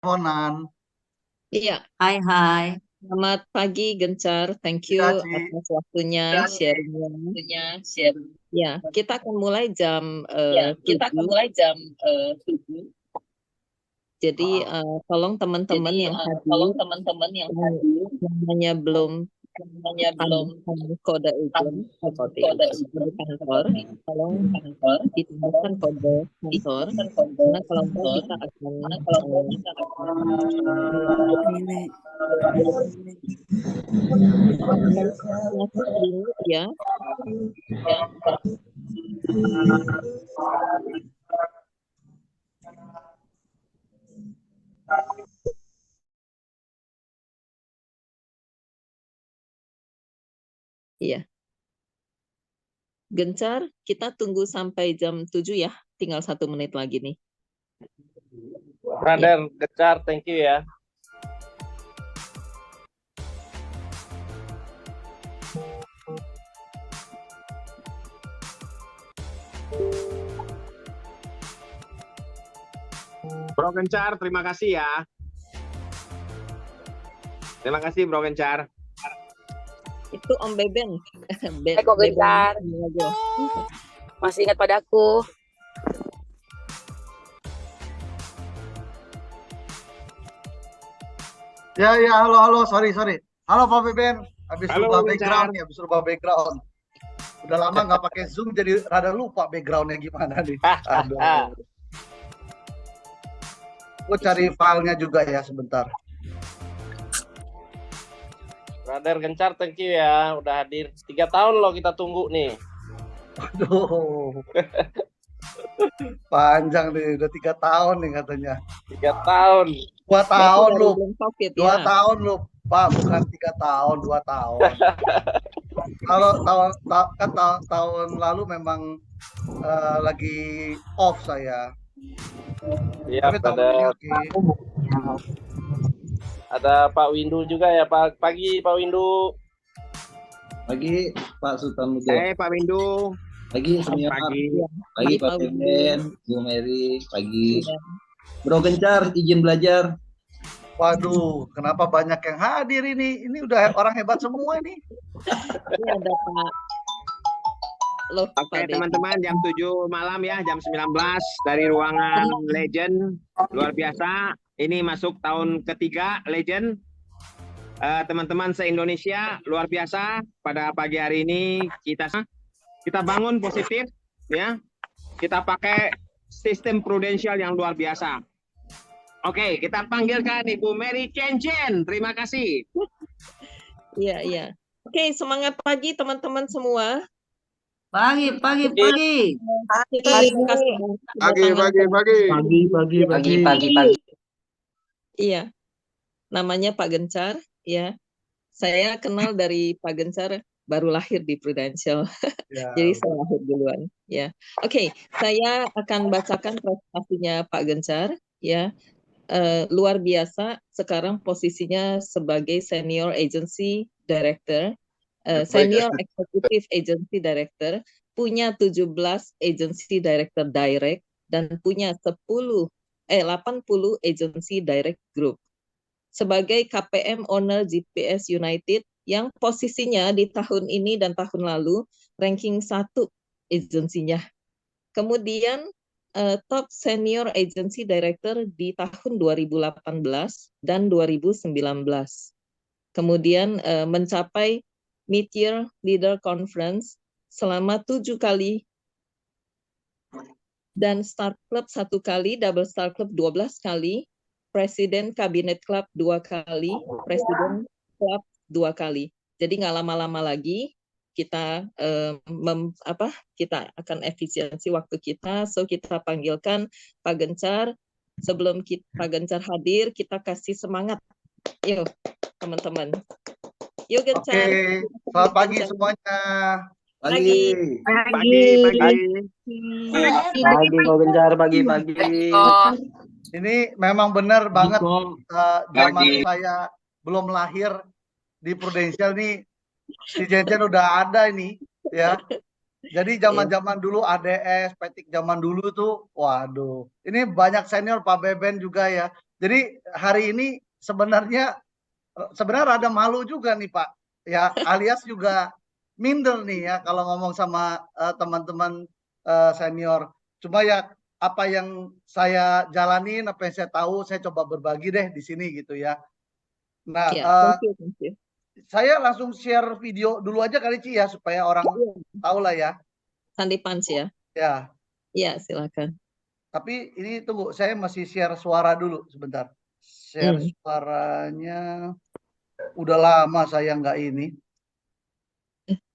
teleponan. Iya, Hai, hai. selamat pagi Gencar. Thank you Ya, Ci. atas waktunya, Ya, sharingnya. waktunya share. Ya, kita akan mulai jam Ya, kita akan 7. mulai jam 7. Jadi tolong teman-teman Jadi yang tolong hadir teman-teman yang yang hadir namanya belum namanya belum kode agent kode kode kantor, tolong kantor, ditambahkan kode kantor. ditambahkan kode Karena kalau enggak kantor. kita akan Karena kalau enggak kita akan Ini. masuk dulu ya. Iya. Gencar, kita tunggu sampai jam 7 ya. Tinggal 1 menit lagi nih. Brother Gencar, thank you ya. Bro Gencar, terima kasih ya. Terima kasih Bro Gencar. Itu Om Beben. Kok Gencar. Masih ingat padaku. Ya, halo, sorry. Halo Pak Beben, habis Halo, rubah Gencar. background ya, habis rubah background. Udah lama nggak pakai Zoom, jadi rada lupa backgroundnya gimana nih. Aduh. Gue cari filenya juga ya sebentar. Brother Gencar, thank you ya. Udah hadir. 3 tahun loh kita tunggu nih. Aduh. Panjang nih, udah 3 tahun nih katanya. 3 tahun. 2 tahun lu. Belum COVID 2 ya. tahun lu, Pak, bukan 3 tahun, 2 tahun. Kalau tahun lalu memang lagi off saya. Iya, Tapi tahun ini oke. Ada Pak Windu juga ya, Pak. Pagi Pak Windu. Pagi Pak Sultan Mudo. Pak Windu. Pagi semua. Pagi Pak Beben, Bu Mary, pagi. Bro Gencar, izin belajar. Waduh, kenapa banyak yang hadir ini? Ini udah orang hebat semua ini. Ini ada Pak. Oke teman-teman, jam 7 malam ya, jam 19 dari ruangan Legend. Luar biasa. Ini masuk tahun ketiga Legend. Teman-teman se-Indonesia, luar biasa. Pada pagi hari ini kita bangun positif ya. Kita pakai sistem prudensial yang luar biasa. Oke, kita panggilkan Ibu Mary Chen. Terima kasih. Iya. Oke, semangat pagi teman-teman semua. Pagi. Iya, namanya Pak Gencar ya. Saya kenal dari Pak Gencar baru lahir di Prudential. Ya. Jadi saya lahir duluan ya. Oke, saya akan bacakan presentasinya Pak Gencar ya. Luar biasa, sekarang posisinya sebagai Senior Agency Director, Senior Executive Agency Director, punya 17 Agency Director Direct, dan punya 80 Agency Direct Group. Sebagai KPM Owner GPS United, yang posisinya di tahun ini dan tahun lalu, ranking 1 agensinya. Kemudian, top senior agency director di tahun 2018 dan 2019. Kemudian mencapai mid-year leader conference selama 7 kali, dan Star Club 1 kali, Double Star Club 12 kali, Presiden Kabinet Club 2 kali, Presiden Club 2 kali. Jadi nggak lama-lama lagi kita kita akan efisiensi waktu kita, so kita panggilkan Pak Gencar. Sebelum Pak Gencar hadir, kita kasih semangat. Yuk, teman-teman. Yuk Gencar. Oke, selamat pagi semuanya. Pagi Pak Gencar, pagi. Ini memang benar banget zaman saya belum lahir di Prudential nih, si Chen udah ada ini ya. Jadi zaman-zaman dulu ADS, Petik zaman dulu tuh, waduh. Ini banyak senior, Pak Beben juga ya. Jadi hari ini sebenarnya rada malu juga nih Pak, ya alias juga minder nih ya kalau ngomong sama teman-teman senior. Cuma ya apa yang saya jalanin, apa yang saya tahu, saya coba berbagi deh di sini gitu ya. Nah, Ya, thank you. saya langsung share video dulu aja kali Ci ya supaya orang tahu lah ya. Sunday Punch ya. Ya, Ya, silakan. tapi ini tunggu, saya masih share suara dulu sebentar. Share suaranya. Udah lama saya nggak ini.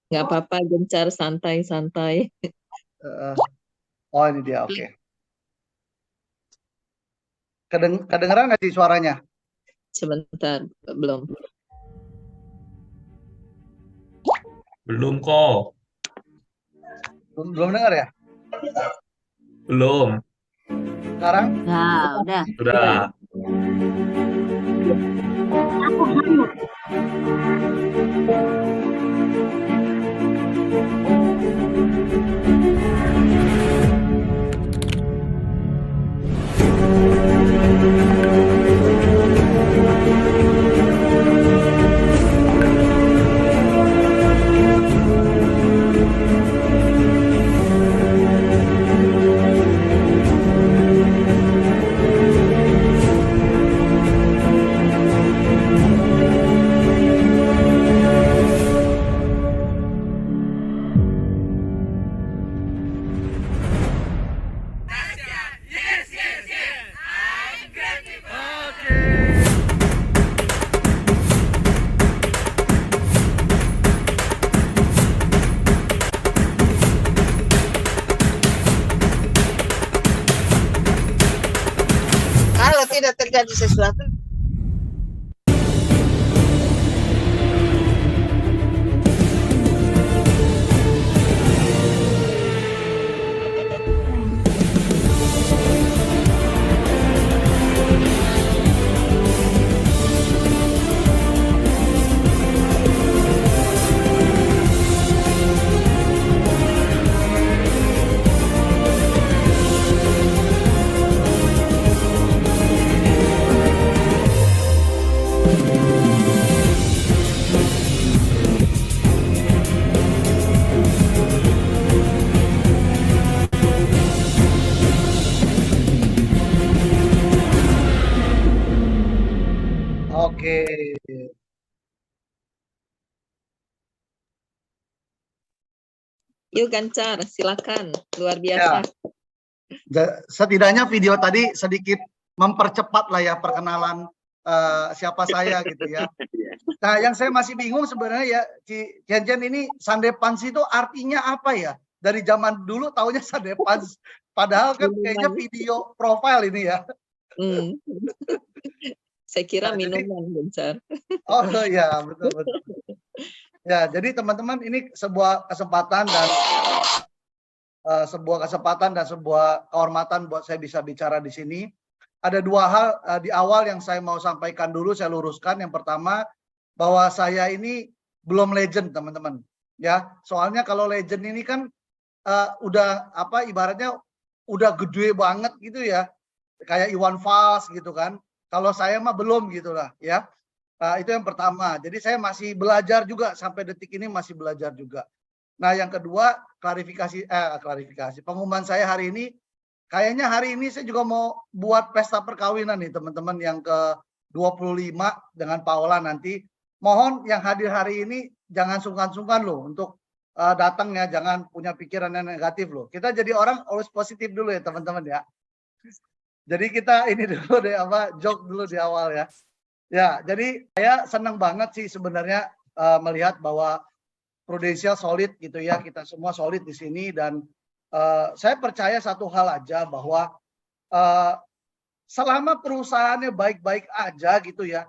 Nggak apa-apa, Gencar, santai-santai. Oh ini dia, oke. Kedengeran nggak sih suaranya? Sebentar, belum. Belum kok. Belum dengar ya? Belum. Sekarang? Nah, udah. Udah. Kalau tidak terjadi sesuatu, Oke. Yuk Gencar, silakan. Luar biasa. Setidaknya video tadi sedikit mempercepat lah ya perkenalan siapa saya gitu ya. Nah, yang saya masih bingung sebenarnya ya, Cian ini Sunday Punch itu artinya apa ya? Dari zaman dulu taunya Sunday Punch, padahal kan kayaknya video profile ini ya. Saya kira Nah, minuman, Gencar. Oh ya, betul. Ya, jadi teman-teman ini sebuah kesempatan dan sebuah kehormatan buat saya bisa bicara di sini. Ada dua hal di awal yang saya mau sampaikan dulu, saya luruskan. Yang pertama, bahwa saya ini belum legend, teman-teman. Ya, soalnya kalau legend ini kan udah apa ibaratnya udah gede banget gitu ya. Kayak Iwan Fals gitu kan. Kalau saya mah belum gitu lah ya. Itu yang pertama. Jadi saya masih belajar juga sampai detik ini masih belajar juga. Nah, yang kedua, klarifikasi pengumuman saya hari ini, kayaknya hari ini saya juga mau buat pesta perkawinan nih teman-teman yang ke-25 dengan Paula nanti. Mohon yang hadir hari ini jangan sungkan-sungkan loh untuk datang ya, jangan punya pikiran yang negatif loh. Kita jadi orang always positif dulu ya teman-teman ya. Jadi kita ini dulu deh joke dulu di awal ya. Ya, jadi saya senang banget sih sebenarnya melihat bahwa Prudential solid gitu ya, kita semua solid di sini dan saya percaya satu hal aja bahwa selama perusahaannya baik-baik aja gitu ya,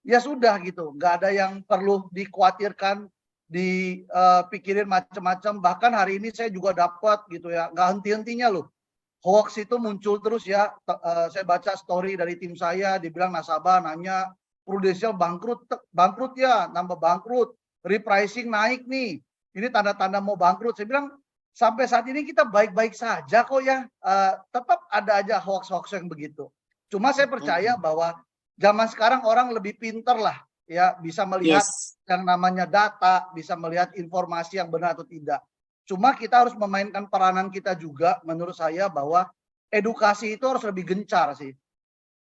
ya sudah gitu, nggak ada yang perlu dikhawatirkan, dipikirin macam-macam. Bahkan hari ini saya juga dapat gitu ya, nggak henti-hentinya loh. Hoax itu muncul terus ya. Saya baca story dari tim saya, dibilang nasabah nanya Prudential bangkrut ya, nambah bangkrut, repricing naik nih, ini tanda-tanda mau bangkrut. Saya bilang sampai saat ini kita baik-baik saja kok ya, tetap ada aja hoax-hoax yang begitu. Cuma saya percaya bahwa zaman sekarang orang lebih pinter lah, ya, bisa melihat yang namanya data, bisa melihat informasi yang benar atau tidak. Cuma kita harus memainkan peranan kita juga, menurut saya, bahwa edukasi itu harus lebih gencar sih.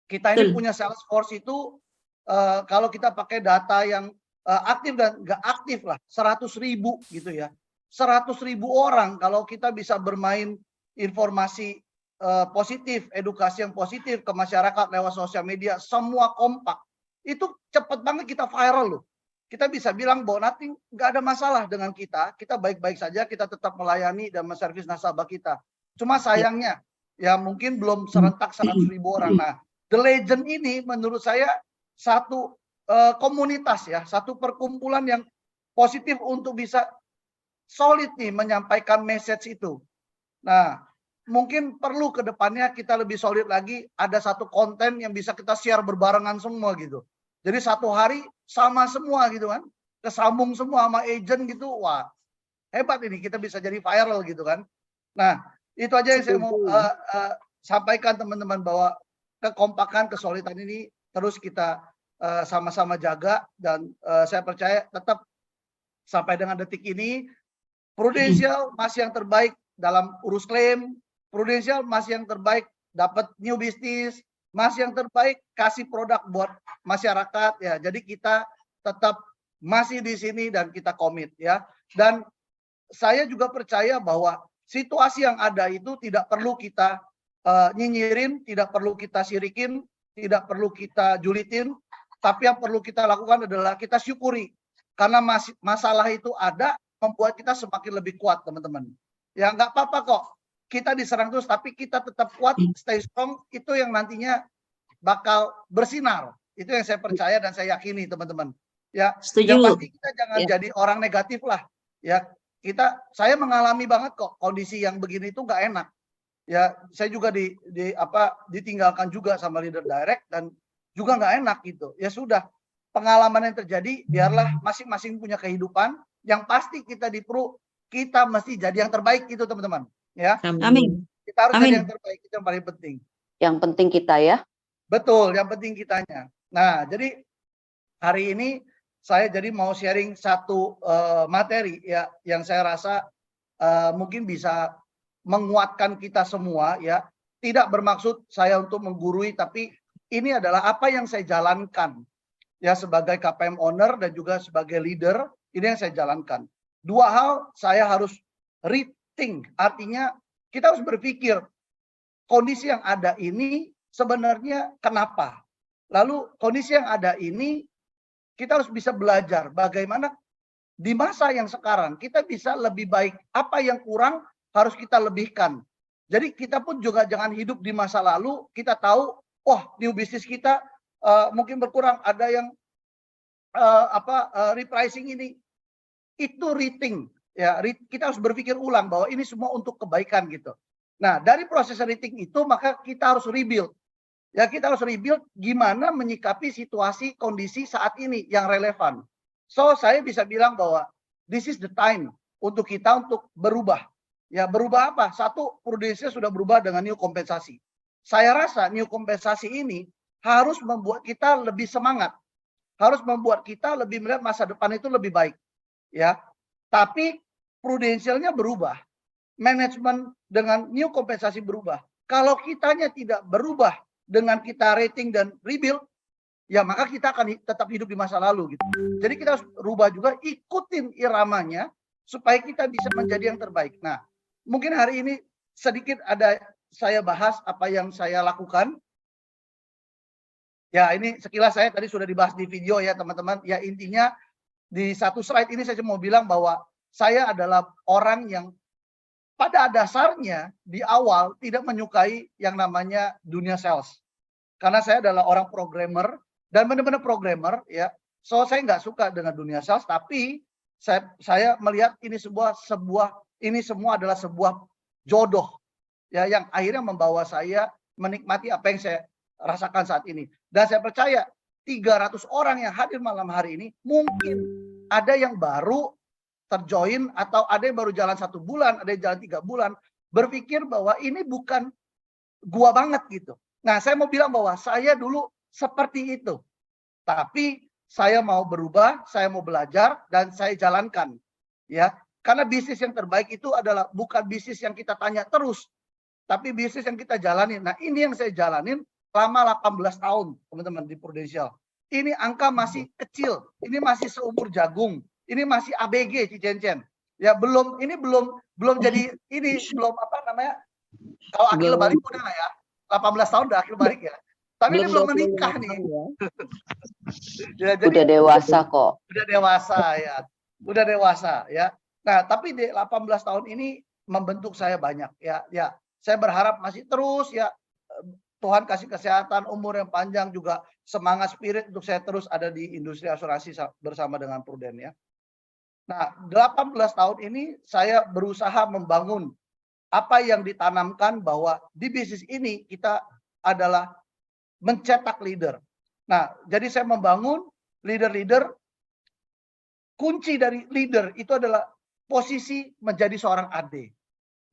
Kita ini punya Salesforce itu, kalau kita pakai data yang aktif dan nggak aktif lah, 100.000 gitu ya. 100.000 orang kalau kita bisa bermain informasi positif, edukasi yang positif ke masyarakat lewat sosial media, semua kompak, itu cepat banget kita viral loh. Kita bisa bilang bahwa nanti nggak ada masalah dengan kita baik-baik saja, kita tetap melayani dan menservis nasabah kita. Cuma sayangnya, ya mungkin belum serentak 100.000 orang. Nah, The Legend ini menurut saya satu komunitas ya, satu perkumpulan yang positif untuk bisa solid nih menyampaikan message itu. Nah, mungkin perlu ke depannya kita lebih solid lagi, ada satu konten yang bisa kita share berbarengan semua gitu. Jadi satu hari sama semua gitu kan, kesambung semua sama agent gitu, wah hebat ini, kita bisa jadi viral gitu kan. Nah, itu aja yang saya mau sampaikan teman-teman, bahwa kekompakan, kesolidan ini terus kita sama-sama jaga, dan saya percaya tetap sampai dengan detik ini Prudential masih yang terbaik dalam urus klaim, Prudential masih yang terbaik dapat new business, masih yang terbaik kasih produk buat masyarakat ya. Jadi kita tetap masih di sini dan kita komit ya. Dan saya juga percaya bahwa situasi yang ada itu tidak perlu kita nyinyirin, tidak perlu kita sirikin, tidak perlu kita julitin, tapi yang perlu kita lakukan adalah kita syukuri, karena masalah itu ada, membuat kita semakin lebih kuat teman-teman. Ya nggak apa-apa kok kita diserang terus, tapi kita tetap kuat, stay strong, itu yang nantinya bakal bersinar. Itu yang saya percaya dan saya yakini teman-teman. Ya, yang pasti kita jangan jadi orang negatif lah. Ya, saya mengalami banget kok kondisi yang begini itu nggak enak. Ya, saya juga ditinggalkan juga sama leader direct dan juga nggak enak gitu. Ya sudah, pengalaman yang terjadi biarlah masing-masing punya kehidupan. Yang pasti kita di Pro, kita mesti jadi yang terbaik itu teman-teman. Ya, Amin. kita harus jadi yang terbaik, itu yang paling penting. Yang penting kita ya. Betul, yang penting kitanya. Nah, jadi hari ini saya jadi mau sharing satu materi ya, yang saya rasa mungkin bisa menguatkan kita semua ya. Tidak bermaksud saya untuk menggurui, tapi ini adalah apa yang saya jalankan ya sebagai KPM owner dan juga sebagai leader. Ini yang saya jalankan. Dua hal saya harus rethink, artinya kita harus berpikir kondisi yang ada ini sebenarnya kenapa. Lalu kondisi yang ada ini kita harus bisa belajar bagaimana di masa yang sekarang kita bisa lebih baik, apa yang kurang harus kita lebihkan. Jadi kita pun juga jangan hidup di masa lalu, kita tahu, wah new business kita mungkin berkurang, ada yang repricing ini. Itu rethink ya, kita harus berpikir ulang bahwa ini semua untuk kebaikan gitu. Nah, dari proses rethink itu maka kita harus rebuild. Ya, kita harus rebuild gimana menyikapi situasi kondisi saat ini yang relevan. So, saya bisa bilang bahwa this is the time untuk kita untuk berubah. Ya, berubah apa? Satu, Prudential sudah berubah dengan new kompensasi. Saya rasa new kompensasi ini harus membuat kita lebih semangat. Harus membuat kita lebih melihat masa depan itu lebih baik. Ya, tapi Prudentialnya berubah, manajemen dengan new kompensasi berubah. Kalau kitanya tidak berubah dengan kita rating dan rebuild, ya maka kita akan tetap hidup di masa lalu gitu. Jadi kita harus rubah juga, ikutin iramanya supaya kita bisa menjadi yang terbaik. Nah, mungkin hari ini sedikit ada saya bahas apa yang saya lakukan. Ya, ini sekilas saya tadi sudah dibahas di video ya teman-teman. Ya, intinya di satu slide ini saya cuma mau bilang bahwa saya adalah orang yang pada dasarnya di awal tidak menyukai yang namanya dunia sales. Karena saya adalah orang programmer dan benar-benar programmer ya. So saya nggak suka dengan dunia sales, tapi saya melihat ini ini semua adalah sebuah jodoh ya yang akhirnya membawa saya menikmati apa yang saya rasakan saat ini. Dan saya percaya 300 orang yang hadir malam hari ini mungkin ada yang baru terjoin atau ada yang baru jalan 1 bulan, ada yang jalan 3 bulan, berpikir bahwa ini bukan gua banget gitu. Nah, saya mau bilang bahwa saya dulu seperti itu. Tapi saya mau berubah, saya mau belajar, dan saya jalankan. Ya, karena bisnis yang terbaik itu adalah bukan bisnis yang kita tanya terus, tapi bisnis yang kita jalanin. Nah, ini yang saya jalanin selama 18 tahun, teman-teman, di Prudential. Ini angka masih kecil, ini masih seumur jagung, ini masih ABG, Cicencen. Ya, ini belum jadi, ini belum apa namanya, kalau akil balik udah lah ya, 18 tahun udah akil balik ya. Tapi ini belum menikah nih. Ya, jadi, Udah dewasa kok. Udah dewasa ya. Udah dewasa ya. Nah, tapi di 18 tahun ini membentuk saya banyak ya. Ya, saya berharap masih terus ya, Tuhan kasih kesehatan, umur yang panjang, juga semangat spirit untuk saya terus ada di industri asuransi bersama dengan Prudent ya. Nah, 18 tahun ini saya berusaha membangun apa yang ditanamkan bahwa di bisnis ini kita adalah mencetak leader. Nah, jadi saya membangun leader-leader. Kunci dari leader itu adalah posisi menjadi seorang AD.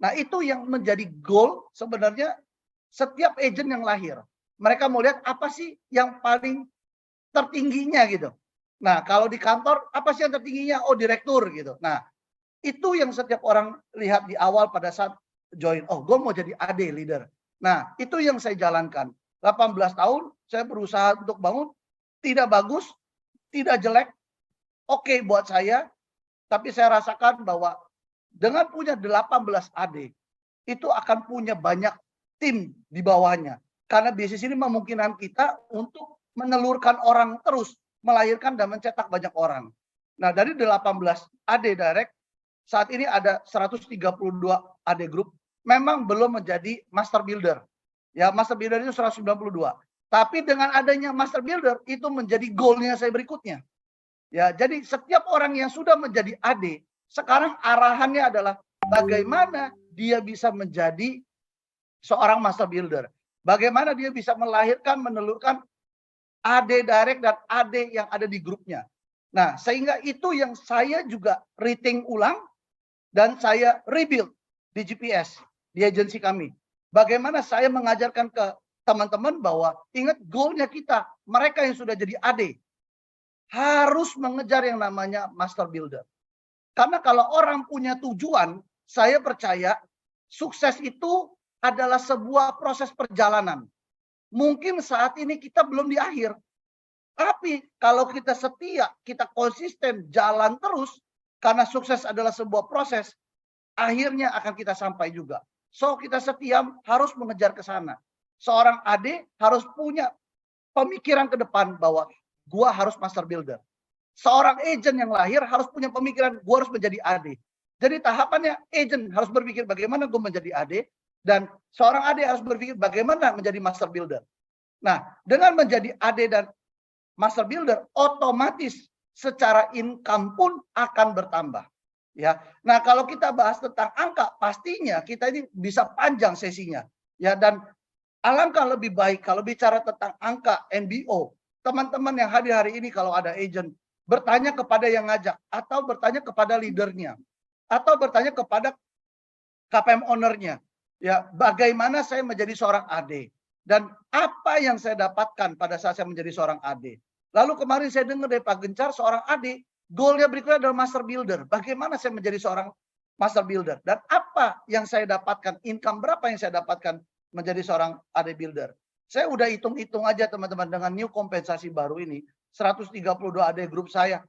Nah, itu yang menjadi goal sebenarnya setiap agent yang lahir. Mereka mau lihat apa sih yang paling tertingginya gitu. Nah, kalau di kantor apa sih yang tertingginya? Oh, direktur gitu. Nah, itu yang setiap orang lihat di awal pada saat join. Oh, gue mau jadi AD leader. Nah, itu yang saya jalankan. 18 tahun saya berusaha untuk bangun, tidak bagus, tidak jelek, oke buat saya, tapi saya rasakan bahwa dengan punya 18 AD, itu akan punya banyak tim di bawahnya. Karena bisnis ini memungkinkan kita untuk menelurkan orang terus, melahirkan dan mencetak banyak orang. Nah, dari 18 AD direct, saat ini ada 132 AD group, memang belum menjadi master builder. Ya, master builder itu 192. Tapi dengan adanya master builder, itu menjadi goalnya saya berikutnya. Ya, jadi setiap orang yang sudah menjadi AD, sekarang arahannya adalah bagaimana dia bisa menjadi seorang master builder. Bagaimana dia bisa melahirkan, menelurkan AD direct dan AD yang ada di grupnya. Nah, sehingga itu yang saya juga rating ulang dan saya rebuild di GPS, di agensi kami. Bagaimana saya mengajarkan ke teman-teman bahwa ingat goalnya kita, mereka yang sudah jadi AD, harus mengejar yang namanya master builder. Karena kalau orang punya tujuan, saya percaya sukses itu adalah sebuah proses perjalanan. Mungkin saat ini kita belum di akhir. Tapi kalau kita setia, kita konsisten jalan terus, karena sukses adalah sebuah proses, akhirnya akan kita sampai juga. So kita setia harus mengejar ke sana. Seorang AD harus punya pemikiran ke depan bahwa gua harus master builder. Seorang agent yang lahir harus punya pemikiran gua harus menjadi AD. Jadi tahapannya agent harus berpikir bagaimana gua menjadi AD, dan seorang AD harus berpikir bagaimana menjadi master builder. Nah, dengan menjadi AD dan master builder, otomatis secara income pun akan bertambah. Ya, nah kalau kita bahas tentang angka, pastinya kita ini bisa panjang sesinya. Ya, dan alangkah lebih baik kalau bicara tentang angka NBO, teman-teman yang hadir hari ini kalau ada agent bertanya kepada yang ngajak, atau bertanya kepada leadernya, atau bertanya kepada KPM ownernya. Ya, bagaimana saya menjadi seorang AD dan apa yang saya dapatkan pada saat saya menjadi seorang AD. Lalu kemarin saya dengar dari Pak Gencar, seorang AD, goalnya berikutnya adalah master builder. Bagaimana saya menjadi seorang master builder dan apa yang saya dapatkan, income berapa yang saya dapatkan menjadi seorang AD builder. Saya udah hitung-hitung aja teman-teman dengan new kompensasi baru ini, 132 AD grup saya.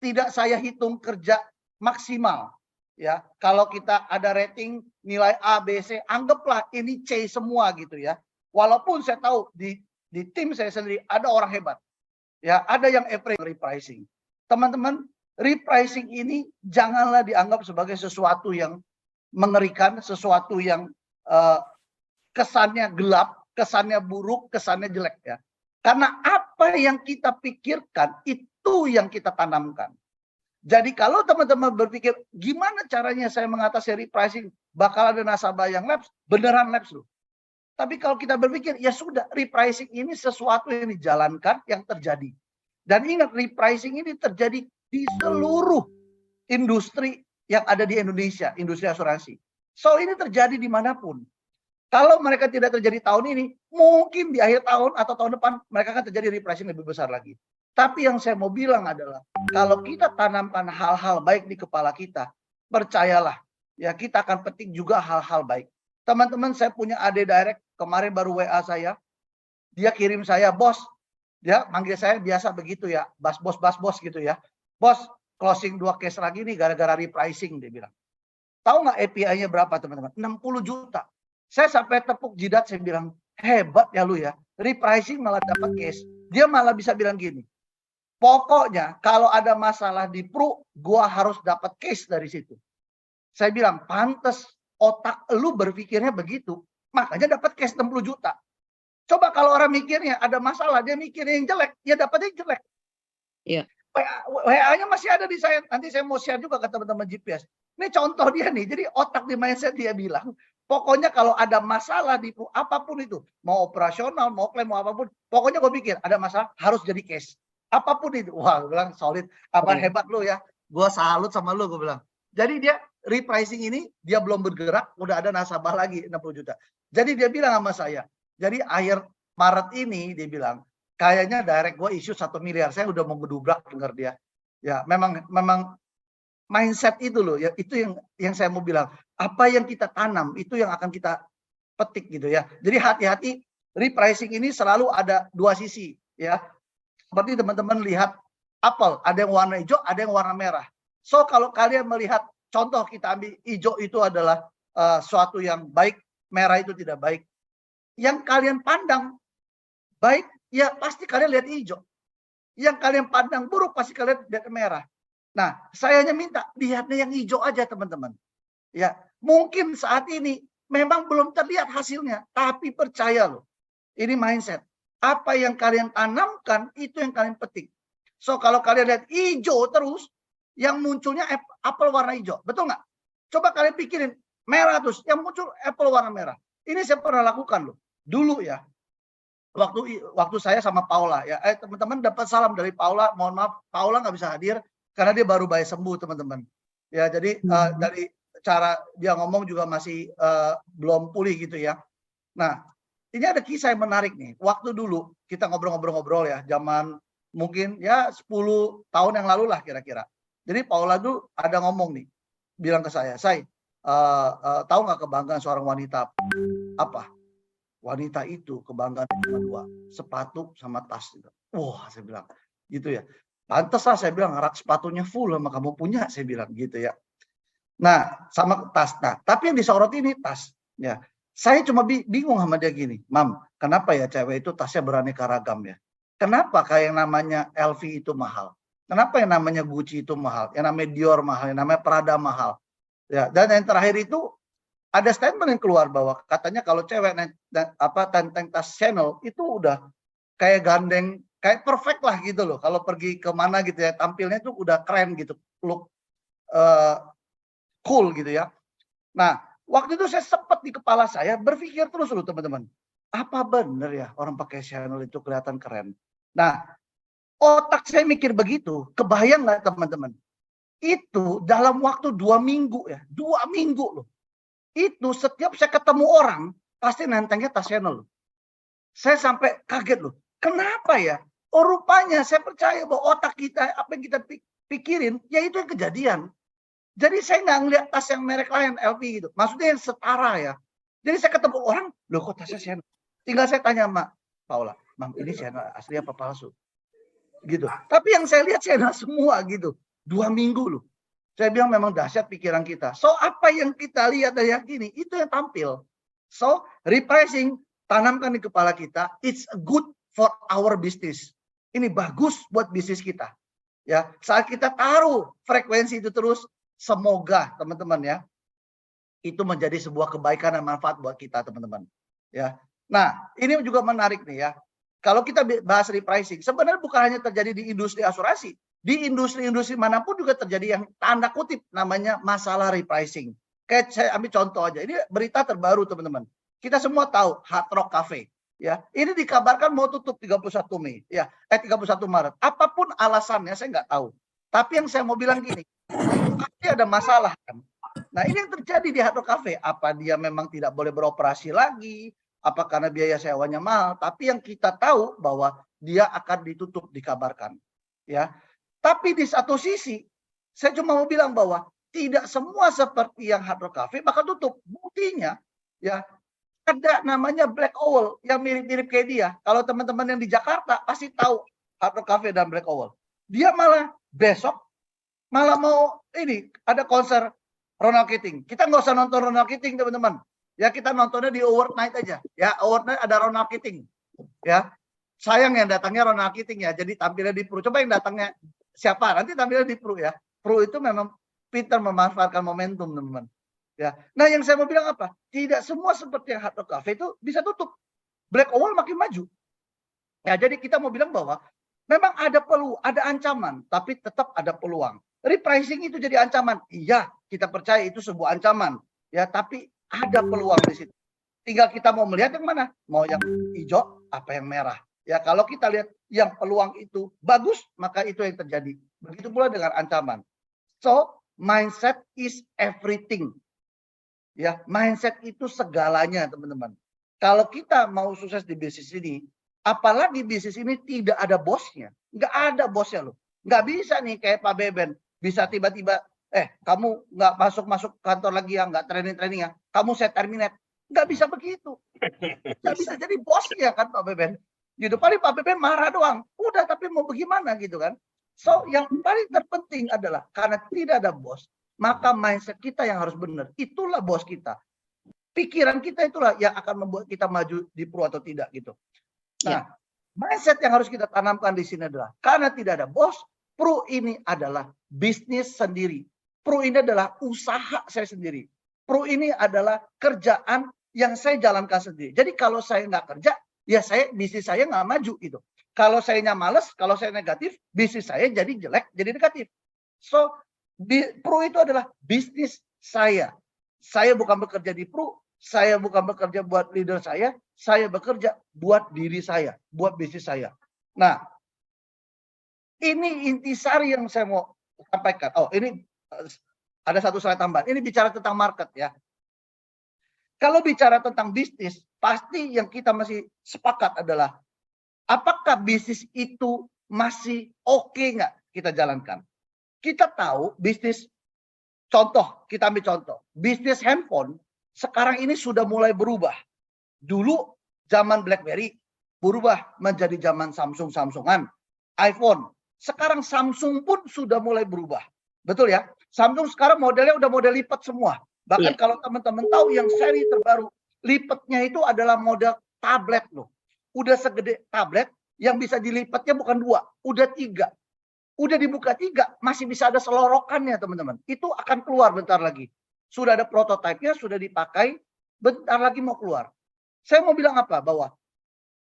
Tidak saya hitung kerja maksimal. Ya, kalau kita ada rating nilai A, B, C, anggaplah ini C semua gitu ya. Walaupun saya tahu di tim saya sendiri ada orang hebat. Ya, ada yang repricing. Teman-teman, repricing ini janganlah dianggap sebagai sesuatu yang mengerikan, sesuatu yang kesannya gelap, kesannya buruk, kesannya jelek ya. Karena apa yang kita pikirkan itu yang kita tanamkan. Jadi kalau teman-teman berpikir gimana caranya saya mengatasi repricing, bakal ada nasabah yang lapse, beneran lapse loh. Tapi kalau kita berpikir ya sudah, repricing ini sesuatu yang dijalankan, yang terjadi. Dan ingat, repricing ini terjadi di seluruh industri yang ada di Indonesia, industri asuransi. So ini terjadi dimanapun. Kalau mereka tidak terjadi tahun ini, mungkin di akhir tahun atau tahun depan mereka akan terjadi repricing lebih besar lagi. Tapi yang saya mau bilang adalah, kalau kita tanamkan hal-hal baik di kepala kita, percayalah, ya kita akan petik juga hal-hal baik. Teman-teman, saya punya adik direct, kemarin baru WA saya, dia kirim saya, bos, dia manggil saya biasa begitu ya, bos gitu ya. Bos, closing 2 case lagi nih gara-gara repricing, dia bilang. Tahu nggak API-nya berapa teman-teman? 60 juta. Saya sampai tepuk jidat, saya bilang, hebat ya lu ya, repricing malah dapat case. Dia malah bisa bilang gini, pokoknya kalau ada masalah di Pru, gua harus dapat case dari situ. Saya bilang, pantes otak lu berpikirnya begitu, makanya dapat case 60 juta. Coba kalau orang mikirnya ada masalah, dia mikirnya yang jelek, ya dapatnya yang jelek. Iya. WA-nya masih ada di saya, nanti saya mau share juga ke teman-teman GPS. Ini contoh dia nih, jadi otak di mindset dia bilang, pokoknya kalau ada masalah di apapun itu, mau operasional, mau klaim, mau apapun, pokoknya gue pikir ada masalah harus jadi case. Apapun itu, wah gue bilang solid, apa hebat lu ya, gue salut sama lu, gue bilang. Jadi dia repricing ini, dia belum bergerak, udah ada nasabah lagi 60 juta. Jadi dia bilang sama saya, jadi akhir Maret ini dia bilang, kayaknya direct gue isu 1 miliar, saya udah mau ngedubrak dengar dia. Ya memang mindset itu loh, ya itu yang saya mau bilang. Apa yang kita tanam itu yang akan kita petik gitu ya. Jadi hati-hati, repricing ini selalu ada 2 sisi ya. Seperti teman-teman lihat apel, ada yang warna hijau, ada yang warna merah. So kalau kalian melihat contoh kita ambil hijau itu adalah suatu yang baik, merah itu tidak baik. Yang kalian pandang baik, ya pasti kalian lihat hijau. Yang kalian pandang buruk pasti kalian lihat merah. Nah, saya hanya minta lihatnya yang hijau aja teman-teman. Ya, mungkin saat ini memang belum terlihat hasilnya, tapi percaya loh, ini mindset. Apa yang kalian tanamkan itu yang kalian petik. So kalau kalian lihat hijau terus, yang munculnya apel warna hijau, betul nggak? Coba kalian pikirin merah terus, yang muncul apel warna merah. Ini saya pernah lakukan loh, dulu ya. Waktu saya sama Paula ya, teman-teman dapat salam dari Paula. Mohon maaf, Paula nggak bisa hadir karena dia baru baik sembuh teman-teman. Ya jadi dari cara dia ngomong juga masih belum pulih gitu ya. Nah ini ada kisah yang menarik nih. Waktu dulu kita ngobrol-ngobrol ya, zaman mungkin ya 10 tahun yang lalu lah kira-kira. Jadi Paula tuh ada ngomong nih, bilang ke saya, tahu nggak kebanggaan seorang wanita apa? Wanita itu kebanggaan cuma 2, sepatu sama tas. Wah, saya bilang gitu ya. Pantes lah saya bilang, rak sepatunya full sama kamu punya, saya bilang gitu ya. Nah, sama tas. Nah, tapi yang disorot ini tas. Ya, saya cuma bingung sama dia gini, Mam, kenapa ya cewek itu tasnya beraneka ragam ya? Kenapa kayak yang namanya LV itu mahal? Kenapa yang namanya Gucci itu mahal? Yang namanya Dior mahal, yang namanya Prada mahal? Ya, dan yang terakhir itu ada statement yang keluar bahwa katanya kalau cewek tentang tas Chanel itu udah kayak gandeng, kayak perfect lah gitu loh. Kalau pergi kemana gitu ya, tampilnya tuh udah keren gitu, look cool gitu ya. Nah, waktu itu saya sempat di kepala saya berpikir terus loh teman-teman. Apa bener ya orang pakai Chanel itu kelihatan keren? Nah, otak saya mikir begitu, kebayang nggak teman-teman? Itu dalam waktu 2 minggu ya, 2 minggu loh. Itu setiap saya ketemu orang pasti nentengnya tas Chanel. Saya sampai kaget loh. Kenapa ya? Oh rupanya saya percaya bahwa otak kita, apa yang kita pikirin, ya itu yang kejadian. Jadi saya nggak ngeliat tas yang merek lain LV gitu. Maksudnya yang setara ya. Jadi saya ketemu orang, loh kok tasnya Chanel? Tinggal saya tanya sama Paula, Mam ini Chanel asli apa palsu? Gitu. Tapi yang saya lihat Chanel semua gitu. 2 minggu loh. Saya bilang memang dahsyat pikiran kita. So apa yang kita lihat dan yakini itu yang tampil. So repricing tanamkan di kepala kita. It's good for our business. Ini bagus buat bisnis kita. Ya saat kita taruh frekuensi itu terus, semoga teman-teman ya itu menjadi sebuah kebaikan dan manfaat buat kita teman-teman. Ya. Nah ini juga menarik nih ya. Kalau kita bahas repricing, sebenarnya bukan hanya terjadi di industri asuransi. Di industri-industri manapun juga terjadi yang tanda kutip namanya masalah repricing. Kayak saya ambil contoh aja. Ini berita terbaru teman-teman. Kita semua tahu Hard Rock Cafe. Ya, ini dikabarkan mau tutup 31 Mei. Ya, 31 Maret. Apapun alasannya saya nggak tahu. Tapi yang saya mau bilang gini, pasti ada masalah kan. Nah, ini yang terjadi di Hard Rock Cafe. Apa dia memang tidak boleh beroperasi lagi? Apa karena biaya sewanya mahal? Tapi yang kita tahu bahwa dia akan ditutup, dikabarkan. Ya. Tapi di satu sisi, saya cuma mau bilang bahwa tidak semua seperti yang Hard Rock Cafe bakal tutup. Buktinya, ya, ada namanya Black Owl yang mirip-mirip kayak dia. Kalau teman-teman yang di Jakarta pasti tahu Hard Rock Cafe dan Black Owl. Dia malah besok malah mau ini ada konser Ronald Keating. Kita nggak usah nonton Ronald Keating, teman-teman. Ya, kita nontonnya di Award Night aja. Ya, Award Night ada Ronald Keating. Ya, sayang yang datangnya Ronald Keating ya. Jadi tampilnya di Pro. Coba yang datangnya siapa? Nanti tampilnya di Pro ya. Pro itu memang pintar memanfaatkan momentum, teman-teman. Ya. Nah, yang saya mau bilang apa? Tidak semua seperti yang Hard Rock Cafe itu bisa tutup. Black Owl makin maju. Ya, jadi kita mau bilang bahwa memang ada peluang, ada ancaman, tapi tetap ada peluang. Repricing itu jadi ancaman. Iya, kita percaya itu sebuah ancaman. Ya, tapi ada peluang di situ. Tinggal kita mau melihat yang mana. Mau yang hijau, apa yang merah. Ya, kalau kita lihat yang peluang itu bagus, maka itu yang terjadi. Begitu pula dengan ancaman. So, mindset is everything. Ya, mindset itu segalanya, teman-teman. Kalau kita mau sukses di bisnis ini, apalagi bisnis ini tidak ada bosnya. Nggak ada bosnya loh. Nggak bisa nih kayak Pak Beben. Bisa tiba-tiba, kamu nggak masuk kantor lagi ya, nggak training ya. Kamu saya terminate. Nggak bisa begitu. Nggak bisa jadi bosnya kan Pak Beben. Gitu, paling Pak Beben marah doang. Udah, tapi mau bagaimana gitu kan. So, yang paling terpenting adalah karena tidak ada bos, maka mindset kita yang harus benar. Itulah bos kita. Pikiran kita itulah yang akan membuat kita maju di Pro atau tidak gitu. Nah, mindset yang harus kita tanamkan di sini adalah karena tidak ada bos, Pro ini adalah bisnis sendiri. Pro ini adalah usaha saya sendiri. Pro ini adalah kerjaan yang saya jalankan sendiri. Jadi kalau saya nggak kerja, ya bisnis saya nggak maju gitu. Kalau saya males, kalau saya negatif, bisnis saya jadi jelek, jadi negatif. So, Pro itu adalah bisnis saya. Saya bukan bekerja di Pro, saya bukan bekerja buat leader saya bekerja buat diri saya, buat bisnis saya. Nah, ini intisari yang saya mau sampaikan. Oh, ini ada satu slide tambahan. Ini bicara tentang market ya. Kalau bicara tentang bisnis, pasti yang kita masih sepakat adalah apakah bisnis itu masih oke nggak kita jalankan? Kita tahu bisnis, contoh, kita ambil contoh. Bisnis handphone sekarang ini sudah mulai berubah. Dulu zaman BlackBerry berubah menjadi zaman Samsungan, iPhone. Sekarang Samsung pun sudah mulai berubah. Betul ya? Samsung sekarang modelnya udah model lipat semua. Bahkan kalau teman-teman tahu yang seri terbaru, lipatnya itu adalah model tablet loh. Udah segede tablet yang bisa dilipatnya bukan 2, udah 3. Udah dibuka 3, masih bisa ada selorokannya teman-teman. Itu akan keluar bentar lagi. Sudah ada prototipenya, sudah dipakai, bentar lagi mau keluar. Saya mau bilang apa? Bahwa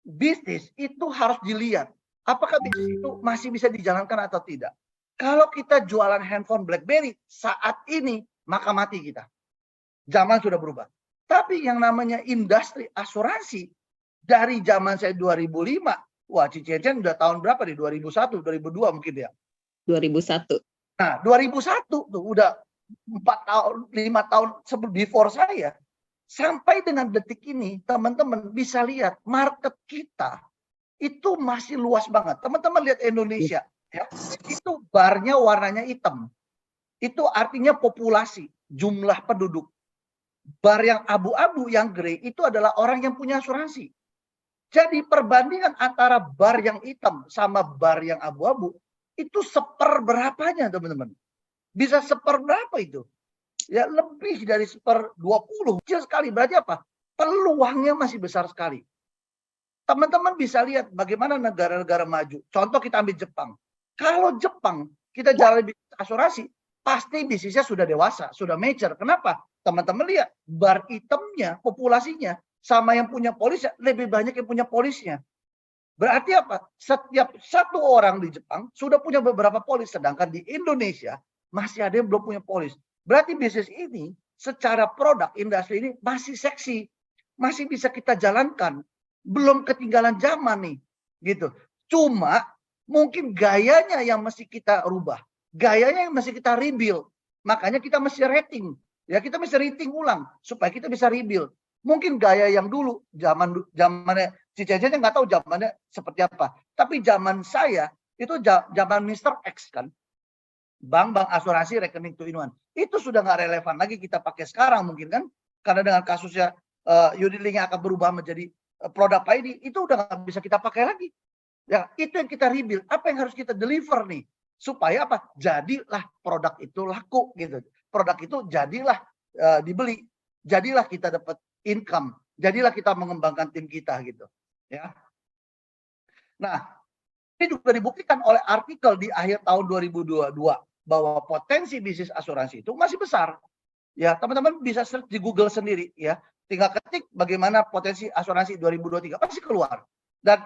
bisnis itu harus dilihat. Apakah bisnis itu masih bisa dijalankan atau tidak? Kalau kita jualan handphone BlackBerry saat ini, maka mati kita. Zaman sudah berubah. Tapi yang namanya industri asuransi, dari zaman saya 2005, wah Cicen udah tahun berapa nih? 2001, 2002 mungkin ya? 2001. Nah, 2001 tuh udah 4 tahun, 5 tahun sebelum before saya. Sampai dengan detik ini, teman-teman bisa lihat market kita itu masih luas banget. Teman-teman lihat Indonesia, ya, itu barnya warnanya hitam. Itu artinya populasi, jumlah penduduk. Bar yang abu-abu, yang grey, itu adalah orang yang punya asuransi. Jadi perbandingan antara bar yang hitam sama bar yang abu-abu, itu seperberapanya teman-teman. Bisa seperberapa itu? Ya lebih dari 1/20. Kecil sekali. Berarti apa? Peluangnya masih besar sekali. Teman-teman bisa lihat bagaimana negara-negara maju. Contoh kita ambil Jepang. Kalau Jepang kita jalan bisnis asuransi, pasti bisnisnya sudah dewasa, sudah mature. Kenapa? Teman-teman lihat bar hitamnya, populasinya sama yang punya polis lebih banyak yang punya polisnya. Berarti apa? Setiap satu orang di Jepang sudah punya beberapa polis, sedangkan di Indonesia masih ada yang belum punya polis. Berarti bisnis ini secara produk industri ini masih seksi, masih bisa kita jalankan, belum ketinggalan zaman nih, gitu. Cuma mungkin gayanya yang mesti kita rubah, gayanya yang mesti kita rebuild. Makanya kita mesti rating. Ya kita bisa rating ulang supaya kita bisa rebuild. Mungkin gaya yang dulu zamannya Cicenzen nggak tahu zamannya seperti apa. Tapi zaman saya itu zaman Mr. X kan. Bank asuransi rekening 2-in-1. Itu sudah nggak relevan lagi kita pakai sekarang mungkin kan. Karena dengan kasusnya Unilink akan berubah menjadi produk ID, itu udah nggak bisa kita pakai lagi. Ya, itu yang kita rebuild. Apa yang harus kita deliver nih? Supaya apa? Jadilah produk itu laku gitu. Produk itu jadilah dibeli. Jadilah kita dapat income. Jadilah kita mengembangkan tim kita gitu. Ya. Nah, ini juga dibuktikan oleh artikel di akhir tahun 2022 bahwa potensi bisnis asuransi itu masih besar. Ya, teman-teman bisa search di Google sendiri ya. Tinggal ketik bagaimana potensi asuransi 2023 pasti keluar. Dan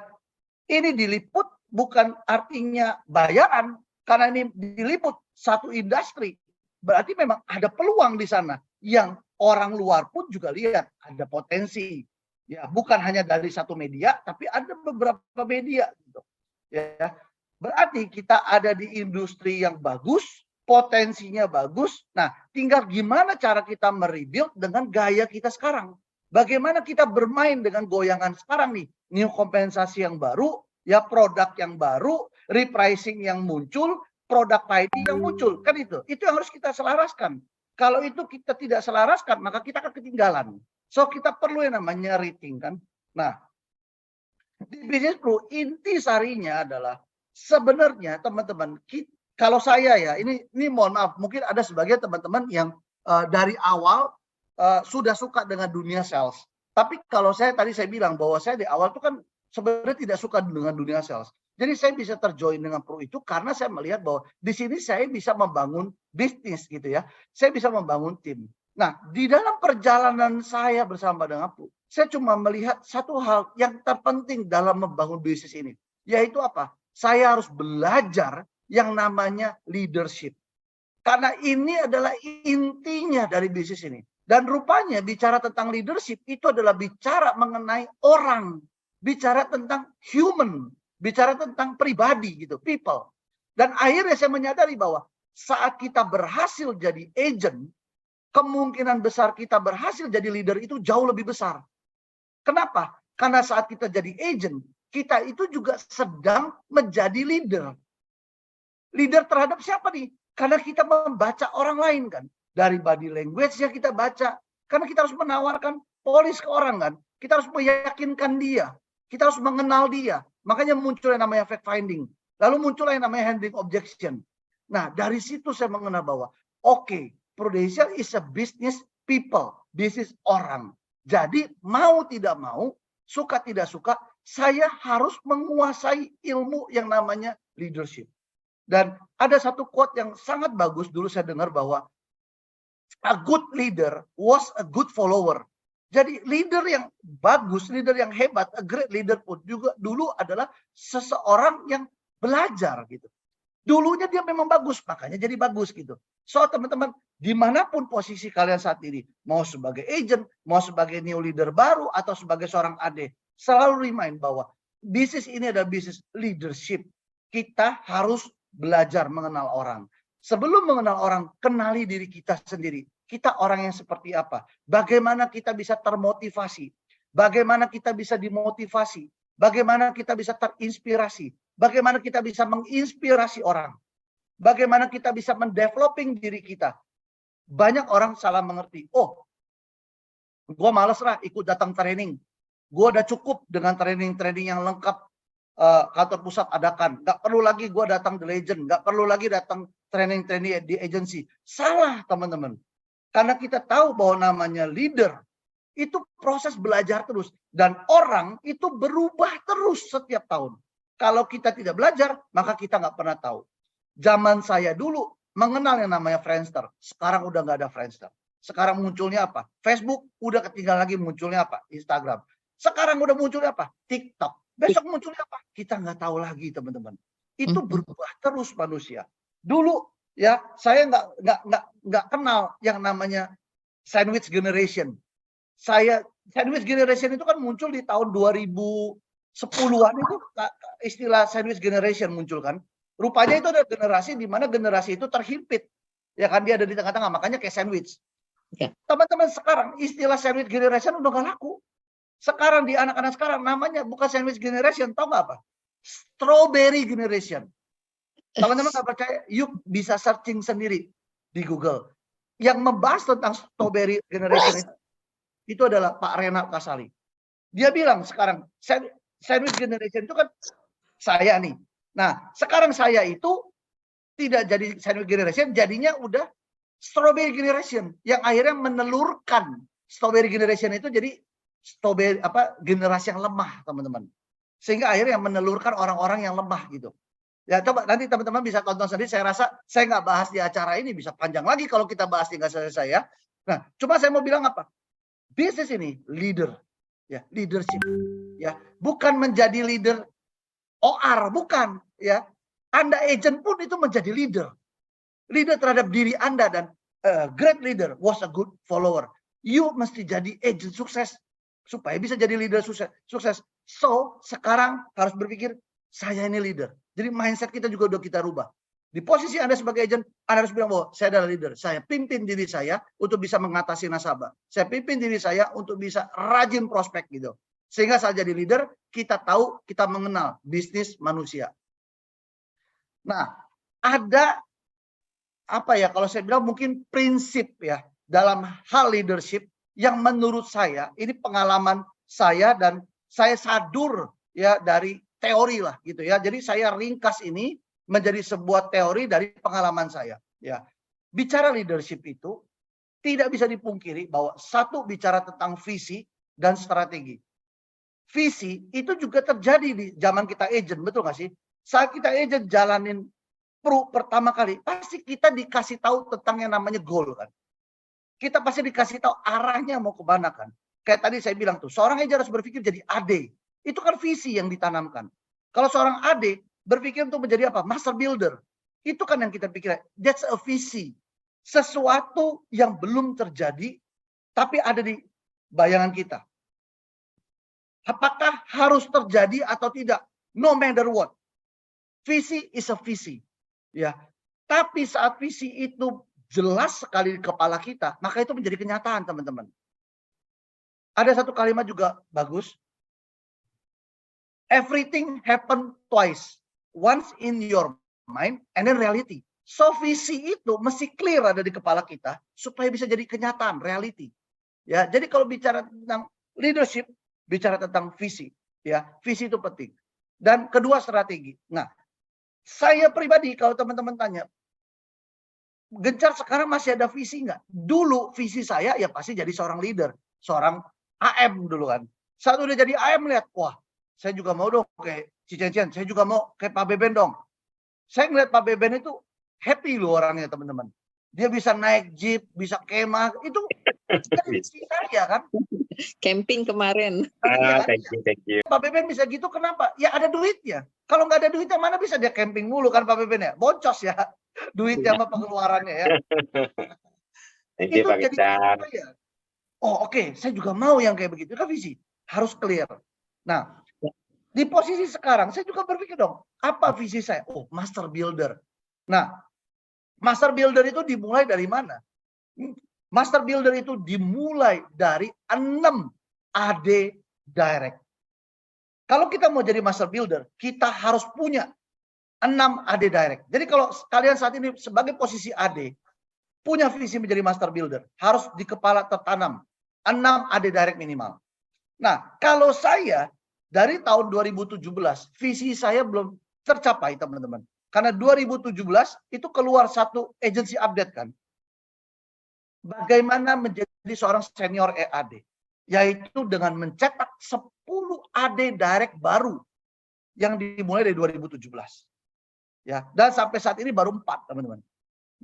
ini diliput bukan artinya bayaran, karena ini diliput satu industri. Berarti memang ada peluang di sana yang orang luar pun juga lihat ada potensi. Ya, bukan hanya dari satu media, tapi ada beberapa media gitu. Ya, berarti kita ada di industri yang bagus, potensinya bagus. Nah, tinggal gimana cara kita merebuild dengan gaya kita sekarang. Bagaimana kita bermain dengan goyangan sekarang nih. New kompensasi yang baru, ya produk yang baru, repricing yang muncul, produk ID yang muncul. Kan itu yang harus kita selaraskan. Kalau itu kita tidak selaraskan, maka kita akan ketinggalan. So, kita perlu yang namanya rating kan. Nah, di Business Pro, inti sarinya adalah sebenarnya teman-teman, kalau saya ya, ini mohon maaf, mungkin ada sebagian teman-teman yang dari awal sudah suka dengan dunia sales. Tapi kalau tadi saya bilang bahwa saya di awal itu kan sebenarnya tidak suka dengan dunia sales. Jadi saya bisa terjoin dengan Pro itu karena saya melihat bahwa di sini saya bisa membangun bisnis gitu ya. Saya bisa membangun tim. Nah, di dalam perjalanan saya bersama dengan Pro, saya cuma melihat satu hal yang terpenting dalam membangun bisnis ini. Yaitu apa? Saya harus belajar yang namanya leadership. Karena ini adalah intinya dari bisnis ini. Dan rupanya bicara tentang leadership itu adalah bicara mengenai orang. Bicara tentang human. Bicara tentang pribadi gitu, people. Dan akhirnya saya menyadari bahwa saat kita berhasil jadi agent, kemungkinan besar kita berhasil jadi leader itu jauh lebih besar. Kenapa? Karena saat kita jadi agent, kita itu juga sedang menjadi leader. Leader terhadap siapa nih? Karena kita membaca orang lain kan. Dari body language yang kita baca. Karena kita harus menawarkan polis ke orang kan. Kita harus meyakinkan dia. Kita harus mengenal dia. Makanya muncul yang namanya fact finding. Lalu muncul yang namanya handling objection. Nah, dari situ saya mengenal bahwa oke, Prudential is a business people. Bisnis orang. Jadi mau tidak mau, suka tidak suka, saya harus menguasai ilmu yang namanya leadership. Dan ada satu quote yang sangat bagus dulu saya dengar bahwa a good leader was a good follower. Jadi leader yang bagus, leader yang hebat, a great leader pun juga dulu adalah seseorang yang belajar gitu. Dulunya dia memang bagus, makanya jadi bagus gitu. So teman-teman, dimanapun posisi kalian saat ini, mau sebagai agent, mau sebagai new leader baru, atau sebagai seorang AD, selalu remind bahwa bisnis ini adalah bisnis leadership. Kita harus belajar mengenal orang. Sebelum mengenal orang, kenali diri kita sendiri. Kita orang yang seperti apa? Bagaimana kita bisa termotivasi? Bagaimana kita bisa dimotivasi? Bagaimana kita bisa terinspirasi? Bagaimana kita bisa menginspirasi orang? Bagaimana kita bisa mendeveloping diri kita? Banyak orang salah mengerti. Oh, gue males lah ikut datang training. Gue udah cukup dengan training-training yang lengkap kantor pusat adakan. Gak perlu lagi gue datang di Legend. Gak perlu lagi datang training-training di agency. Salah teman-teman. Karena kita tahu bahwa namanya leader itu proses belajar terus. Dan orang itu berubah terus setiap tahun. Kalau kita tidak belajar, maka kita nggak pernah tahu. Zaman saya dulu mengenal yang namanya Friendster. Sekarang udah nggak ada Friendster. Sekarang munculnya apa? Facebook, udah ketinggalan lagi munculnya apa? Instagram. Sekarang udah munculnya apa? TikTok. Besok munculnya apa? Kita nggak tahu lagi teman-teman. Itu berubah terus manusia. Dulu ya saya nggak kenal yang namanya sandwich generation. Sandwich generation itu kan muncul di tahun 2010-an itu istilah sandwich generation muncul kan. Rupanya itu ada generasi di mana generasi itu terhimpit. Ya kan dia ada di tengah-tengah, makanya kayak sandwich. Ya. Teman-teman sekarang istilah sandwich generation udah gak laku. Sekarang di anak-anak sekarang namanya bukan sandwich generation, tau gak apa? Strawberry generation. Teman-teman gak percaya, yuk bisa searching sendiri di Google. Yang membahas tentang strawberry generation itu adalah Pak Renat Kasali. Dia bilang sekarang sandwich generation itu kan saya nih. Nah, sekarang saya itu tidak jadi sandwich generation, jadinya udah strawberry generation yang akhirnya menelurkan strawberry generation itu jadi strawberry generasi yang lemah, teman-teman. Sehingga akhirnya yang menelurkan orang-orang yang lemah gitu. Ya coba nanti teman-teman bisa tonton sendiri. Saya rasa saya nggak bahas di acara ini, bisa panjang lagi kalau kita bahas di nggak selesai ya. Nah, cuma saya mau bilang apa? Bisnis ini leader, ya leadership, ya bukan menjadi leader OR, bukan ya. Anda agent pun itu menjadi leader, leader terhadap diri Anda dan great leader was a good follower. You mesti jadi agent sukses supaya bisa jadi leader sukses. So sekarang harus berpikir saya ini leader. Jadi mindset kita juga udah kita rubah. Di posisi Anda sebagai agent, Anda harus bilang bahwa saya adalah leader. Saya pimpin diri saya untuk bisa mengatasi nasabah. Saya pimpin diri saya untuk bisa rajin prospek gitu. Sehingga saya jadi leader, kita tahu, kita mengenal bisnis manusia. Nah, ada apa ya, kalau saya bilang mungkin prinsip ya dalam hal leadership yang menurut saya, ini pengalaman saya dan saya sadur ya dari teori lah gitu ya. Jadi saya ringkas ini menjadi sebuah teori dari pengalaman saya. Ya, bicara leadership itu tidak bisa dipungkiri bahwa satu bicara tentang visi dan strategi. Visi itu juga terjadi di zaman kita agent, betul nggak sih? Saat kita agent jalanin pertama kali, pasti kita dikasih tahu tentang yang namanya goal kan. Kita pasti dikasih tahu arahnya mau ke mana kan. Kayak tadi saya bilang tuh, seorang agent harus berpikir jadi AD. Itu kan visi yang ditanamkan. Kalau seorang AD berpikir untuk menjadi apa? Master builder. Itu kan yang kita pikir. That's a visi. Sesuatu yang belum terjadi, tapi ada di bayangan kita. Apakah harus terjadi atau tidak? No matter what. Visi is a visi. Ya. Tapi saat visi itu jelas sekali di kepala kita, maka itu menjadi kenyataan, teman-teman. Ada satu kalimat juga bagus. Everything happen twice. Once in your mind and then reality. So visi itu mesti clear ada di kepala kita supaya bisa jadi kenyataan, reality. Ya, jadi kalau bicara tentang leadership, bicara tentang visi, ya, visi itu penting. Dan kedua strategi. Nah, saya pribadi kalau teman-teman tanya, Gencar sekarang masih ada visi nggak? Dulu visi saya ya pasti jadi seorang leader, seorang AM dulu kan. Saat udah jadi AM lihat, wah, saya juga mau dong kayak Cicen, saya juga mau kayak Pak Beben dong. Saya ngeliat Pak Beben itu happy loh orangnya, teman-teman. Dia bisa naik jeep, bisa kemah, itu visi saya kan. Camping kemarin. Thank you. Pak Beben bisa gitu kenapa? Ya ada duitnya. Kalau nggak ada duitnya mana bisa dia camping mulu kan Pak Beben ya? Boncos ya. Duitnya sama pengeluarannya ya. Thank Itu you, Pak jadi Gencar. saya. Oh oke, saya juga mau yang kayak begitu. Itu kan visi. Harus clear. Nah, di posisi sekarang saya juga berpikir dong, apa visi saya? Oh, master builder. Nah, master builder itu dimulai dari mana? Master builder itu dimulai dari 6 AD direct. Kalau kita mau jadi master builder, kita harus punya 6 AD direct. Jadi kalau kalian saat ini sebagai posisi AD, punya visi menjadi master builder, harus di kepala tertanam 6 AD direct minimal. Nah, kalau saya dari tahun 2017, visi saya belum tercapai, teman-teman. Karena 2017 itu keluar satu agency update kan. Bagaimana menjadi seorang senior EAD. Yaitu dengan mencetak 10 AD direct baru yang dimulai dari 2017. Ya, dan sampai saat ini baru 4, teman-teman.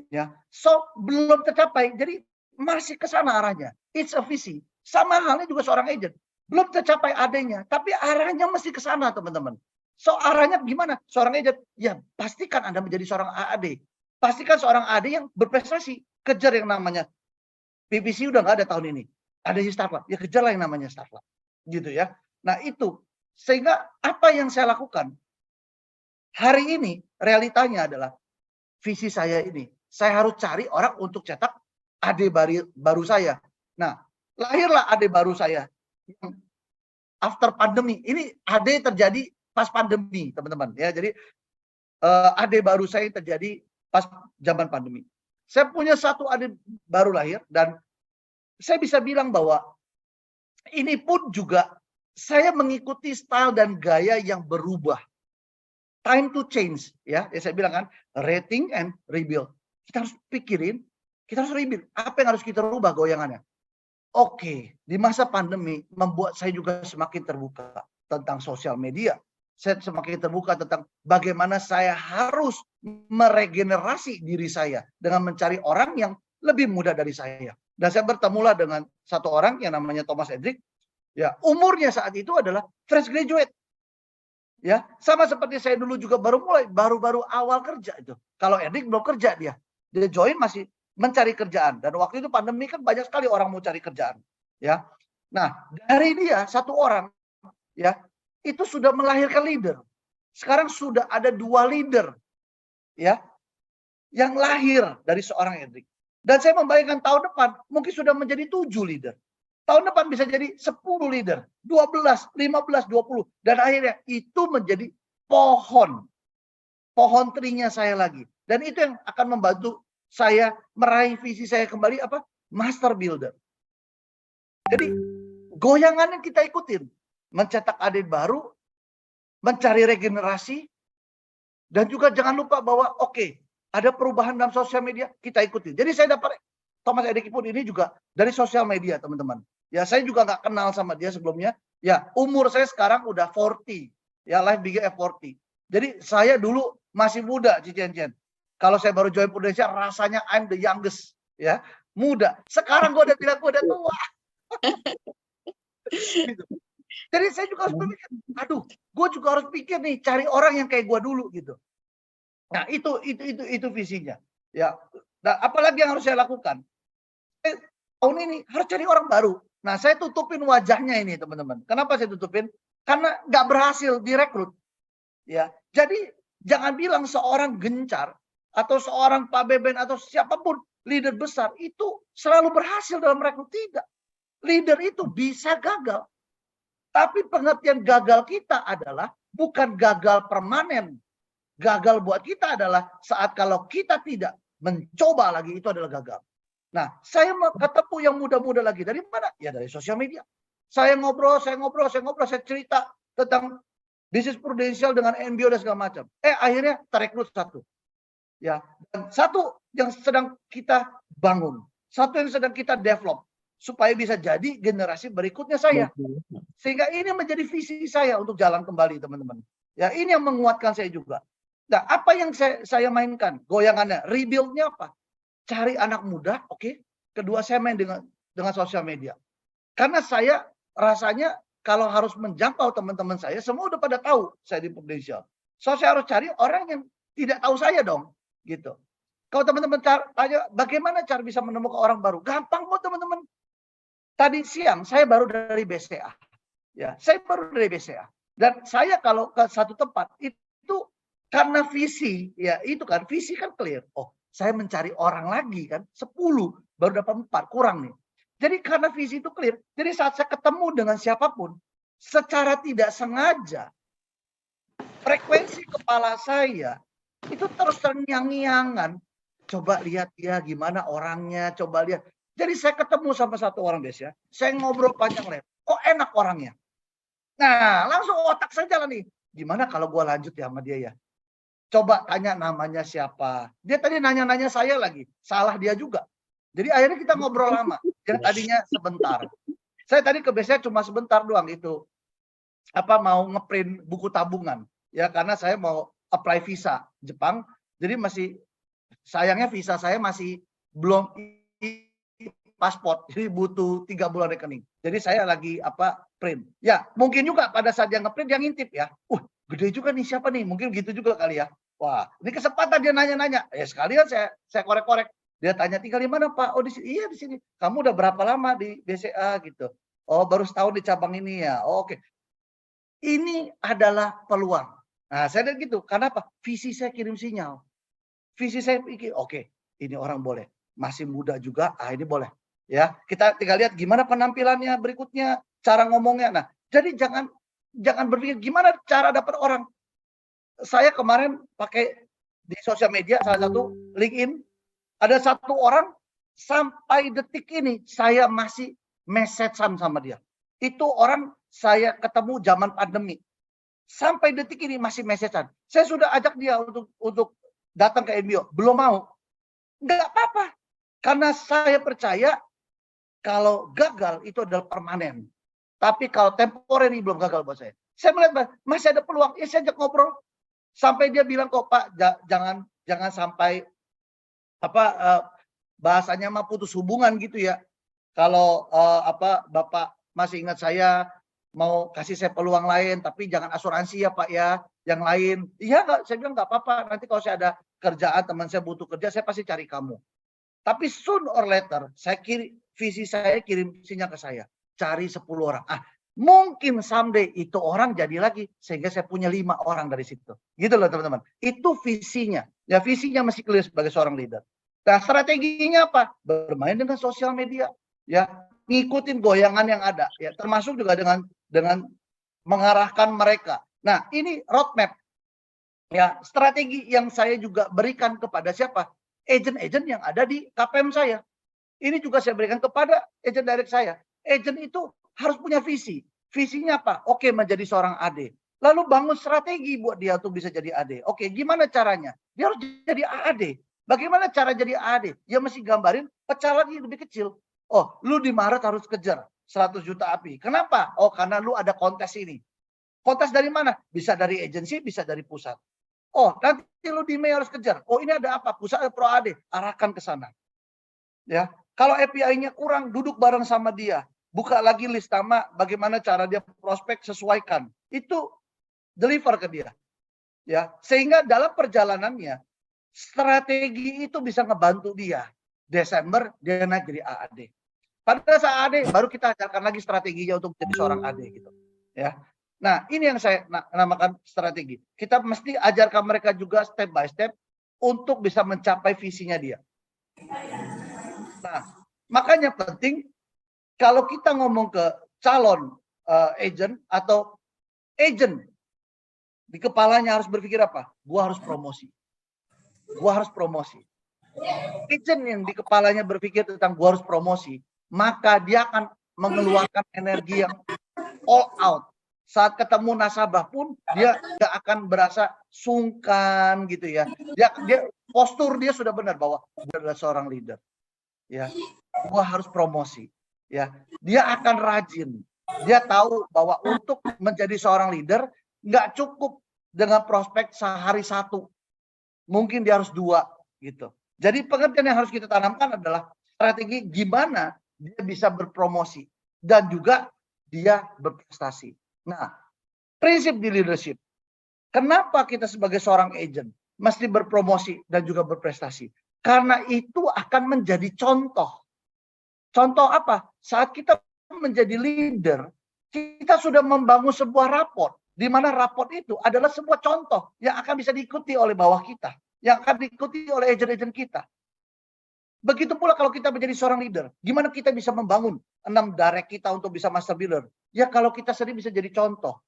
Ya, so belum tercapai. Jadi masih ke sana arahnya. It's a visi. Sama halnya juga seorang agent. Belum tercapai AD-nya, tapi arahnya mesti ke sana, teman-teman. So arahnya gimana? Seorang agent, ya pastikan Anda menjadi seorang AD. Pastikan seorang AD yang berprestasi. Kejar yang namanya PPC udah nggak ada tahun ini. Ada startup, ya kejarlah yang namanya startup. Gitu ya. Nah itu, sehingga apa yang saya lakukan? Hari ini realitanya adalah visi saya ini. Saya harus cari orang untuk cetak ade baru saya. Nah, lahirlah ade baru saya yang after pandemi. Ini ade terjadi pas pandemi, teman-teman. Ya, jadi ade baru saya terjadi pas zaman pandemi. Saya punya satu adik baru lahir dan saya bisa bilang bahwa ini pun juga saya mengikuti style dan gaya yang berubah. Time to change, ya. Saya bilang kan, rating and rebuild. Kita harus pikirin, kita harus rebuild. Apa yang harus kita rubah goyangannya? Oke, di masa pandemi membuat saya juga semakin terbuka tentang sosial media. Saya semakin terbuka tentang bagaimana saya harus meregenerasi diri saya dengan mencari orang yang lebih muda dari saya. Dan saya bertemulah dengan satu orang yang namanya Thomas Edric. Ya, umurnya saat itu adalah fresh graduate. Ya, sama seperti saya dulu juga baru awal kerja itu. Kalau Edric belum kerja dia join masih mencari kerjaan. Dan waktu itu pandemi kan banyak sekali orang mau cari kerjaan. Ya, nah dari dia satu orang, ya, itu sudah melahirkan leader. Sekarang sudah ada 2 leader, ya, yang lahir dari seorang Edric. Dan saya membayangkan tahun depan mungkin sudah menjadi 7 leader. Tahun depan bisa jadi 10 leader, 12, 15, 20. Dan akhirnya itu menjadi pohon trinya saya lagi. Dan itu yang akan membantu saya meraih visi saya kembali apa? Master builder. Jadi goyangan yang kita ikutin. Mencetak adik baru, mencari regenerasi, dan juga jangan lupa bahwa ada perubahan dalam sosial media, kita ikuti. Jadi saya dapat Thomas Edric pun ini juga dari sosial media, teman-teman. Ya, saya juga nggak kenal sama dia sebelumnya. Ya, umur saya sekarang udah 40. Ya, life begin at 40. Jadi saya dulu masih muda, Cicen. Kalau saya baru join Indonesia, rasanya I'm the youngest. Ya, muda. Sekarang gue udah bilang gue udah tua. Gitu. Jadi saya juga harus berpikir, aduh, gue juga harus pikir nih, cari orang yang kayak gue dulu gitu. Nah, itu visinya. Ya, nah, apalagi yang harus saya lakukan? Tahun ini harus cari orang baru. Nah, saya tutupin wajahnya ini, teman-teman. Kenapa saya tutupin? Karena nggak berhasil direkrut. Ya, jadi jangan bilang seorang Gencar atau seorang Pak Beben atau siapapun leader besar itu selalu berhasil dalam rekrut. Tidak. Leader itu bisa gagal. Tapi pengertian gagal kita adalah bukan gagal permanen. Gagal buat kita adalah saat kalau kita tidak mencoba lagi, itu adalah gagal. Nah, saya mau ketemu yang muda-muda lagi. Dari mana? Ya dari sosial media. Saya ngobrol, saya cerita tentang bisnis prudensial dengan NBO dan segala macam. Akhirnya terekrut satu. Ya, dan satu yang sedang kita bangun. Satu yang sedang kita develop. Supaya bisa jadi generasi berikutnya saya. Sehingga ini menjadi visi saya untuk jalan kembali, teman-teman. Ya, ini yang menguatkan saya juga. Nah, apa yang saya mainkan? Goyangannya, rebuild-nya apa? Cari anak muda, oke. Kedua, saya main dengan sosial media. Karena saya rasanya kalau harus menjangkau teman-teman saya, semua udah pada tahu saya di Prudential. So, saya harus cari orang yang tidak tahu saya dong. Gitu. Kalau teman-teman tanya, bagaimana cara bisa menemukan orang baru? Gampang kok, teman-teman. Tadi siang saya baru dari BCA. Ya, saya baru dari BCA. Dan saya kalau ke satu tempat itu karena visi, ya itu kan visi kan clear. Oh, saya mencari orang lagi kan 10, baru dapat 4, kurang nih. Jadi karena visi itu clear. Jadi saat saya ketemu dengan siapapun, secara tidak sengaja frekuensi kepala saya itu terus terngiang-ngiangan. Coba lihat dia gimana orangnya, coba lihat. Jadi saya ketemu sama satu orang ya, saya ngobrol panjang lebar. Kok enak orangnya? Nah, langsung otak saya jalan nih. Gimana kalau gue lanjut ya sama dia ya? Coba tanya namanya siapa. Dia tadi nanya-nanya saya lagi. Salah dia juga. Jadi akhirnya kita ngobrol lama. Yang tadinya sebentar. Saya tadi ke BCA cuma sebentar doang itu. Mau ngeprint buku tabungan. Ya, karena saya mau apply visa Jepang. Jadi sayangnya visa saya masih belum paspor, jadi butuh 3 bulan rekening. Jadi saya lagi print. Ya, mungkin juga pada saat dia ngeprint dia ngintip ya. Gede juga nih, siapa nih? Mungkin gitu juga kali ya. Wah, ini kesempatan dia nanya-nanya. Ya sekalian saya korek-korek. Dia tanya, tinggal di mana, Pak? Oh, di sini. Iya, di sini. Kamu udah berapa lama di BCA gitu? Oh, baru setahun di cabang ini ya. Oh, oke. Ini adalah peluang. Nah, saya lihat gitu. Karena apa? Visi saya kirim sinyal. Visi saya pikir, oke, ini orang boleh. masih muda juga, ini boleh. Ya, kita tinggal lihat gimana penampilannya berikutnya, cara ngomongnya. Nah, jadi jangan berpikir gimana cara dapat orang. Saya kemarin pakai di sosial media salah satu LinkedIn, ada satu orang sampai detik ini saya masih message-an sama dia. Itu orang saya ketemu zaman pandemi. Sampai detik ini masih message-an. Saya sudah ajak dia untuk datang ke NBO, belum mau. Enggak apa-apa. Karena saya percaya kalau gagal itu adalah permanen. Tapi kalau temporary belum gagal buat saya. Saya melihat masih ada peluang, ya saya ajak ngobrol. Sampai dia bilang kok Pak, jangan sampai bahasanya mah putus hubungan gitu ya. Kalau Bapak masih ingat saya, mau kasih saya peluang lain, tapi jangan asuransi ya Pak ya, yang lain. Iya nggak, saya bilang nggak apa-apa. Nanti kalau saya ada kerjaan, teman saya butuh kerja, saya pasti cari kamu. Tapi soon or later, visi saya kirim sinyal ke saya, cari 10 orang. Mungkin someday itu orang jadi lagi, sehingga saya punya 5 orang dari situ. Gitu loh teman-teman. Itu visinya. Ya visinya masih clear sebagai seorang leader. Nah strateginya apa? Bermain dengan sosial media. Ya, ngikutin goyangan yang ada. Ya, termasuk juga dengan mengarahkan mereka. Nah, ini roadmap. Ya, strategi yang saya juga berikan kepada siapa? Agent-agent yang ada di KPM saya. Ini juga saya berikan kepada agent direct saya. Agent itu harus punya visi. Visinya apa? Oke, menjadi seorang AD. Lalu bangun strategi buat dia untuk bisa jadi AD. Oke, gimana caranya? Dia harus jadi AD. Bagaimana cara jadi AD? Dia mesti gambarin pecah lagi lebih kecil. Oh, lu di Maret harus kejar 100 juta API. Kenapa? Oh, karena lu ada kontes ini. Kontes dari mana? Bisa dari agensi, bisa dari pusat. Oh, nanti lu di Mei harus kejar. Oh, ini ada apa? Pusat Pro AD, arahkan ke sana. Ya, kalau API-nya kurang, duduk bareng sama dia. Buka lagi list nama, bagaimana cara dia prospek, sesuaikan. Itu deliver ke dia. Ya, sehingga dalam perjalanannya, strategi itu bisa ngebantu dia. Desember, dia naik jadi AAD. Pada saat AD, baru kita ajarkan lagi strateginya untuk jadi seorang AD. Gitu. Ya. Nah, ini yang saya namakan strategi. Kita mesti ajarkan mereka juga step by step untuk bisa mencapai visinya dia. Nah, makanya penting kalau kita ngomong ke calon agent atau agent, di kepalanya harus berpikir apa? Gua harus promosi. Gua harus promosi. Agent yang di kepalanya berpikir tentang gua harus promosi, maka dia akan mengeluarkan energi yang all out. Saat ketemu nasabah pun dia tidak akan berasa sungkan gitu ya. Dia postur dia sudah benar bahwa dia adalah seorang leader. Ya, gua harus promosi. Ya, dia akan rajin. Dia tahu bahwa untuk menjadi seorang leader nggak cukup dengan prospek sehari 1. Mungkin dia harus 2 gitu. Jadi pengertian yang harus kita tanamkan adalah strategi gimana dia bisa berpromosi dan juga dia berprestasi. Nah, prinsip di leadership. Kenapa kita sebagai seorang agent mesti berpromosi dan juga berprestasi? Karena itu akan menjadi contoh. Contoh apa? Saat kita menjadi leader, kita sudah membangun sebuah raport. Di mana raport itu adalah sebuah contoh yang akan bisa diikuti oleh bawah kita. Yang akan diikuti oleh agent-agent kita. Begitu pula kalau kita menjadi seorang leader. Gimana kita bisa membangun 6 direct kita untuk bisa master builder? Ya kalau kita sendiri bisa jadi contoh.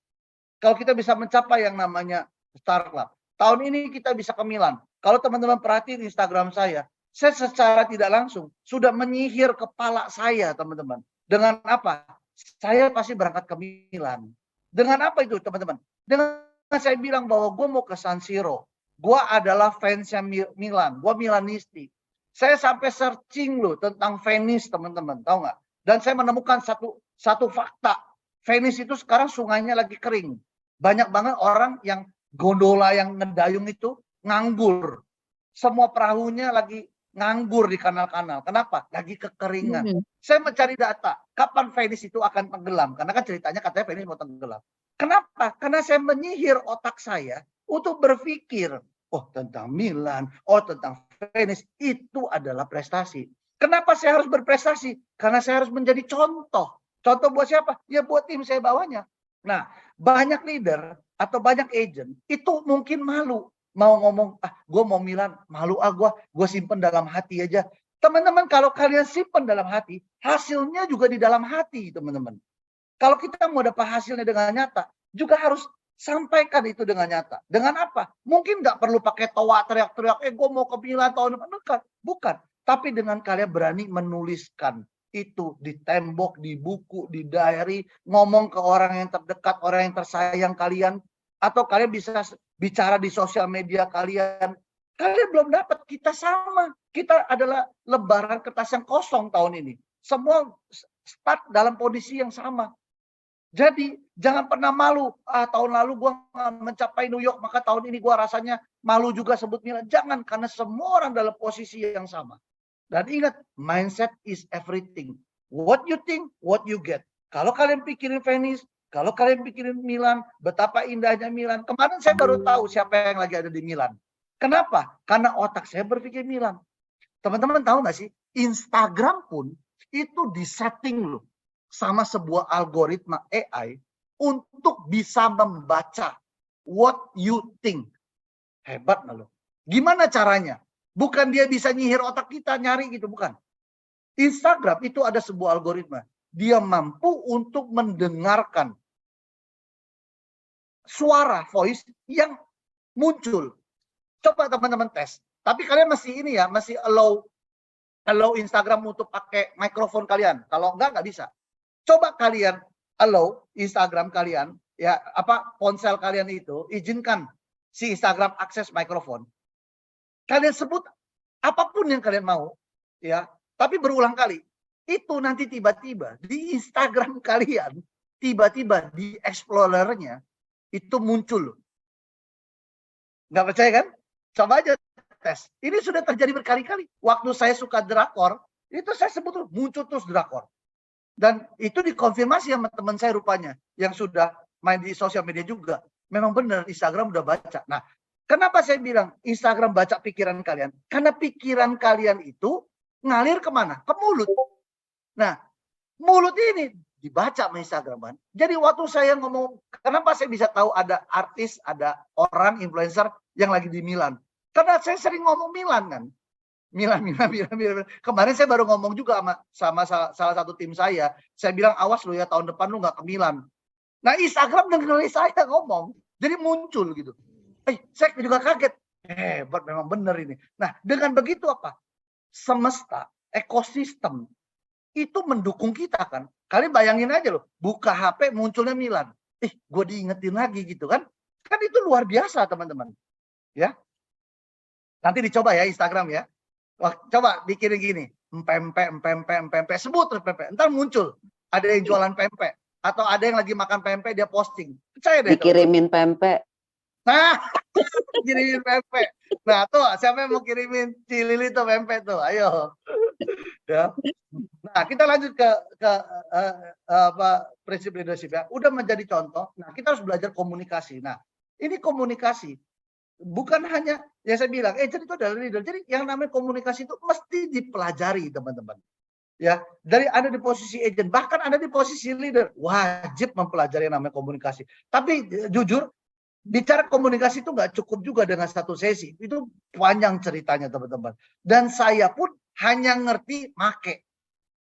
Kalau kita bisa mencapai yang namanya startup. Tahun ini kita bisa ke Milan. Kalau teman-teman perhatiin Instagram saya secara tidak langsung sudah menyihir kepala saya teman-teman. Dengan apa? Saya pasti berangkat ke Milan. Dengan apa itu teman-teman? Dengan saya bilang bahwa gue mau ke San Siro. Gue adalah fansnya Milan. Gue Milanisti. Saya sampai searching loh tentang Venice teman-teman. Tahu nggak? Dan saya menemukan satu fakta. Venice itu sekarang sungainya lagi kering. Banyak banget orang yang gondola yang ngedayung itu nganggur. Semua perahunya lagi nganggur di kanal-kanal. Kenapa? Lagi kekeringan. Saya mencari data. Kapan Venice itu akan tenggelam? Karena kan ceritanya katanya Venice mau tenggelam. Kenapa? Karena saya menyihir otak saya untuk berpikir, oh tentang Milan, oh tentang Venice, itu adalah prestasi. Kenapa saya harus berprestasi? Karena saya harus menjadi contoh. Contoh buat siapa? Ya buat tim saya bawahnya. Nah, banyak leader atau banyak agent itu mungkin malu. Mau ngomong, gue mau Milan, malu gue simpen dalam hati aja. Teman-teman, kalau kalian simpan dalam hati, hasilnya juga di dalam hati, teman-teman. Kalau kita mau dapat hasilnya dengan nyata, juga harus sampaikan itu dengan nyata. Dengan apa? Mungkin nggak perlu pakai toa teriak-teriak, gue mau ke Milan tahun depan. Bukan. Tapi dengan kalian berani menuliskan itu di tembok, di buku, di diary, ngomong ke orang yang terdekat, orang yang tersayang kalian, atau kalian bisa bicara di sosial media kalian. Kalian belum dapat, kita sama. Kita adalah lembaran kertas yang kosong tahun ini. Semua start dalam kondisi yang sama. Jadi jangan pernah malu. Tahun lalu gue mencapai New York, maka tahun ini gue rasanya malu juga sebut Milan. Jangan, karena semua orang dalam posisi yang sama. Dan ingat, mindset is everything. What you think, what you get. Kalau kalian pikirin Venice, kalau kalian pikirin Milan, betapa indahnya Milan. Kemarin saya baru tahu siapa yang lagi ada di Milan. Kenapa? Karena otak saya berpikir Milan. Teman-teman tahu nggak sih? Instagram pun itu disetting loh sama sebuah algoritma AI untuk bisa membaca what you think. Hebat nggak loh? Gimana caranya? Bukan dia bisa nyihir otak kita, nyari gitu, bukan. Instagram itu ada sebuah algoritma. Dia mampu untuk mendengarkan suara voice yang muncul. Coba teman-teman tes. Tapi kalian masih ini ya, masih allow Instagram untuk pakai mikrofon kalian. Kalau nggak bisa. Coba kalian allow Instagram kalian, ya ponsel kalian itu, izinkan si Instagram akses mikrofon. Kalian sebut apapun yang kalian mau, ya. Tapi berulang kali. Itu nanti tiba-tiba di Instagram kalian, tiba-tiba di Explorer-nya itu muncul. Nggak percaya kan? Coba aja tes. Ini sudah terjadi berkali-kali. Waktu saya suka drakor, itu saya sebut muncul terus drakor. Dan itu dikonfirmasi sama teman saya rupanya, yang sudah main di sosial media juga. Memang benar, Instagram udah baca. Nah, kenapa saya bilang Instagram baca pikiran kalian? Karena pikiran kalian itu ngalir kemana? Ke mulut. Nah, mulut ini dibaca sama Instagram kan. Jadi waktu saya ngomong, kenapa saya bisa tahu ada artis, ada orang influencer yang lagi di Milan? Karena saya sering ngomong Milan kan. Milan. Kemarin saya baru ngomong juga sama salah satu tim saya. Saya bilang, awas lu ya, tahun depan lu nggak ke Milan. Nah, Instagram dengerin saya ngomong. Jadi muncul gitu. Saya juga kaget. Hebat, memang benar ini. Nah, dengan begitu apa? Semesta, ekosistem, itu mendukung kita kan. Kalian bayangin aja loh, buka HP munculnya Milan. Gue diingetin lagi gitu kan. Kan itu luar biasa teman-teman. Ya. Nanti dicoba ya Instagram ya. Wah, coba bikin gini. Pempek. Sebut pempek. Ntar muncul. Ada yang jualan pempek. Atau ada yang lagi makan pempek, dia posting. Percaya deh. Dikirimin pempek. Nah, kirimin pempek. Nah, tuh siapa yang mau kirimin Cilili tuh pempek tuh? Ayo. Ya. Nah, kita lanjut ke prinsip leadership ya. Udah menjadi contoh. Nah, kita harus belajar komunikasi. Nah, ini komunikasi. Bukan hanya, ya saya bilang, agent itu adalah leader. Jadi yang namanya komunikasi itu mesti dipelajari, teman-teman. Ya, dari Anda di posisi agent, bahkan Anda di posisi leader, wajib mempelajari yang namanya komunikasi. Tapi jujur, bicara komunikasi itu nggak cukup juga dengan satu sesi. Itu panjang ceritanya, teman-teman. Dan saya pun hanya ngerti make.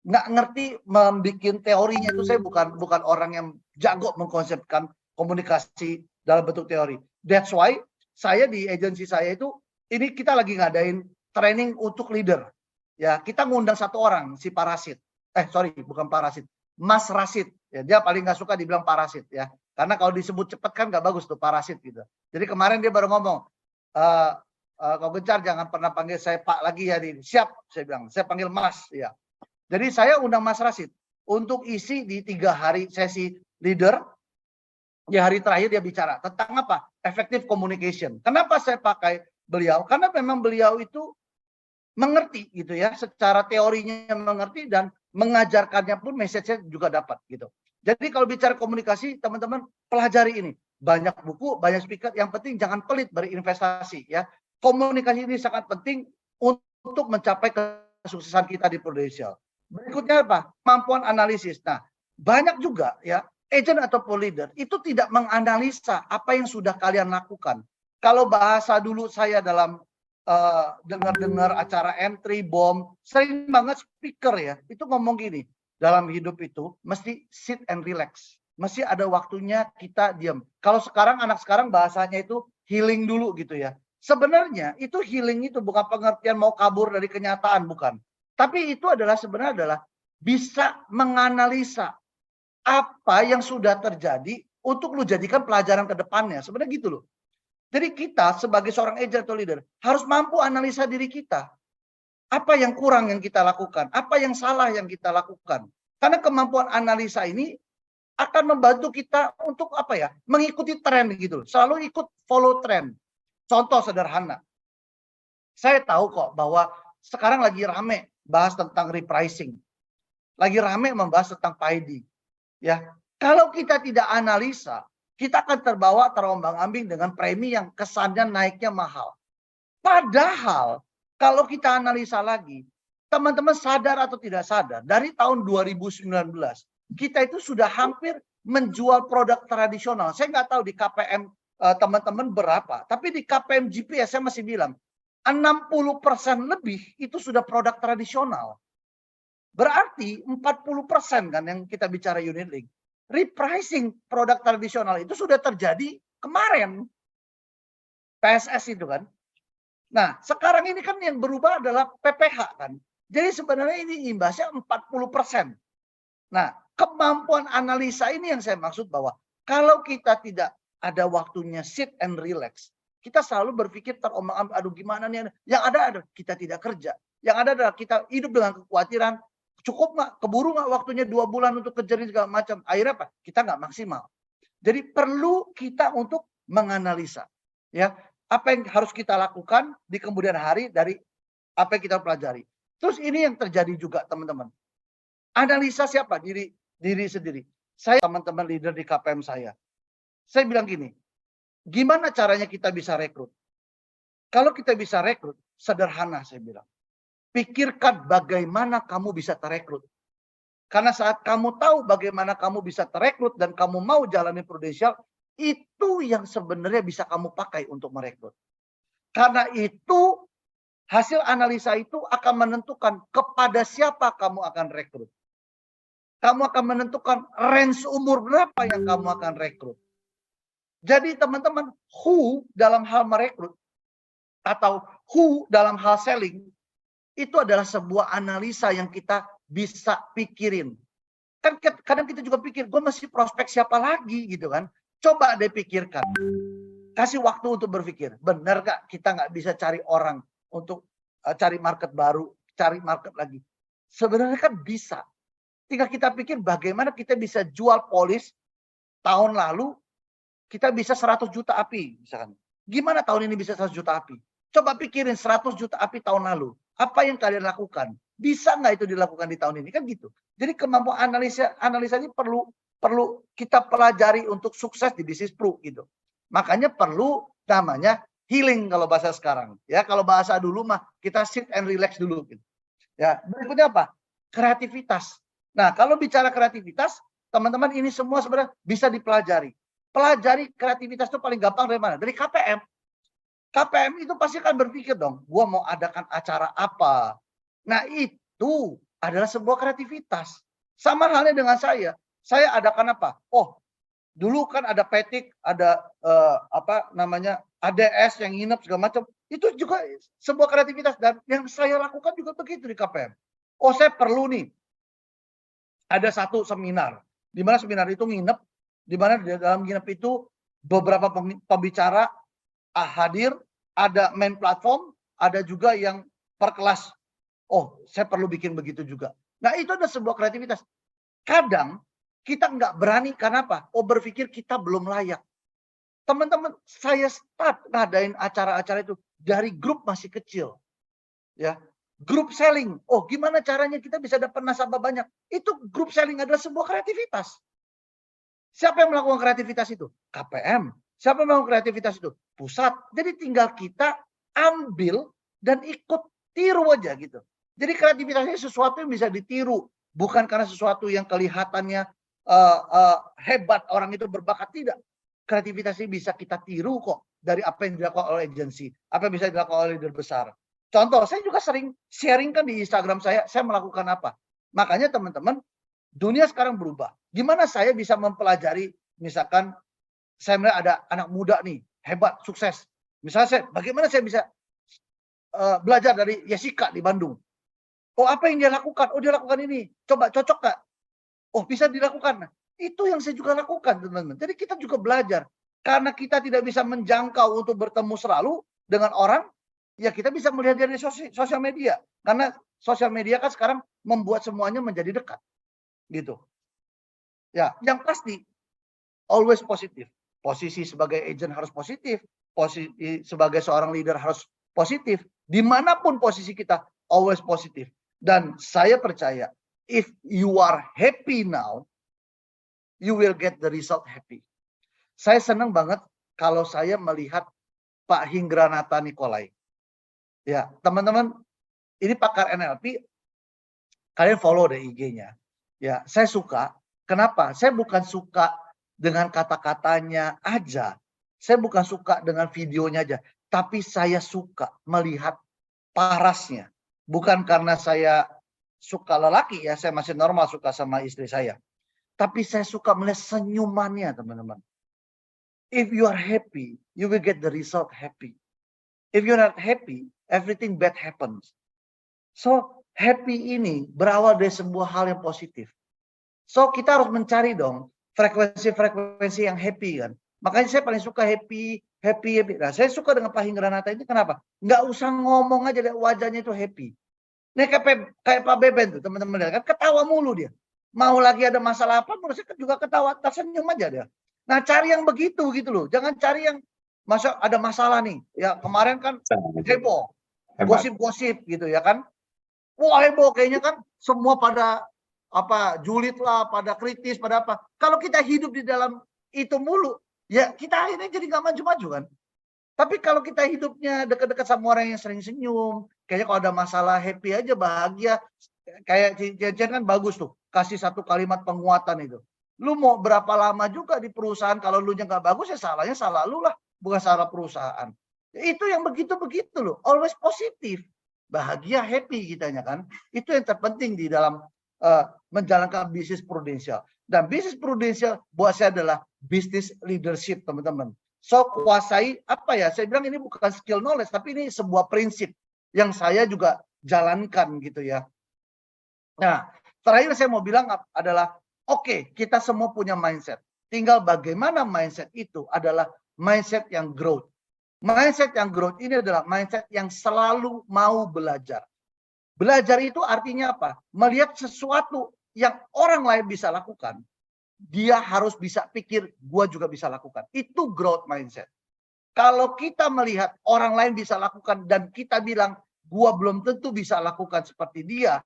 Nggak ngerti membuat teorinya. Itu saya bukan orang yang jago mengkonsepkan komunikasi dalam bentuk teori. That's why saya di agensi saya itu, ini kita lagi ngadain training untuk leader. Ya, kita ngundang satu orang, si Parasit. Bukan Parasit, Mas Rasid. Ya, dia paling nggak suka dibilang Parasit ya. Karena kalau disebut cepat kan nggak bagus tuh Parasit gitu. Jadi kemarin dia baru ngomong, kau Gencar jangan pernah panggil saya Pak lagi ya. Siap, saya bilang. Saya panggil Mas ya. Jadi saya undang Mas Rasid untuk isi di 3 hari sesi leader. Di hari terakhir dia bicara tentang apa? Effective communication. Kenapa saya pakai beliau? Karena memang beliau itu mengerti gitu ya, secara teorinya mengerti dan mengajarkannya pun message-nya juga dapat gitu. Jadi kalau bicara komunikasi, teman-teman pelajari ini. Banyak buku, banyak speaker, yang penting jangan pelit berinvestasi ya. Komunikasi ini sangat penting untuk mencapai kesuksesan kita di Prudential. Berikutnya apa? Kemampuan analisis. Nah, banyak juga ya agent ataupun leader itu tidak menganalisa apa yang sudah kalian lakukan. Kalau bahasa dulu saya dalam dengar-dengar acara entry bom, sering banget speaker ya itu ngomong gini, dalam hidup itu mesti sit and relax, mesti ada waktunya kita diam. Kalau sekarang anak sekarang bahasanya itu healing dulu gitu ya. Sebenarnya itu healing itu bukan pengertian mau kabur dari kenyataan, bukan. Tapi itu adalah sebenarnya adalah bisa menganalisa apa yang sudah terjadi untuk lu jadikan pelajaran ke depannya. Sebenarnya gitu loh. Jadi kita sebagai seorang agent atau leader harus mampu analisa diri kita. Apa yang kurang yang kita lakukan? Apa yang salah yang kita lakukan? Karena kemampuan analisa ini akan membantu kita untuk apa ya? Mengikuti tren gitu. Selalu ikut follow tren. Contoh sederhana. Saya tahu kok bahwa sekarang lagi rame bahas tentang repricing. Lagi rame membahas tentang PID. Ya, kalau kita tidak analisa, kita akan terbawa terombang-ambing dengan premi yang kesannya naiknya mahal. Padahal kalau kita analisa lagi, teman-teman sadar atau tidak sadar, dari tahun 2019 kita itu sudah hampir menjual produk tradisional. Saya nggak tahu di KPM teman-teman berapa, tapi di KPM GPS saya masih bilang 60% lebih itu sudah produk tradisional. Berarti 40% kan yang kita bicara unit link. Repricing produk tradisional itu sudah terjadi kemarin. PSS itu kan. Nah, sekarang ini kan yang berubah adalah PPH kan. Jadi sebenarnya ini imbasnya 40%. Nah, kemampuan analisa ini yang saya maksud bahwa kalau kita tidak ada waktunya sit and relax, kita selalu berpikir terombang-ambing, aduh gimana nih. Yang ada kita tidak kerja. Yang ada adalah kita hidup dengan kekhawatiran, cukup nggak, keburu nggak waktunya 2 bulan untuk kejar segala macam. Akhirnya apa? Kita nggak maksimal. Jadi perlu kita untuk menganalisa, ya apa yang harus kita lakukan di kemudian hari dari apa yang kita pelajari. Terus ini yang terjadi juga teman-teman. Analisa siapa? Diri sendiri. Saya teman-teman leader di KPM saya bilang gini, gimana caranya kita bisa rekrut? Kalau kita bisa rekrut, sederhana saya bilang. Pikirkan bagaimana kamu bisa terekrut. Karena saat kamu tahu bagaimana kamu bisa terekrut dan kamu mau jalani prudensial, itu yang sebenarnya bisa kamu pakai untuk merekrut. Karena itu hasil analisa itu akan menentukan kepada siapa kamu akan rekrut. Kamu akan menentukan range umur berapa yang kamu akan rekrut. Jadi teman-teman, who dalam hal merekrut atau who dalam hal selling itu adalah sebuah analisa yang kita bisa pikirin. Kan kadang kita juga pikir, gue masih prospek siapa lagi gitu kan. Coba deh pikirkan. Kasih waktu untuk berpikir. Benar gak kita nggak bisa cari orang untuk cari market baru, cari market lagi. Sebenarnya kan bisa. Tinggal kita pikir bagaimana kita bisa jual polis tahun lalu, kita bisa 100 juta api misalkan. Gimana tahun ini bisa 100 juta api? Coba pikirin 100 juta api tahun lalu. Apa yang kalian lakukan? Bisa nggak itu dilakukan di tahun ini? Kan gitu. Jadi kemampuan analisa ini perlu kita pelajari untuk sukses di bisnis pro gitu. Makanya perlu namanya healing kalau bahasa sekarang. Ya kalau bahasa dulu mah kita sit and relax dulu gitu. Ya, berikutnya apa? Kreativitas. Nah, kalau bicara kreativitas, teman-teman ini semua sebenarnya bisa dipelajari. Pelajari kreativitas itu paling gampang dari mana? Dari KPM. KPM itu pasti akan berpikir dong, gua mau adakan acara apa. Nah itu adalah sebuah kreativitas. Sama halnya dengan saya adakan apa? Oh, dulu kan ada petik, ada ADS yang nginep segala macam. Itu juga sebuah kreativitas dan yang saya lakukan juga begitu di KPM. Oh, saya perlu nih ada satu seminar, di mana seminar itu nginep, di mana di dalam nginep itu beberapa pembicara hadir, ada main platform, ada juga yang per kelas. Oh, saya perlu bikin begitu juga. Nah, itu ada sebuah kreativitas. Kadang kita nggak berani karena apa? Oh, berpikir kita belum layak. Teman-teman, saya start ngadain acara-acara itu dari grup masih kecil. Ya, grup selling. Oh, gimana caranya kita bisa dapat nasabah banyak? Itu grup selling adalah sebuah kreativitas. Siapa yang melakukan kreativitas itu? KPM. Siapa yang melakukan kreativitas itu? Pusat. Jadi tinggal kita ambil dan ikut tiru aja gitu. Jadi kreativitasnya sesuatu yang bisa ditiru. Bukan karena sesuatu yang kelihatannya hebat, orang itu berbakat. Tidak. Kreativitasnya bisa kita tiru kok. dari apa yang dilakukan oleh agensi, apa yang bisa dilakukan oleh leader besar. Contoh, saya juga sering sharing kan di Instagram saya melakukan apa. Makanya teman-teman, dunia sekarang berubah. Gimana saya bisa mempelajari, misalkan saya melihat ada anak muda nih, hebat, sukses. Misalnya bagaimana saya bisa belajar dari Jessica di Bandung. Oh, apa yang dia lakukan? Oh, dia lakukan ini. Coba cocok nggak? Oh, bisa dilakukan. Nah, itu yang saya juga lakukan, teman-teman. Jadi kita juga belajar. Karena kita tidak bisa menjangkau untuk bertemu selalu dengan orang, ya kita bisa melihat dari sosial media. Karena sosial media kan sekarang membuat semuanya menjadi dekat. Gitu. Ya, yang pasti always positif. Posisi sebagai agent harus positif. Posisi sebagai seorang leader harus positif. Dimanapun posisi kita, always positif. Dan saya percaya, if you are happy now, you will get the result happy. Saya senang banget kalau saya melihat Pak Hinggranata Nikolai. Ya, teman-teman, ini pakar NLP, kalian follow deh IG-nya. Ya, saya suka. Kenapa? Saya bukan suka dengan kata-katanya aja. Saya bukan suka dengan videonya aja. Tapi saya suka melihat parasnya. Bukan karena saya suka lelaki ya, saya masih normal suka sama istri saya. Tapi saya suka melihat senyumannya, teman-teman. If you are happy, you will get the result happy. If you're not happy, everything bad happens. So, happy ini berawal dari sebuah hal yang positif. So, kita harus mencari dong frekuensi-frekuensi yang happy kan. Makanya saya paling suka happy. Nah, saya suka dengan Pak Hinggranata ini kenapa? Nggak usah ngomong aja, wajahnya itu happy. Ini kayak Pak Beben tuh, teman-teman kan ketawa mulu dia. Mau lagi ada masalah apa, menurut saya juga ketawa, tersenyum aja dia. Nah, cari yang begitu gitu loh. Jangan cari yang ada masalah nih. Ya, kemarin kan heboh. Gosip-gosip gitu ya kan. Wah, heboh kayaknya kan semua pada julid lah, pada kritis, pada apa. Kalau kita hidup di dalam itu mulu, ya kita akhirnya jadi nggak maju-maju kan. Tapi kalau kita hidupnya dekat-dekat sama orang yang sering senyum, kayaknya kalau ada masalah happy aja, bahagia. Kayak Cincin kan bagus tuh, kasih satu kalimat penguatan itu. Lu mau berapa lama juga di perusahaan, kalau lu nya nggak bagus ya salahnya salah lu lah, bukan salah perusahaan. Itu yang begitu-begitu loh, always positif. Bahagia, happy kitanya kan. Itu yang terpenting di dalam menjalankan bisnis prudensial. Dan bisnis prudensial buat saya adalah bisnis leadership, teman-teman. So, kuasai apa ya? Saya bilang ini bukan skill knowledge, tapi ini sebuah prinsip yang saya juga jalankan gitu ya. Nah, terakhir saya mau bilang adalah, oke, kita semua punya mindset. Tinggal bagaimana mindset itu adalah mindset yang growth. Mindset yang growth ini adalah mindset yang selalu mau belajar. Belajar itu artinya apa? Melihat sesuatu yang orang lain bisa lakukan, dia harus bisa pikir, gua juga bisa lakukan. Itu growth mindset. Kalau kita melihat orang lain bisa lakukan dan kita bilang, gua belum tentu bisa lakukan seperti dia,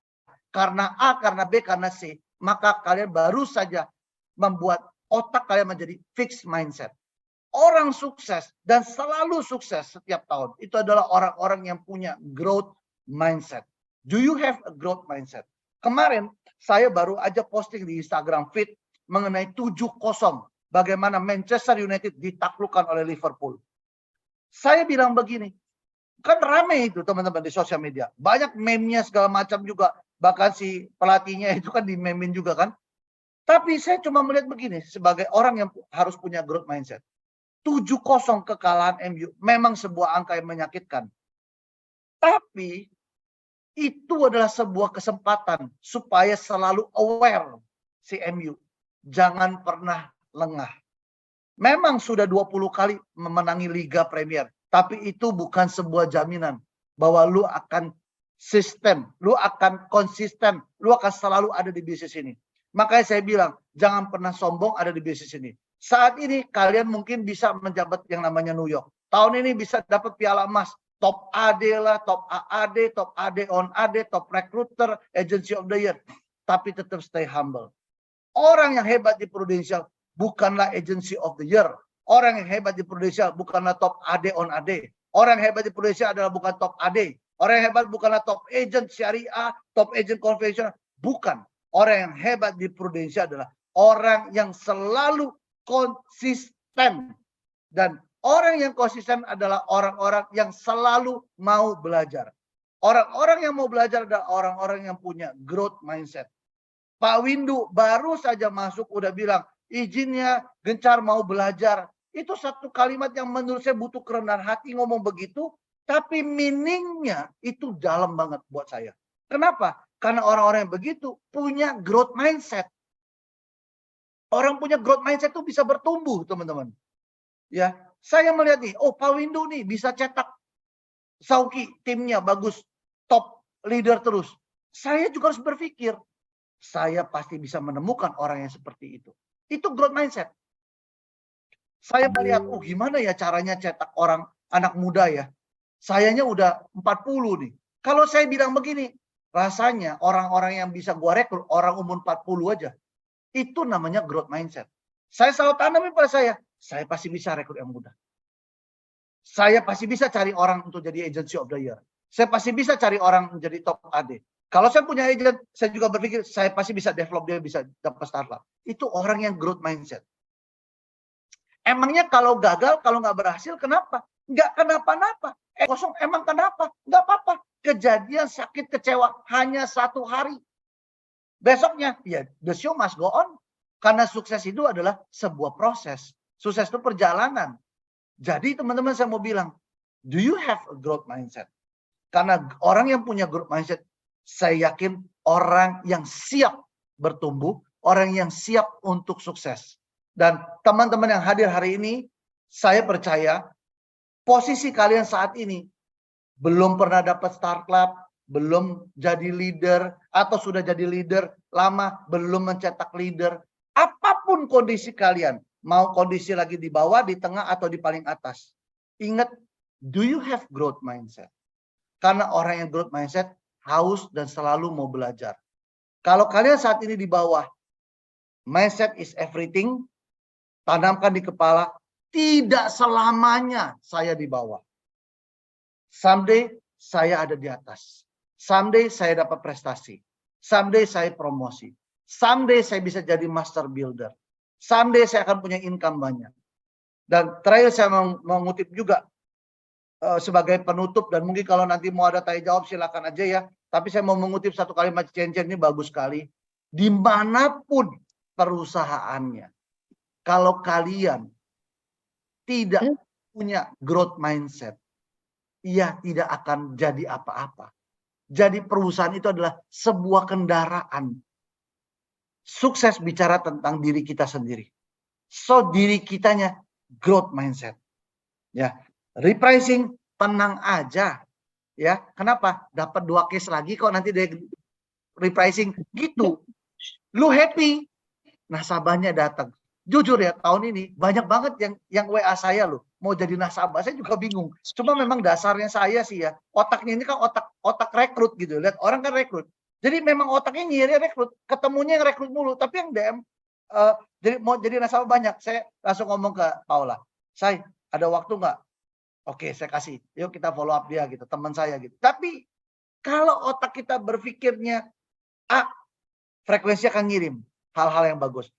karena A, karena B, karena C, maka kalian baru saja membuat otak kalian menjadi fixed mindset. Orang sukses dan selalu sukses setiap tahun, itu adalah orang-orang yang punya growth mindset. Do you have a growth mindset? Kemarin saya baru aja posting di Instagram feed mengenai 7-0 bagaimana Manchester United ditaklukkan oleh Liverpool. Saya bilang begini, kan rame itu teman-teman di sosial media. Banyak meme-nya segala macam juga. Bahkan si pelatihnya itu kan di-meme-in juga kan. Tapi saya cuma melihat begini, sebagai orang yang harus punya growth mindset. 7-0 kekalahan MU memang sebuah angka yang menyakitkan. Tapi itu adalah sebuah kesempatan supaya selalu aware si MU. Jangan pernah lengah. Memang sudah 20 kali memenangi Liga Premier. Tapi itu bukan sebuah jaminan bahwa lu akan sistem, lu akan konsisten, lu akan selalu ada di bisnis ini. Makanya saya bilang, jangan pernah sombong ada di bisnis ini. Saat ini kalian mungkin bisa menjabat yang namanya New York. Tahun ini bisa dapat piala emas. Top AD lah, top AAD, top AD on AD, top recruiter, agency of the year. Tapi tetap stay humble. Orang yang hebat di Prudential bukanlah agency of the year. Orang yang hebat di Prudential bukanlah top AD on AD. Orang yang hebat di Prudential adalah bukan top AD. Orang yang hebat bukanlah top agent syariah, top agent konvensional. Bukan. Orang yang hebat di Prudential adalah orang yang selalu konsisten dan Orang yang konsisten adalah orang-orang yang selalu mau belajar. Orang-orang yang mau belajar adalah orang-orang yang punya growth mindset. Pak Windu baru saja masuk udah bilang, izinnya Gencar mau belajar. Itu satu kalimat yang menurut saya butuh kerendahan hati ngomong begitu. Tapi meaningnya itu dalam banget buat saya. Kenapa? Karena orang-orang yang begitu punya growth mindset. Orang punya growth mindset itu bisa bertumbuh, teman-teman. Ya, saya melihat nih, oh Pak Windu nih bisa cetak Sauki, timnya bagus, top leader terus. Saya juga harus berpikir, saya pasti bisa menemukan orang yang seperti itu. Itu growth mindset. Saya melihat, oh gimana ya caranya cetak orang anak muda ya. Sayanya udah 40 nih. Kalau saya bilang begini, rasanya orang-orang yang bisa gua rekrut, orang umur 40 aja. Itu namanya growth mindset. Saya selalu tanamin pada saya pasti bisa rekrut yang muda. Saya pasti bisa cari orang untuk jadi agency of the year. Saya pasti bisa cari orang menjadi top AD. Kalau saya punya agent, saya juga berpikir saya pasti bisa develop dia, bisa dapat startup. Itu orang yang growth mindset. Emangnya kalau gagal, kalau nggak berhasil, kenapa? Nggak kenapa-napa. Kosong, emang kenapa? Nggak apa-apa. Kejadian sakit kecewa hanya 1 hari. Besoknya, ya the show must go on. Karena sukses itu adalah sebuah proses. Sukses itu perjalanan. Jadi teman-teman saya mau bilang, do you have a growth mindset? Karena orang yang punya growth mindset, saya yakin orang yang siap bertumbuh, orang yang siap untuk sukses. Dan teman-teman yang hadir hari ini, saya percaya posisi kalian saat ini belum pernah dapat start club, belum jadi leader, atau sudah jadi leader lama, belum mencetak leader. Apapun kondisi kalian, mau kondisi lagi di bawah, di tengah, atau di paling atas. Ingat, do you have growth mindset? Karena orang yang growth mindset haus dan selalu mau belajar. Kalau kalian saat ini di bawah, mindset is everything, tanamkan di kepala, tidak selamanya saya di bawah. Someday saya ada di atas. Someday saya dapat prestasi. Someday saya promosi. Someday saya bisa jadi master builder. Someday saya akan punya income banyak. Dan terakhir saya mau mengutip juga sebagai penutup, dan mungkin kalau nanti mau ada tanya jawab silakan aja ya. Tapi saya mau mengutip satu kalimat Chen-Chen ini bagus sekali. Dimanapun perusahaannya, kalau kalian tidak punya growth mindset, ia tidak akan jadi apa-apa. Jadi perusahaan itu adalah sebuah kendaraan. Sukses bicara tentang diri kita sendiri. So diri kitanya growth mindset. Ya, repricing tenang aja. Ya, kenapa? Dapat 2 case lagi kok nanti dari repricing gitu. Lu happy, nasabahnya datang. Jujur ya, tahun ini banyak banget yang WA saya loh, mau jadi nasabah. Saya juga bingung. Cuma memang dasarnya saya sih ya, otaknya ini kan otak rekrut gitu. Lihat orang kan rekrut. Jadi memang otaknya nyiri rekrut, ketemunya yang rekrut mulu. Tapi yang DM jadi mau jadi nasabah banyak. Saya langsung ngomong ke Paula, "Say, ada waktu nggak?" Oke, saya kasih. Yuk kita follow up dia gitu, teman saya gitu. Tapi kalau otak kita berpikirnya frekuensi akan ngirim hal-hal yang bagus.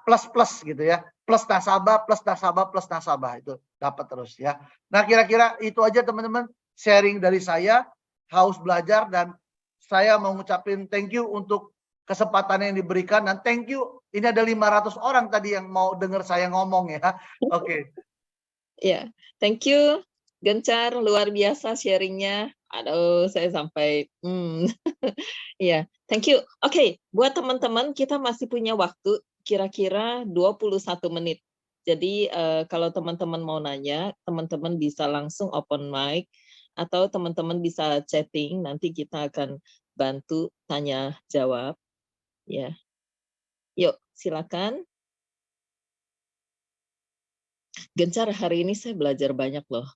Plus gitu ya. Plus nasabah, plus nasabah, plus nasabah. Itu dapat terus ya. Nah kira-kira itu aja teman-teman. Sharing dari saya. Haus belajar, dan saya mau ngucapin thank you untuk kesempatan yang diberikan. Dan thank you. Ini ada 500 orang tadi yang mau dengar saya ngomong ya. Oke. Ya, thank you Gencar, luar biasa sharingnya. Aduh, saya sampai ya, thank you. Oke, buat teman-teman kita masih punya waktu kira-kira 21 menit. Jadi kalau teman-teman mau nanya, teman-teman bisa langsung open mic atau teman-teman bisa chatting, nanti kita akan bantu tanya jawab. Ya. Yuk, silakan. Gencar, hari ini saya belajar banyak loh.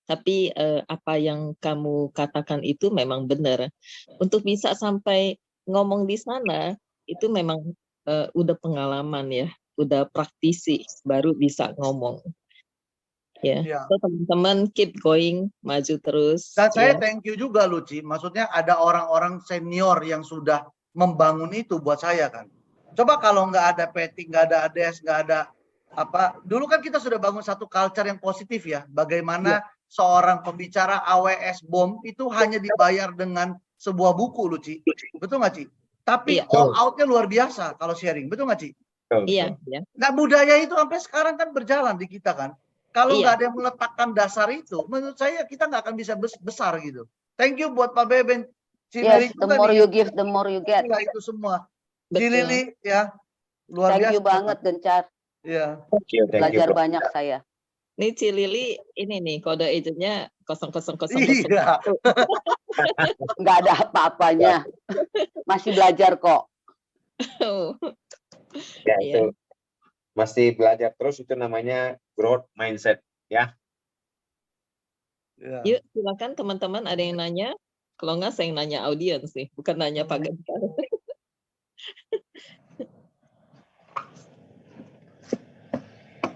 Tapi apa yang kamu katakan itu memang benar. Untuk bisa sampai ngomong di sana, itu memang udah pengalaman ya. Udah praktisi, baru bisa ngomong. Ya, so, teman-teman keep going, maju terus. Dan saya thank you juga Luci. Maksudnya ada orang-orang senior yang sudah membangun itu buat saya kan. Coba kalau nggak ada Peti, nggak ada Ades, nggak ada dulu kan kita sudah bangun satu culture yang positif ya, bagaimana seorang pembicara AWS BOM itu hanya dibayar dengan sebuah buku, Luci, betul nggak Ci? Tapi all out-nya luar biasa kalau sharing, betul nggak Ci? Iya. Nah budaya itu sampai sekarang kan berjalan di kita kan. Kalau nggak ada yang meletakkan dasar itu, menurut saya kita nggak akan bisa besar gitu. Thank you buat Pak Beben. Yes, the more you give, the more you get. Itu semua. Lili ya, luar biasa. Thank you banget Gencar. Iya. Belajar banyak saya. Nih Cilili, ini nih kode agentnya 0000. Iya. Nggak ada apa-apanya. Masih belajar kok. Ya, itu masih belajar terus, itu namanya growth mindset ya. Yuk silakan teman-teman, ada yang nanya. Kalau nggak saya yang nanya audiens nih, bukan nanya Pak Gencar.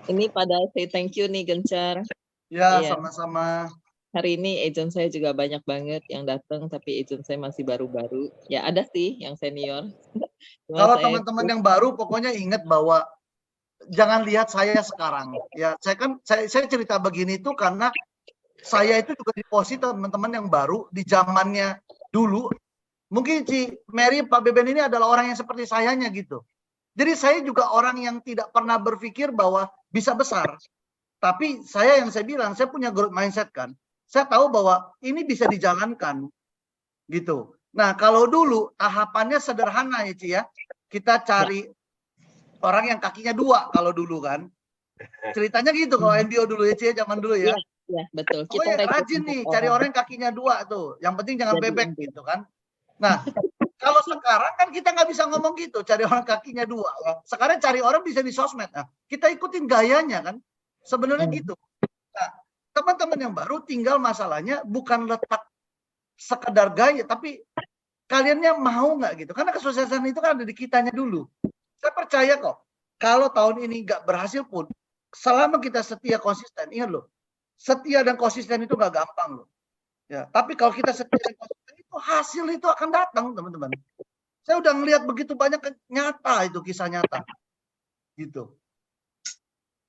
Ini pada say thank you nih Gencar. Ya, sama-sama. Hari ini agent saya juga banyak banget yang datang, tapi agent saya masih baru-baru. Ya ada sih yang senior. Kalau teman-teman yang baru, pokoknya ingat bahwa jangan lihat saya sekarang. Ya, saya cerita begini itu karena saya itu juga di posisi teman-teman yang baru di zamannya dulu. Mungkin si Mary, Pak Beben ini adalah orang yang seperti sayanya gitu. Jadi saya juga orang yang tidak pernah berpikir bahwa bisa besar. Tapi saya bilang, saya punya growth mindset kan. Saya tahu bahwa ini bisa dijalankan gitu. Nah, kalau dulu tahapannya sederhana ya, Ci ya. Kita cari orang yang kakinya 2 kalau dulu kan. Ceritanya gitu kalau NBO dulu ya, Ci, zaman dulu ya. Iya, betul. Kita rajin nih cari orang yang kakinya 2 tuh. Yang penting jangan bebek gitu kan. Nah, kalau sekarang kan kita nggak bisa ngomong gitu, cari orang kakinya 2. Ya. Sekarang cari orang bisa di sosmed. Nah, kita ikutin gayanya kan. Sebenarnya gitu. Nah, teman-teman yang baru tinggal masalahnya bukan letak sekedar gaya, tapi kaliannya mau nggak gitu. Karena kesuksesan itu kan ada di kitanya dulu. Saya percaya kok, kalau tahun ini nggak berhasil pun, selama kita setia konsisten, ingat loh, setia dan konsisten itu nggak gampang loh. Ya, tapi kalau kita setia dan konsisten itu hasil itu akan datang, teman-teman. Saya udah ngelihat begitu banyak nyata itu kisah nyata, gitu.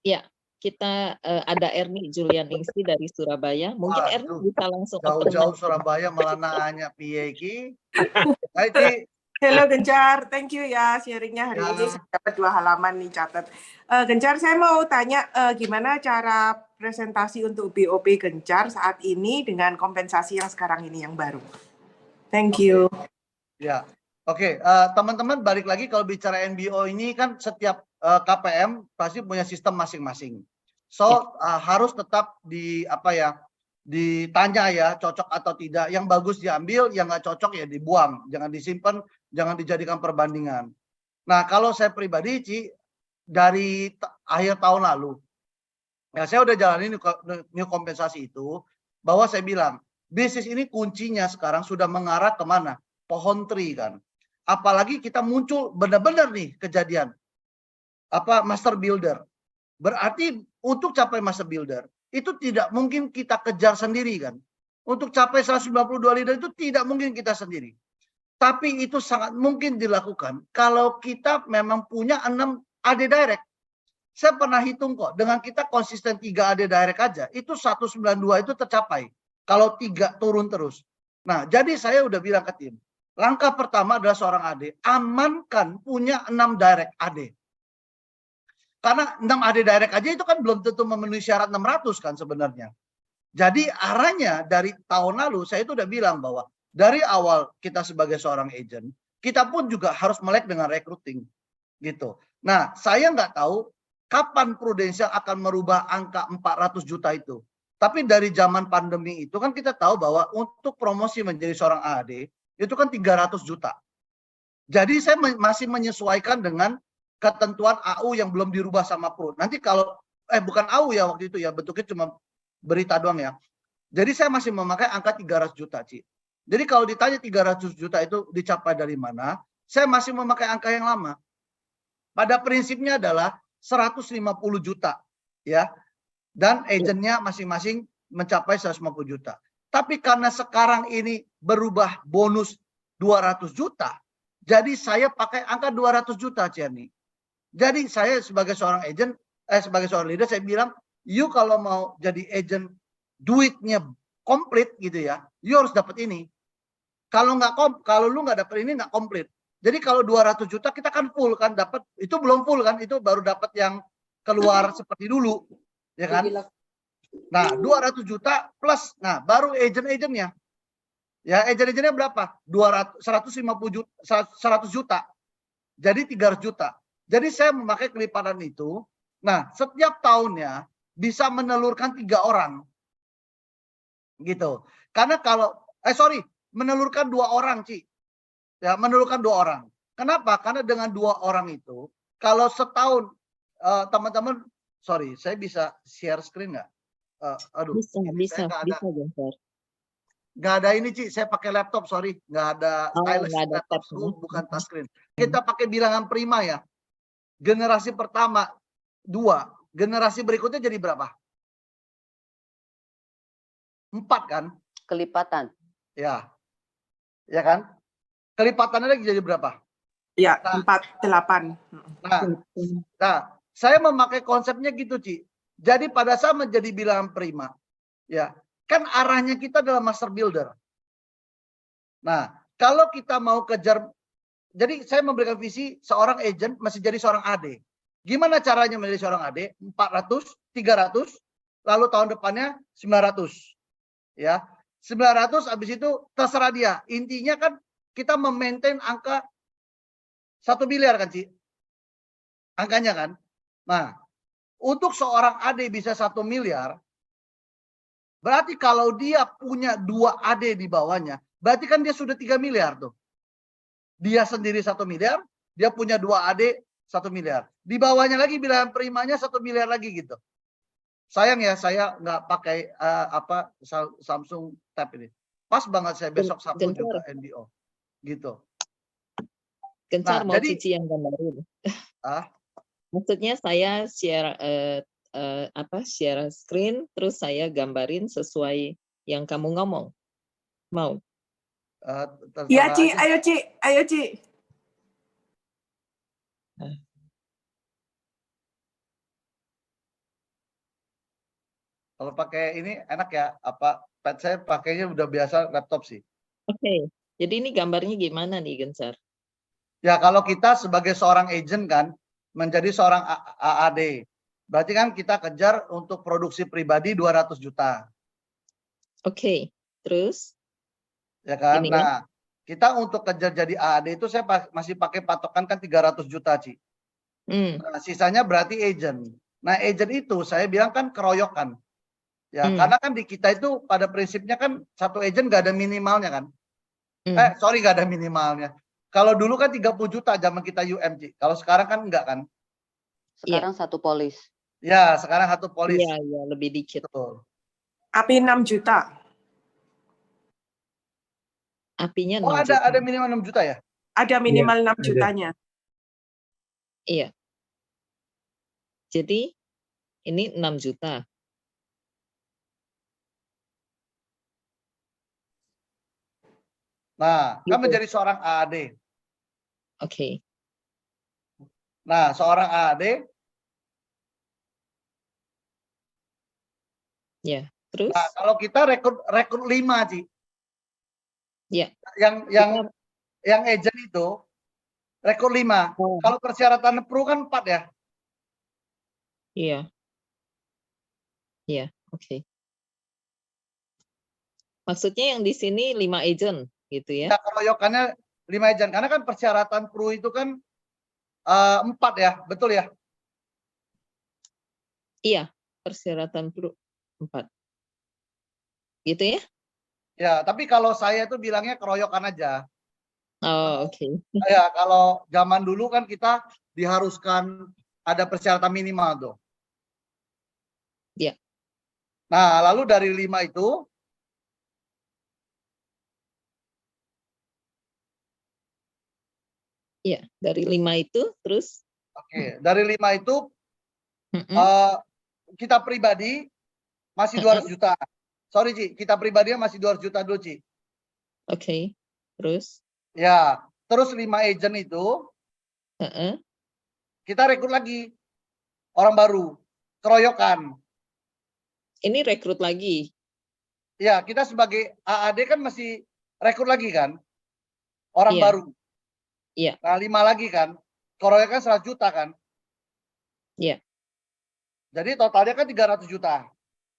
Ya. Kita ada Erni Julian Ningsi dari Surabaya. Mungkin Erni bisa langsung jauh-jauh Surabaya malah nanya piye iki. Hello Gencar, thank you ya sharingnya hari ini. Saya dapat 2 halaman nih catat. Gencar, saya mau tanya gimana cara presentasi untuk BOP Gencar saat ini dengan kompensasi yang sekarang ini yang baru. Thank you. Ya, oke. Teman-teman balik lagi kalau bicara NBO ini kan setiap KPM pasti punya sistem masing-masing. So harus tetap ditanya ya cocok atau tidak. Yang bagus diambil, yang nggak cocok ya dibuang, jangan disimpan, jangan dijadikan perbandingan. Nah kalau saya pribadi Ci, dari akhir tahun lalu, ya saya udah jalanin new kompensasi itu, bahwa saya bilang bisnis ini kuncinya sekarang sudah mengarah kemana? Pohon tri kan. Apalagi kita muncul benar-benar nih kejadian master builder. Berarti untuk capai master builder itu tidak mungkin kita kejar sendiri kan. Untuk capai 192 leader itu tidak mungkin kita sendiri. Tapi itu sangat mungkin dilakukan kalau kita memang punya 6 AD direct. Saya pernah hitung kok, dengan kita konsisten 3 AD direct aja, itu 192 itu tercapai. Kalau 3 turun terus. Nah, jadi saya udah bilang ke tim, langkah pertama adalah seorang AD, amankan punya 6 direct AD. Karena 6 AD direct aja itu kan belum tentu memenuhi syarat 600 kan sebenarnya. Jadi arahnya dari tahun lalu saya itu udah bilang bahwa dari awal kita sebagai seorang agent, kita pun juga harus melek dengan recruiting gitu. Nah, saya nggak tahu kapan Prudential akan merubah angka 400 juta itu. Tapi dari zaman pandemi itu kan kita tahu bahwa untuk promosi menjadi seorang AD itu kan 300 juta. Jadi saya masih menyesuaikan dengan ketentuan AU yang belum dirubah sama Pro. Nanti kalau bukan AU ya waktu itu ya, bentuknya cuma berita doang ya. Jadi saya masih memakai angka 300 juta, Ci. Jadi kalau ditanya 300 juta itu dicapai dari mana, saya masih memakai angka yang lama. Pada prinsipnya adalah 150 juta ya. Dan agentnya masing-masing mencapai 150 juta. Tapi karena sekarang ini berubah bonus 200 juta, jadi saya pakai angka 200 juta, Ciani. Jadi saya sebagai seorang agent sebagai seorang leader saya bilang, you kalau mau jadi agent duitnya komplit gitu ya, you harus dapat ini. Kalau lu nggak dapat ini nggak komplit. Jadi kalau 200 juta kita kan full kan dapat, itu belum full kan, itu baru dapat yang keluar seperti dulu, ya kan? Nah, 200 juta plus, nah baru agent-agentnya. Ya, agent-agentnya berapa? 150 juta, 100 juta. Jadi 300 juta. Jadi saya memakai kelipatan itu. Nah, setiap tahunnya bisa menelurkan 3 orang. Gitu. Karena kalau menelurkan 2 orang, Ci. Ya, menelurkan 2 orang. Kenapa? Karena dengan 2 orang itu, kalau setahun teman-teman, saya bisa share screen nggak? Bisa, Gencar. Nggak ada ini, Ci. Saya pakai laptop, nggak ada stylus, nggak ada laptop, tab. bukan touchscreen. Kita pakai bilangan prima ya. Generasi pertama 2, generasi berikutnya jadi berapa? 4 kan? Kelipatan. Ya. Ya kan? Kelipatannya lagi jadi berapa? Ya, 48. Nah, saya memakai konsepnya gitu, Ci. Jadi pada saat menjadi bilangan prima, ya, kan arahnya kita adalah master builder. Nah, kalau kita mau kejar, jadi saya memberikan visi seorang agent masih jadi seorang AD. Gimana caranya menjadi seorang AD? 400, 300, lalu tahun depannya 900. Ya, 900 habis itu terserah dia. Intinya kan kita memaintain angka 1 miliar kan, Ci? Angkanya kan? Nah, untuk seorang AD bisa 1 miliar, berarti kalau dia punya 2 AD di bawahnya, berarti kan dia sudah 3 miliar tuh. Dia sendiri 1 miliar, dia punya 2 AD 1 miliar. Di bawahnya lagi bilangan primanya 1 miliar lagi gitu. Sayang ya, saya nggak pakai Samsung Tab ini. Pas banget saya besok Sabtu juga NDO. Gitu. Gencar mau jadi, Cici yang gambarin. Maksudnya saya share share screen terus saya gambarin sesuai yang kamu ngomong. Mau? Ya, Ci, ayo Ci. Kalau pakai ini enak ya, pad saya pakainya udah biasa laptop sih. Oke. Jadi ini gambarnya gimana nih, Gencar? Ya, kalau kita sebagai seorang agent kan menjadi seorang AAD. Berarti kan kita kejar untuk produksi pribadi 200 juta. Oke. Terus? Ya kan? Ini nah, kita untuk kejar jadi AAD itu saya masih pakai patokan kan 300 juta, Ci. Nah, sisanya berarti agent. Nah, agent itu saya bilang kan keroyokan. Ya, karena kan di kita itu pada prinsipnya kan satu agent nggak ada minimalnya kan. Nggak ada minimalnya. Kalau dulu kan 30 juta zaman kita UMC. Kalau sekarang kan enggak kan. Sekarang 1 polis. Ya, sekarang 1 polis. Iya, lebih dikit. Betul. Api 6 juta. Apinya 6 Oh, juta. ada minimal 6 juta ya? Ada minimal 6 jutanya. Iya. Jadi ini 6 juta. Nah, kan menjadi seorang AAD. Oke. Nah, seorang AAD. Ya, terus? Nah, kalau kita rekrut 5, Ci. Ya. Yang agent itu rekrut 5. Kalau persyaratan pro kan 4 ya? Iya. Iya, oke. Maksudnya yang di sini 5 agent gitu ya? Ya, keroyokannya 5 agent. Karena kan persyaratan pro itu kan 4 ya, betul ya? Iya, persyaratan pro 4. Gitu ya? Ya, tapi kalau saya tuh bilangnya keroyokan aja. Oh, oke. Ya, kalau zaman dulu kan kita diharuskan ada persyaratan minimal tuh. Ya. Nah, lalu dari 5 itu ya, dari 5 itu terus? Oke, dari 5 itu kita pribadi masih 200 juta. Sorry, Ci, kita pribadinya masih 200 juta dulu, Ci. Oke, terus? Ya, terus 5 agent itu kita rekrut lagi. orang baru, keroyokan. Ini rekrut lagi. Ya, kita sebagai AAD kan masih rekrut lagi kan, orang Iya. baru. Iya. Nah, 5 lagi kan, keroyokan 100 juta kan. Iya. Jadi totalnya kan 300 juta.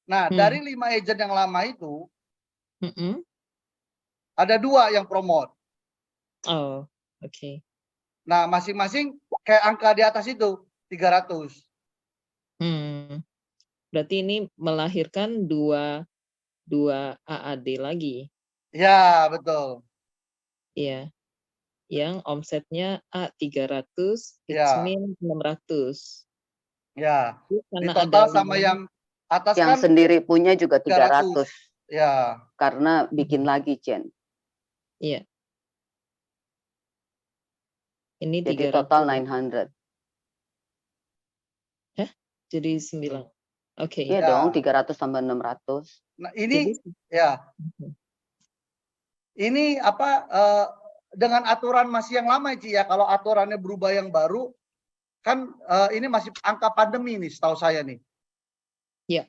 Nah, dari 5 agent yang lama itu, ada 2 yang promote. Oh, oke. Nah, masing-masing kayak angka di atas itu, 300. Berarti ini melahirkan dua AAD lagi. Ya, betul. Iya. Yang omsetnya A 300, Ya. Itsmin 600. Ya. Di Karena total ada sama 5. yang atas Yang kan sendiri punya juga 300. Ya. Karena bikin lagi, Jen. Iya. Ini Jadi 300. total 900. Hah? Jadi 9. Oke. Iya dong, 300 tambah 600. Nah, ini Jadi, ya. Ini apa dengan aturan masih yang lama Ci ya. Kalau aturannya berubah yang baru kan ini masih angka pandemi nih setahu saya nih. Iya.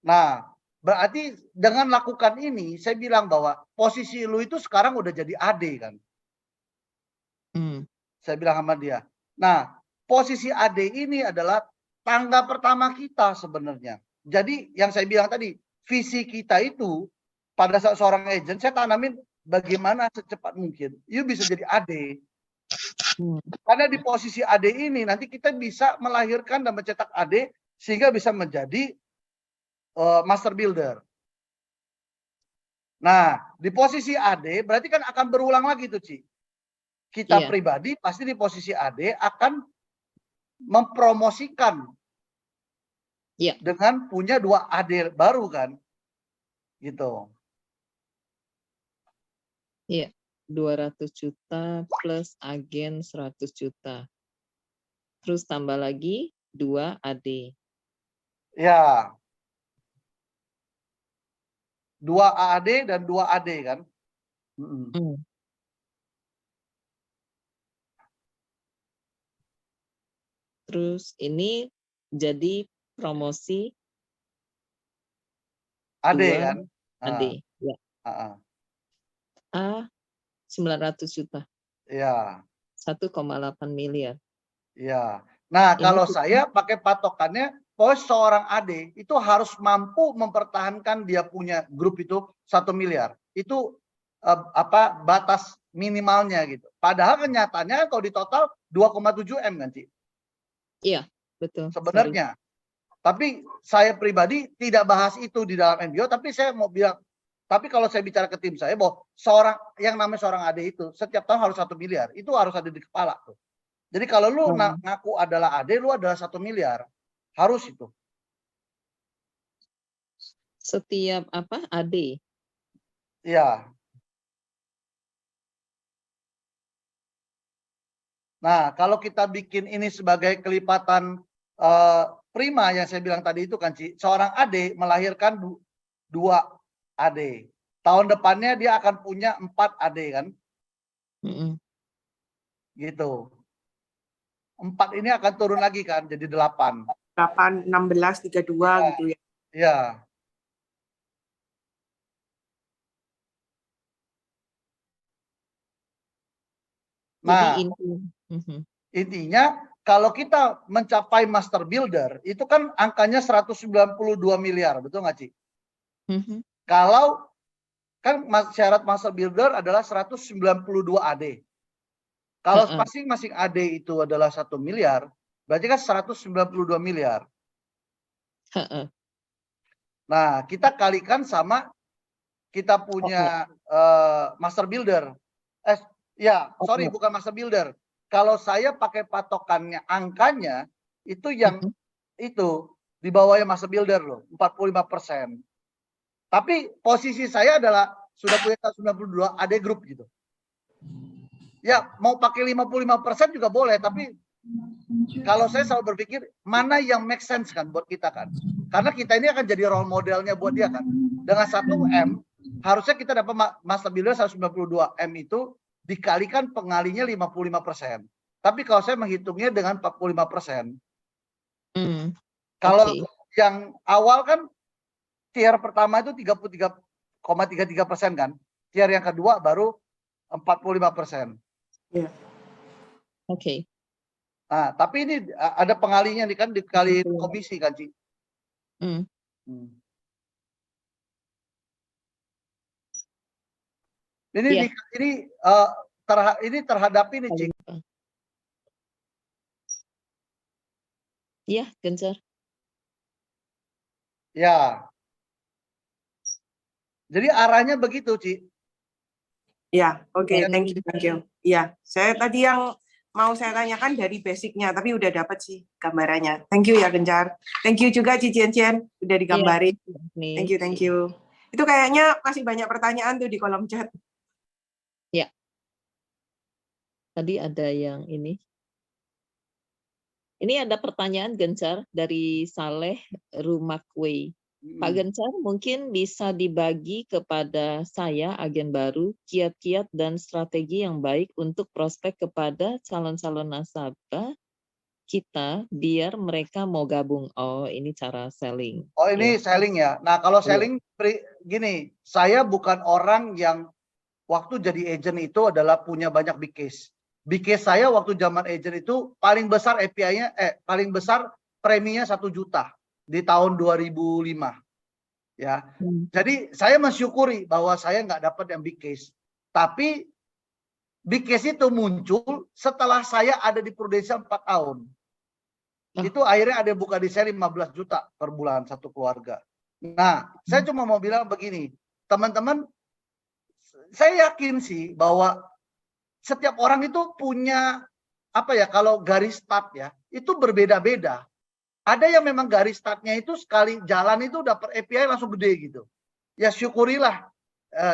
Nah, berarti dengan lakukan ini saya bilang bahwa posisi lu itu sekarang udah jadi AD kan. Saya bilang sama dia. Nah, posisi AD ini adalah tangga pertama kita sebenarnya. Jadi yang saya bilang tadi, visi kita itu pada saat seorang agent, saya tanamin bagaimana secepat mungkin you bisa jadi AD. Karena di posisi AD ini nanti kita bisa melahirkan dan mencetak AD sehingga bisa menjadi master builder. Nah, di posisi AD berarti kan akan berulang lagi tuh Ci. Kita pribadi pasti di posisi AD akan mempromosikan dengan punya 2 AD baru kan. Gitu. Iya, 200 juta plus agen 100 juta. Terus tambah lagi 2 AD. Ya. 2 AAD dan 2 AD kan. Terus ini jadi promosi AD 2 kan. AD. Ya. A 900 juta. Ya. 1,8 miliar. Ya. Nah, Ini kalau kita- saya pakai patokannya, pos seorang AD itu harus mampu mempertahankan dia punya grup itu 1 miliar. Itu batas minimalnya gitu. Padahal kenyataannya kalau di total 2,7 M kan, Ci? Iya, betul. Sebenarnya. Tapi saya pribadi tidak bahas itu di dalam MBO, tapi saya mau bilang, tapi kalau saya bicara ke tim saya bahwa seorang yang namanya seorang AD itu setiap tahun harus 1 miliar. Itu harus ada di kepala tuh. Jadi kalau lu ngaku adalah AD, lu adalah 1 miliar. Harus itu. Setiap AD? Iya. Nah, kalau kita bikin ini sebagai kelipatan prima yang saya bilang tadi itu kan, Ci, seorang AD melahirkan 2 AD. Tahun depannya dia akan punya 4 AD kan? Gitu. 4 ini akan turun lagi kan, jadi 8. 8, 16, 32 gitu ya. Iya. Nah, intinya kalau kita mencapai master builder, itu kan angkanya 192 miliar, betul nggak Ci? Kalau kan syarat master builder adalah 192 AD. Kalau masing-masing AD itu adalah 1 miliar, berarti kan 192 miliar. Nah, kita kalikan sama kita punya master builder. Sorry, bukan master builder. Kalau saya pakai patokannya angkanya, itu yang itu di bawahnya master builder loh, 45%. Tapi posisi saya adalah sudah punya 92 AD group gitu. Ya, mau pakai 55% juga boleh, tapi kalau saya selalu berpikir mana yang make sense kan buat kita kan. Karena kita ini akan jadi role modelnya buat dia kan. Dengan 1 M, harusnya kita dapat master builder 192 M itu dikalikan pengalinya 55%. Tapi kalau saya menghitungnya dengan 45%, Kalau Oke. yang awal kan tier pertama itu 33,33% kan. Tier yang kedua baru 45%. Iya. Oke. Nah, tapi ini ada pengalinya nih kan dikali komisi kan, Ci. Ini Iya. ini terhadap ini, Ci. Iya, Gencar. Ya. Jadi arahnya begitu, Ci. Ya, oke, Ya. thank you. Iya, saya tadi yang mau saya tanyakan dari basicnya, tapi udah dapat sih gambarannya. Thank you ya, Gencar. Thank you juga, Ci Cien, udah digambarin. Iya, Thank you. Itu kayaknya masih banyak pertanyaan tuh di kolom chat. Ya. Tadi ada yang ini. Ini ada pertanyaan Gencar dari Saleh Rumakwe. Pak Gencar, mungkin bisa dibagi kepada saya, agen baru, kiat-kiat dan strategi yang baik untuk prospek kepada calon-calon nasabah kita biar mereka mau gabung. Oh, ini cara selling. Oh, ini selling ya. Nah, kalau Iya. selling gini, saya bukan orang yang waktu jadi agent itu adalah punya banyak big case. Big case saya waktu zaman agent itu paling besar API-nya, paling besar preminya 1 juta di tahun 2005. Ya, jadi saya mensyukuri bahwa saya nggak dapat yang big case. Tapi big case itu muncul setelah saya ada di Prudential 4 tahun. Itu akhirnya ada buka di saya 15 juta per bulan satu keluarga. Nah, saya cuma mau bilang begini, teman-teman, saya yakin sih bahwa setiap orang itu punya apa ya, kalau garis start ya, itu berbeda-beda. Ada yang memang garis startnya itu sekali jalan itu dapat API langsung gede gitu. Ya syukurilah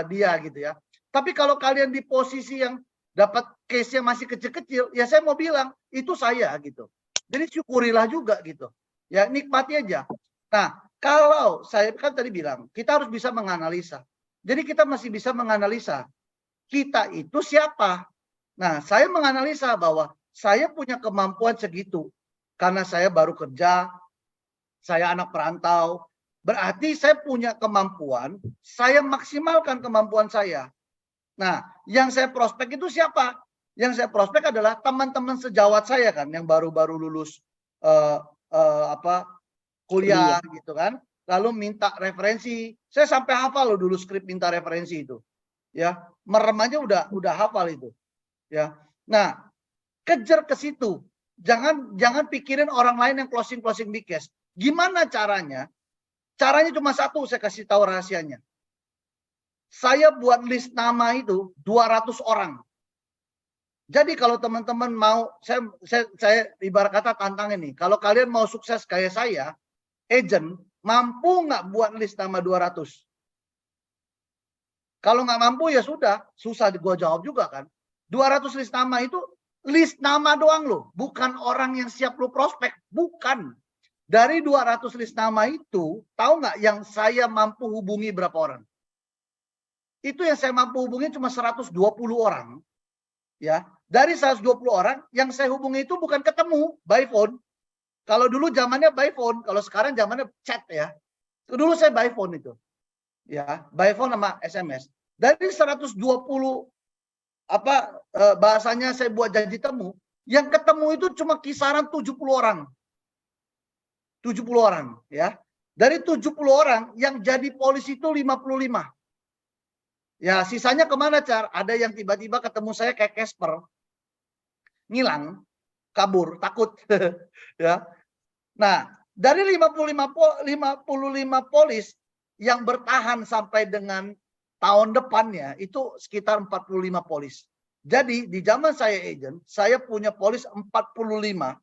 dia gitu ya. Tapi kalau kalian di posisi yang dapat case yang masih kecil-kecil, ya saya mau bilang itu saya gitu. Jadi syukurilah juga gitu. Ya nikmati aja. Nah, kalau saya kan tadi bilang, kita harus bisa menganalisa. Jadi kita masih bisa menganalisa kita itu siapa. Nah, saya menganalisa bahwa saya punya kemampuan segitu. Karena saya baru kerja, saya anak perantau, berarti saya punya kemampuan, saya maksimalkan kemampuan saya. Nah, yang saya prospek itu siapa? Yang saya prospek adalah teman-teman sejawat saya kan, yang baru-baru lulus kuliah gitu kan, lalu minta referensi. Saya sampai hafal loh dulu skrip minta referensi itu, ya merem aja udah hafal itu, ya. Nah, kejar ke situ. Jangan pikirin orang lain yang closing big case. Gimana caranya? Caranya cuma satu, saya kasih tahu rahasianya. Saya buat list nama itu 200 orang. Jadi kalau teman-teman mau, saya ibarat kata tantang ini. Kalau kalian mau sukses kayak saya, agent, mampu nggak buat list nama 200? Kalau nggak mampu ya sudah, susah gua jawab juga kan. 200 list nama itu list nama doang loh, bukan orang yang siap lo prospek, bukan. Dari 200 list nama itu, tahu nggak yang saya mampu hubungi berapa orang? Itu yang saya mampu hubungi cuma 120 orang. Ya, dari 120 orang yang saya hubungi itu bukan ketemu by phone. Kalau dulu zamannya by phone, kalau sekarang zamannya chat ya. Dulu saya by phone itu. Ya, by phone sama SMS. Dari 120 bahasanya saya buat janji temu, yang ketemu itu cuma kisaran 70 orang. 70 orang ya. Dari 70 orang yang jadi polisi itu 55. Ya, sisanya kemana, Car? Ada yang tiba-tiba ketemu saya kayak Casper. Ngilang, kabur, takut. Ya. Nah, dari 55 polis yang bertahan sampai dengan tahun depannya itu sekitar 45 polis. Jadi di zaman saya agent, saya punya polis 45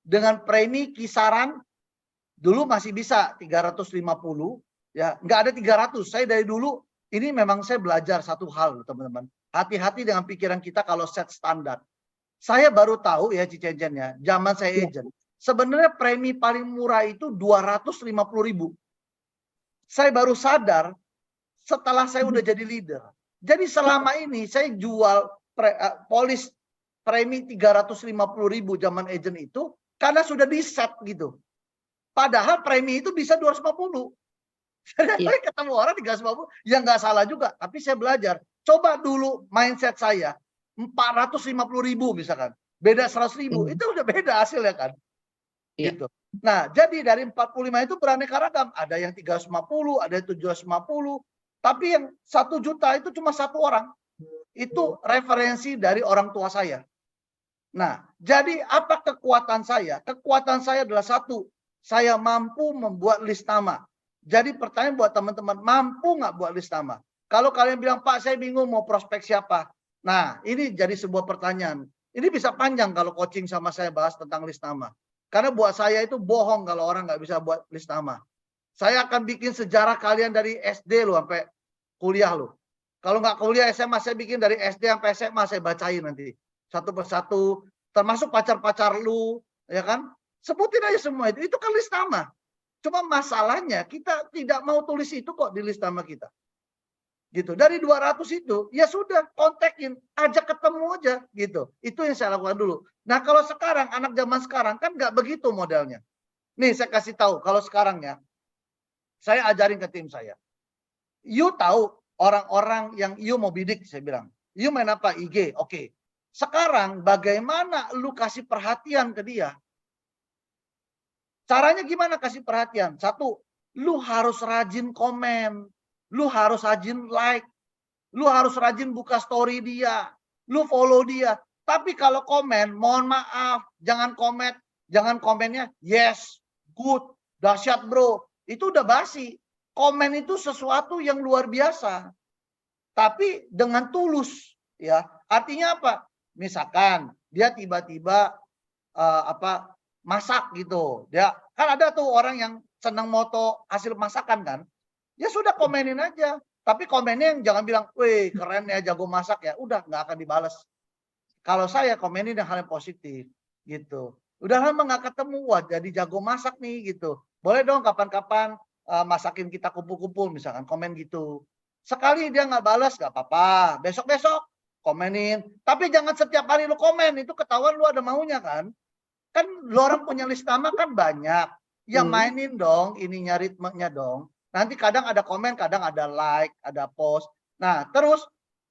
dengan premi kisaran dulu masih bisa 350 ya, nggak ada 300. Saya dari dulu ini memang saya belajar satu hal teman-teman. Hati-hati dengan pikiran kita kalau set standar. Saya baru tahu ya Cicencennya, zaman saya agent. Sebenarnya premi paling murah itu 250.000. Saya baru sadar setelah saya udah jadi leader. Jadi selama ini saya jual polis premi 350.000 zaman agent itu karena sudah di set gitu. Padahal premi itu bisa 250. Saya ketemu orang 350, ya nggak salah juga. Tapi saya belajar. Coba dulu mindset saya 450.000 misalkan, beda 100.000, itu udah beda hasilnya kan. Gitu. Nah, jadi dari 45 itu beraneka ragam. Ada yang 350, ada yang 750. Tapi yang 1 juta itu cuma 1 orang. Itu referensi dari orang tua saya. Nah, jadi apa kekuatan saya? Kekuatan saya adalah 1, saya mampu membuat list nama. Jadi pertanyaan buat teman-teman, mampu nggak buat list nama? Kalau kalian bilang, Pak, saya bingung mau prospek siapa? Nah, ini jadi sebuah pertanyaan. Ini bisa panjang kalau coaching sama saya bahas tentang list nama. Karena buat saya itu bohong kalau orang nggak bisa buat list nama. Saya akan bikin sejarah kalian dari SD loh sampai kuliah loh. Kalau nggak kuliah SMA, saya bikin dari SD sampai SMA, saya bacain nanti. Satu persatu, termasuk pacar-pacar lu, ya kan? Sebutin aja semua itu kan list nama. Cuma masalahnya kita tidak mau tulis itu kok di list nama kita. Gitu. Dari 200 itu, ya sudah, kontakin, ajak ketemu aja gitu. Itu yang saya lakukan dulu. Nah, kalau sekarang anak zaman sekarang kan nggak begitu modelnya. Nih saya kasih tahu, kalau sekarang ya, saya ajarin ke tim saya. You tahu orang-orang yang you mau bidik, saya bilang. You main apa? IG, oke. Sekarang bagaimana lu kasih perhatian ke dia? Caranya gimana kasih perhatian? 1, lu harus rajin komen. Lu harus rajin like. Lu harus rajin buka story dia. Lu follow dia. Tapi kalau komen, mohon maaf. Jangan komennya yes, good, dahsyat bro. Itu udah basi. Komen itu sesuatu yang luar biasa. Tapi dengan tulus. Ya, artinya apa? Misalkan dia tiba-tiba masak gitu. Dia kan ada tuh orang yang senang moto hasil masakan kan. Ya sudah komenin aja. Tapi komennya yang jangan bilang, wih keren ya jago masak ya. Udah nggak akan dibales. Kalau saya komenin yang hal yang positif gitu. Udah lama nggak ketemu, wah jadi jago masak nih gitu. Boleh dong kapan-kapan masakin kita kumpul-kumpul misalkan komen gitu. Sekali dia nggak balas nggak apa-apa. Besok-besok komenin. Tapi jangan setiap hari lu komen. Itu ketahuan lu ada maunya kan. Kan lu orang punya list nama kan banyak. Ya mainin dong ininya ritmenya dong. Nanti kadang ada komen, kadang ada like, ada post. Nah, terus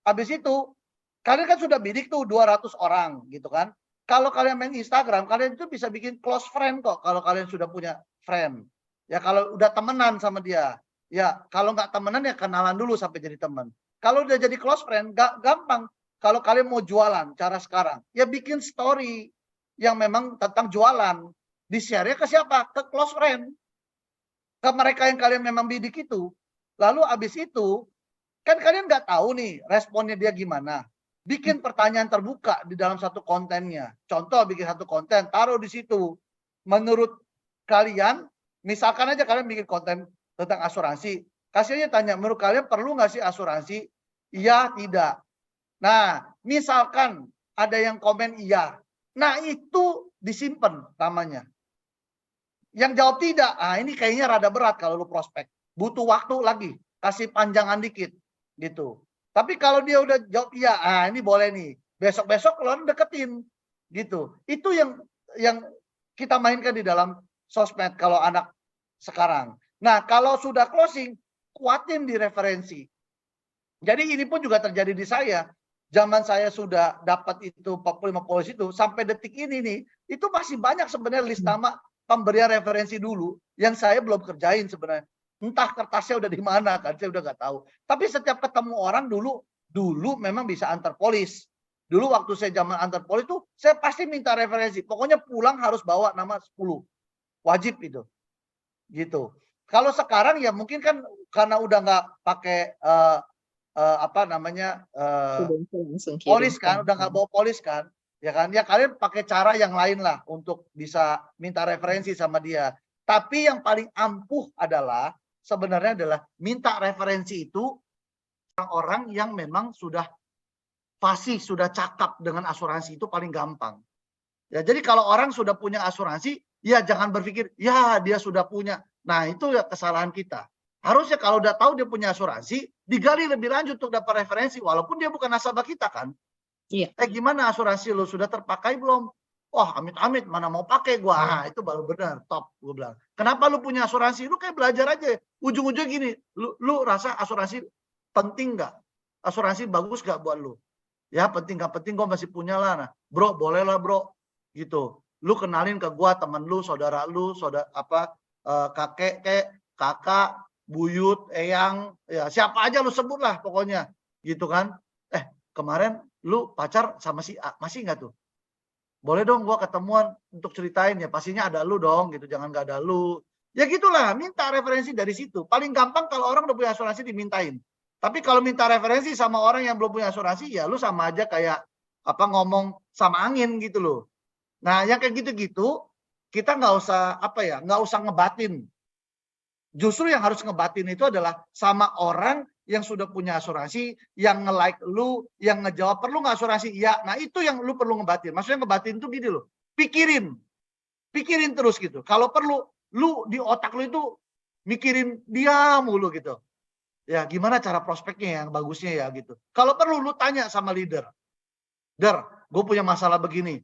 habis itu kalian kan sudah bidik tuh 200 orang gitu kan. Kalau kalian main Instagram, kalian itu bisa bikin close friend kok kalau kalian sudah punya friend. Ya kalau udah temenan sama dia. Ya kalau nggak temenan ya kenalan dulu sampai jadi teman. Kalau udah jadi close friend, gampang. Kalau kalian mau jualan cara sekarang, ya bikin story yang memang tentang jualan. Di-share ke siapa? Ke close friend. Ke mereka yang kalian memang bidik itu. Lalu abis itu, kan kalian nggak tahu nih responnya dia gimana. Bikin pertanyaan terbuka di dalam satu kontennya. Contoh bikin satu konten, taruh di situ. Menurut kalian, misalkan aja kalian bikin konten tentang asuransi. Kasih aja tanya, menurut kalian perlu nggak sih asuransi? Iya, tidak. Nah, misalkan ada yang komen iya. Nah, itu disimpan namanya. Yang jawab tidak, ini kayaknya rada berat kalau lu prospek. Butuh waktu lagi, kasih panjangan dikit gitu. Tapi kalau dia udah jawab iya, ini boleh nih. Besok-besok lo deketin gitu. Itu yang kita mainkan di dalam sosmed kalau anak sekarang. Nah, kalau sudah closing, kuatin di referensi. Jadi ini pun juga terjadi di saya. Zaman saya sudah dapat itu 45 polis itu, sampai detik ini nih, itu masih banyak sebenarnya list nama pemberian referensi dulu yang saya belum kerjain sebenarnya. Entah kertasnya udah di mana kan, saya udah nggak tahu. Tapi setiap ketemu orang dulu memang bisa antar polis. Dulu waktu saya zaman antar polis tuh saya pasti minta referensi. Pokoknya pulang harus bawa nama 10. Wajib itu. Gitu. Kalau sekarang ya mungkin kan karena udah nggak pakai polis kan, udah nggak bawa polis kan. Ya kan, ya kalian pakai cara yang lain lah untuk bisa minta referensi sama dia. Tapi yang paling ampuh adalah sebenarnya adalah minta referensi itu orang-orang yang memang sudah fasih, sudah cakap dengan asuransi itu paling gampang. Ya, jadi kalau orang sudah punya asuransi, ya jangan berpikir, ya dia sudah punya. Nah itu ya kesalahan kita. Harusnya kalau udah tahu dia punya asuransi, digali lebih lanjut untuk dapat referensi, walaupun dia bukan nasabah kita kan. Iya. Gimana asuransi lo sudah terpakai belum? Wah, amit-amit mana mau pakai gua. Ah, itu baru benar, top gua bilang. Kenapa lu punya asuransi? Lu kayak belajar aja. Ujung-ujungnya gini, lu rasa asuransi penting nggak? Asuransi bagus nggak buat lu? Ya penting nggak penting gua masih punya lah. Nah, bro, boleh lah bro, gitu. Lu kenalin ke gua temen lu, saudara, kakek, kakak, buyut, eyang, ya siapa aja lu sebut lah pokoknya, gitu kan? Kemarin lu pacar sama si A, masih nggak tuh? Boleh dong gua ketemuan untuk ceritain ya, pastinya ada lu dong gitu, jangan nggak ada lu. Ya gitulah, minta referensi dari situ. Paling gampang kalau orang udah punya asuransi dimintain. Tapi kalau minta referensi sama orang yang belum punya asuransi, ya lu sama aja kayak ngomong sama angin gitu loh. Nah, yang kayak gitu-gitu kita nggak usah ngebatin. Justru yang harus ngebatin itu adalah sama orang yang sudah punya asuransi, yang nge-like lu, yang ngejawab perlu nggak asuransi? Iya. Nah itu yang lu perlu ngebatin. Maksudnya ngebatin itu gini loh, pikirin terus gitu. Kalau perlu, lu di otak lu itu mikirin dia mulu gitu. Ya gimana cara prospeknya yang bagusnya ya gitu. Kalau perlu lu tanya sama leader. Der, gue punya masalah begini.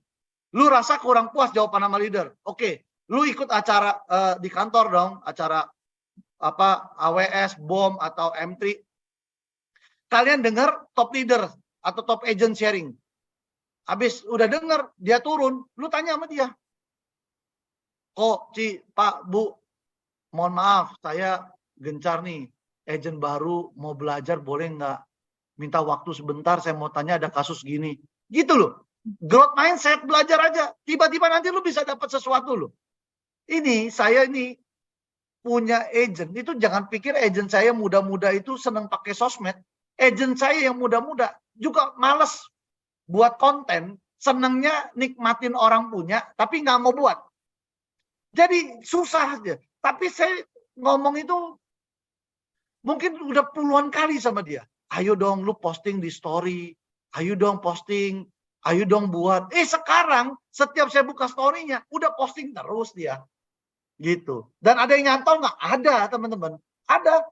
Lu rasa kurang puas jawaban sama leader. Oke, lu ikut acara di kantor dong, acara AWS, BOM atau M3. Kalian dengar top leader atau top agent sharing. Habis udah dengar dia turun, lu tanya sama dia. Kok, Pak, Bu, mohon maaf, saya Gencar nih, agent baru, mau belajar boleh nggak? Minta waktu sebentar, saya mau tanya ada kasus gini. Gitu loh. Growth mindset, belajar aja. Tiba-tiba nanti lu bisa dapat sesuatu loh. Saya punya agent, itu jangan pikir agent saya muda-muda itu seneng pakai sosmed. Agent saya yang muda-muda juga males buat konten, senengnya nikmatin orang punya, tapi nggak mau buat. Jadi susah aja. Tapi saya ngomong itu mungkin udah puluhan kali sama dia. Ayo dong lu posting di story, ayo dong posting, ayo dong buat. Sekarang setiap saya buka story-nya, udah posting terus dia. Gitu. Dan ada yang nyantol nggak? Ada teman-teman. Ada.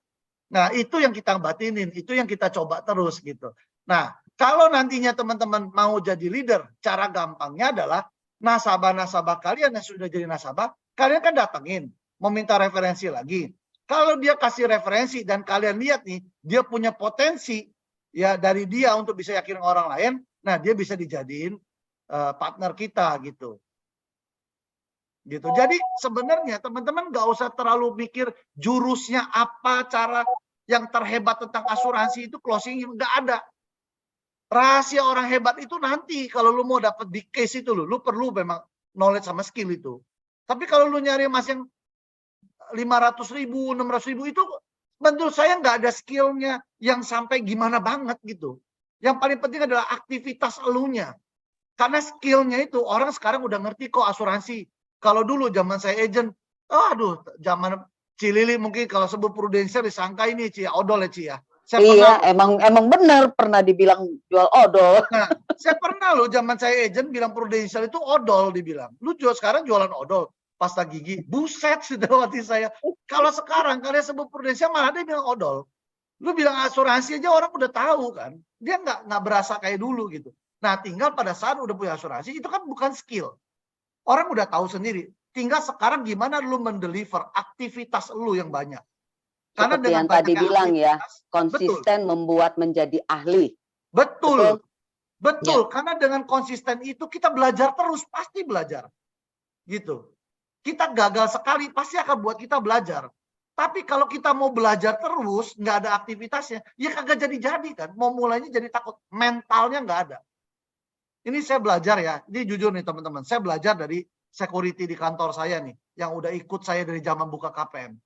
Nah itu yang kita batinin, itu yang kita coba terus gitu. Nah kalau nantinya teman-teman mau jadi leader, cara gampangnya adalah nasabah-nasabah kalian yang sudah jadi nasabah, kalian kan datengin, meminta referensi lagi. Kalau dia kasih referensi dan kalian lihat nih, dia punya potensi ya dari dia untuk bisa yakin orang lain, nah dia bisa dijadiin partner kita gitu. Jadi sebenarnya teman-teman nggak usah terlalu mikir jurusnya apa, cara yang terhebat tentang asuransi itu closing nggak ada. Rahasia orang hebat itu nanti kalau lu mau dapat di case itu lu perlu memang knowledge sama skill itu. Tapi kalau lu nyari mas yang 500.000, 600.000 itu menurut saya nggak ada skillnya yang sampai gimana banget gitu. Yang paling penting adalah aktivitas elunya. Karena skillnya itu orang sekarang udah ngerti kok asuransi. Kalau dulu zaman saya agent, zaman Cilili mungkin kalau sebut Prudential disangka ini odol ya Ci ya. Iya, emang benar pernah dibilang jual odol. Nah, saya pernah loh zaman saya agent bilang Prudential itu odol dibilang. Lu sekarang jualan odol, pasta gigi, buset sudah hati saya. Kalau sekarang kalian sebut Prudential malah dia bilang odol. Lu bilang asuransi aja orang udah tahu kan. Dia nggak berasa kayak dulu gitu. Nah, tinggal pada saat udah punya asuransi itu kan bukan skill. Orang udah tahu sendiri. Tinggal sekarang gimana lu mendeliver aktivitas lu yang banyak. Karena Seperti yang tadi bilang ya, konsisten membuat menjadi ahli. Betul. Karena dengan konsisten itu kita belajar terus, pasti belajar. Gitu. Kita gagal sekali, pasti akan buat kita belajar. Tapi kalau kita mau belajar terus, nggak ada aktivitasnya, ya kagak jadi-jadi kan. Mau mulainya jadi takut, mentalnya nggak ada. Ini saya belajar ya, ini jujur nih teman-teman, saya belajar dari security di kantor saya nih, yang udah ikut saya dari zaman buka KPM.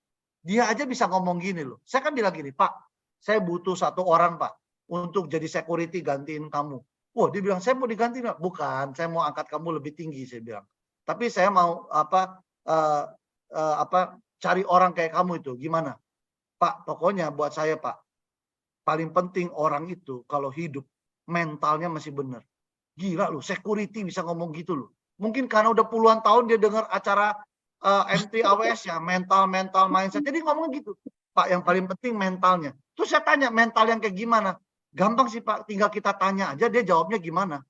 Dia aja bisa ngomong gini loh, saya kan bilang gini, Pak, saya butuh 1 orang Pak, untuk jadi security gantiin kamu. Wah, dia bilang, saya mau digantiin. Bukan, saya mau angkat kamu lebih tinggi, saya bilang. Tapi saya mau cari orang kayak kamu itu, gimana? Pak, pokoknya buat saya Pak, paling penting orang itu kalau hidup, mentalnya masih benar. Gila loh, security bisa ngomong gitu loh. Mungkin karena udah puluhan tahun dia dengar acara M3 AWS ya, mental mindset. Jadi ngomong gitu. Pak, yang paling penting mentalnya. Terus saya tanya, mental yang kayak gimana? Gampang sih Pak, tinggal kita tanya aja dia jawabnya gimana.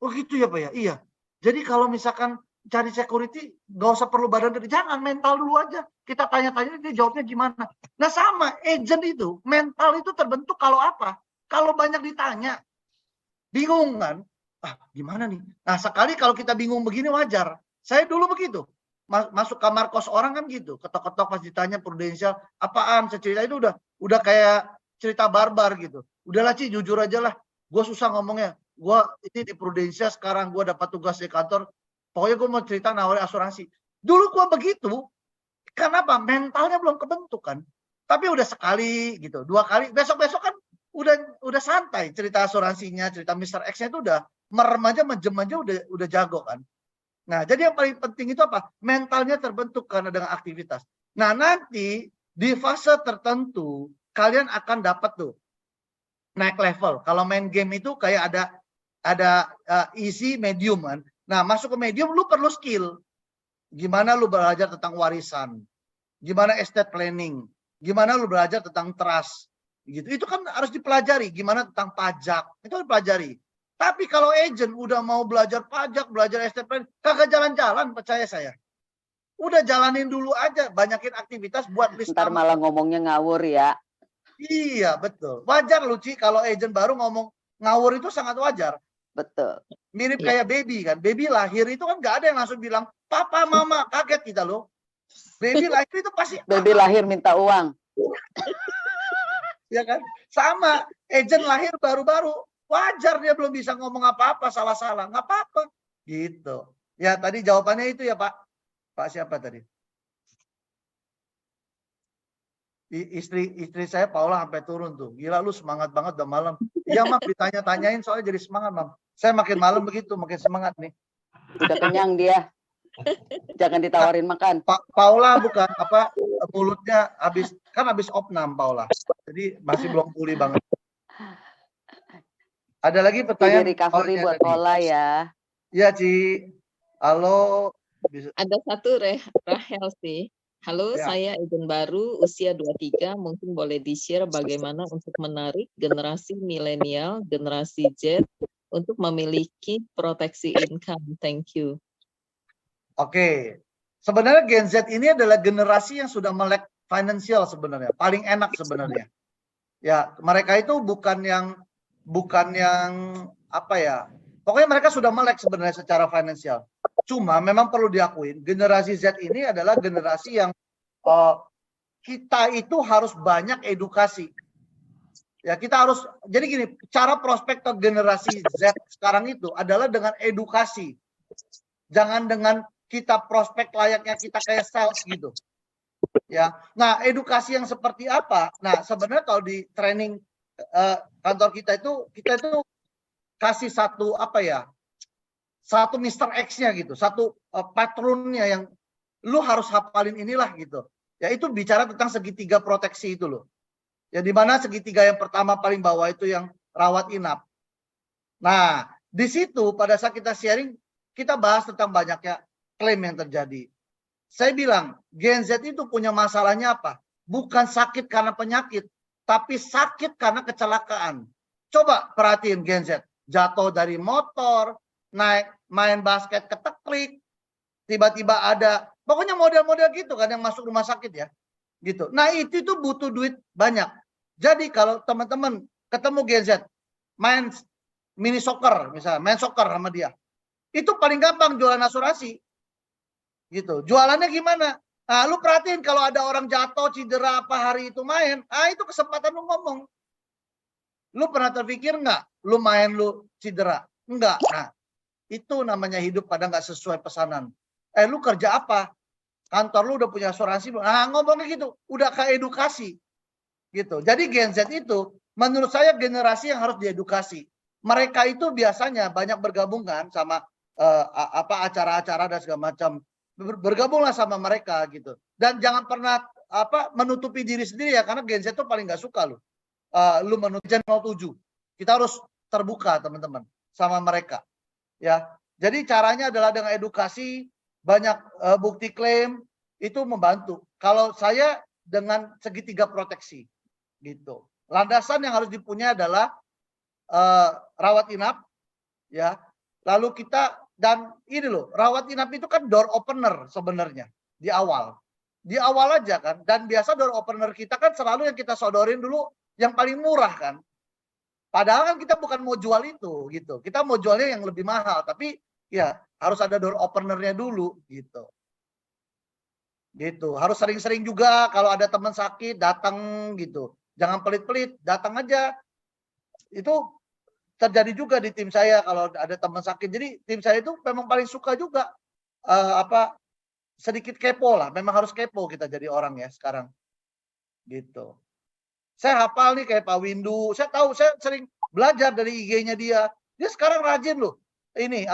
Oh gitu ya Pak ya? Iya. Jadi kalau misalkan cari security, nggak usah perlu badan gede, jangan, mental dulu aja. Kita tanya-tanya dia jawabnya gimana. Nah sama, agent itu, mental itu terbentuk kalau apa? Kalau banyak ditanya, bingung kan? Ah gimana nih? Nah sekali kalau kita bingung begini wajar. Saya dulu begitu. Masuk kamar kos orang kan gitu, ketok-ketok pas ditanya prudensial, apaan? Cerita itu udah kayak cerita barbar gitu. Udahlah Ci, jujur aja lah. Gue susah ngomongnya. Gue ini di prudensial sekarang gue dapat tugas di kantor. Pokoknya gue mau cerita nawarin asuransi. Dulu gue begitu. Kenapa? Mentalnya belum kebentuk kan. Tapi udah sekali gitu, 2 kali. Besok-besok kan udah santai cerita asuransinya, cerita Mr. X-nya itu udah merem aja, menjem aja udah jago kan. Nah, jadi yang paling penting itu apa? Mentalnya terbentuk karena dengan aktivitas. Nah, nanti di fase tertentu kalian akan dapat tuh naik level. Kalau main game itu kayak ada easy, medium kan. Nah, masuk ke medium lu perlu skill. Gimana lu belajar tentang warisan? Gimana estate planning? Gimana lu belajar tentang trust? Gitu. Itu kan harus dipelajari. Gimana tentang pajak? Itu harus dipelajari. Tapi kalau agent udah mau belajar pajak, belajar estate planning, kagak jalan-jalan, percaya saya. Udah jalanin dulu aja, banyakin aktivitas buat list. Ntar malah ngomongnya ngawur ya. Iya, betul. Wajar Luci kalau agent baru ngomong ngawur itu sangat wajar. Betul. Mirip kayak baby kan. Baby lahir itu kan gak ada yang langsung bilang, papa, mama, kaget kita loh. Baby lahir itu pasti. Baby lahir minta uang. Ya kan? Sama, agent lahir baru-baru. Wajar dia belum bisa ngomong apa-apa, salah-salah. Nggak apa-apa. Gitu. Ya tadi jawabannya itu ya Pak. Pak siapa tadi? Istri saya Paula sampai turun tuh. Gila lu semangat banget udah malam. Iya Mam, ditanya-tanyain soalnya jadi semangat Mam. Saya makin malam begitu, makin semangat nih. Udah kenyang dia. Jangan ditawarin makan. Paula bukan apa, mulutnya habis opnam Paula. Jadi masih belum pulih banget. Ada lagi pertanyaan? Jadi recovery buat Paula ya. Iya Ci. Halo. Ada satu Rahel sih. Halo, Ya. saya agent baru usia 23. Mungkin boleh di-share bagaimana untuk menarik generasi milenial, generasi Z untuk memiliki proteksi income. Thank you. Oke. Sebenarnya Gen Z ini adalah generasi yang sudah melek financial sebenarnya. Paling enak sebenarnya. Ya, mereka itu bukan yang apa ya, pokoknya mereka sudah melek sebenarnya secara finansial. Cuma memang perlu diakuin generasi Z ini adalah generasi yang kita itu harus banyak edukasi. Ya kita harus, jadi gini, cara prospek ke generasi Z sekarang itu adalah dengan edukasi. Jangan dengan kita prospek layaknya kita kayak sales gitu. Ya, nah edukasi yang seperti apa? Nah sebenarnya kalau di training kantor kita itu kasih satu apa ya, satu Mr. X-nya gitu, satu patronnya yang lu harus hafalin inilah gitu. Ya itu bicara tentang segitiga proteksi itu loh. Ya di mana segitiga yang pertama paling bawah itu yang rawat inap. Nah di situ pada saat kita sharing kita bahas tentang banyaknya klaim yang terjadi. Saya bilang Gen Z itu punya masalahnya apa? Bukan sakit karena penyakit, tapi sakit karena kecelakaan. Coba perhatiin Gen Z. Jatuh dari motor, naik main basket keteklik, tiba-tiba ada, pokoknya model-model gitu kan yang masuk rumah sakit ya. Gitu. Nah itu tuh butuh duit banyak. Jadi kalau teman-teman ketemu Gen Z, main mini soccer misalnya, main soccer sama dia. Itu paling gampang jualan asuransi. Gitu. Jualannya gimana? Nah, lu perhatiin kalau ada orang jatuh, cedera apa hari itu main, itu kesempatan lu ngomong. Lu pernah terpikir nggak? Lu main lu cedera? Enggak. Nah, itu namanya hidup pada nggak sesuai pesanan. Lu kerja apa? Kantor lu udah punya asuransi? Nah, ngomongnya gitu. Udah ke edukasi. Gitu. Jadi Gen Z itu, menurut saya generasi yang harus diedukasi. Mereka itu biasanya banyak bergabung kan sama acara-acara dan segala macam. Bergabunglah sama mereka gitu. Dan jangan pernah menutupi diri sendiri ya, karena Gen Z itu paling nggak suka loh. Lu menutup 07. Kita harus terbuka teman-teman sama mereka. Ya, jadi caranya adalah dengan edukasi, banyak bukti klaim itu membantu. Kalau saya dengan segitiga proteksi, gitu. Landasan yang harus dipunya adalah rawat inap, ya. Lalu kita Dan ini loh, rawat inap itu kan door opener sebenarnya di awal. Di awal aja kan. Dan biasa door opener kita kan selalu yang kita sodorin dulu yang paling murah kan. Padahal kan kita bukan mau jual itu gitu. Kita mau jualnya yang lebih mahal, tapi ya harus ada door openernya dulu gitu. Gitu. Harus sering-sering juga kalau ada teman sakit datang gitu. Jangan pelit-pelit, datang aja. Itu terjadi juga di tim saya kalau ada teman sakit. Jadi tim saya itu memang paling suka juga sedikit kepo lah. Memang harus kepo kita jadi orang ya sekarang. Gitu. Saya hafal nih kayak Pak Windu. Saya tahu, saya sering belajar dari IG-nya dia. Dia sekarang rajin loh. Ini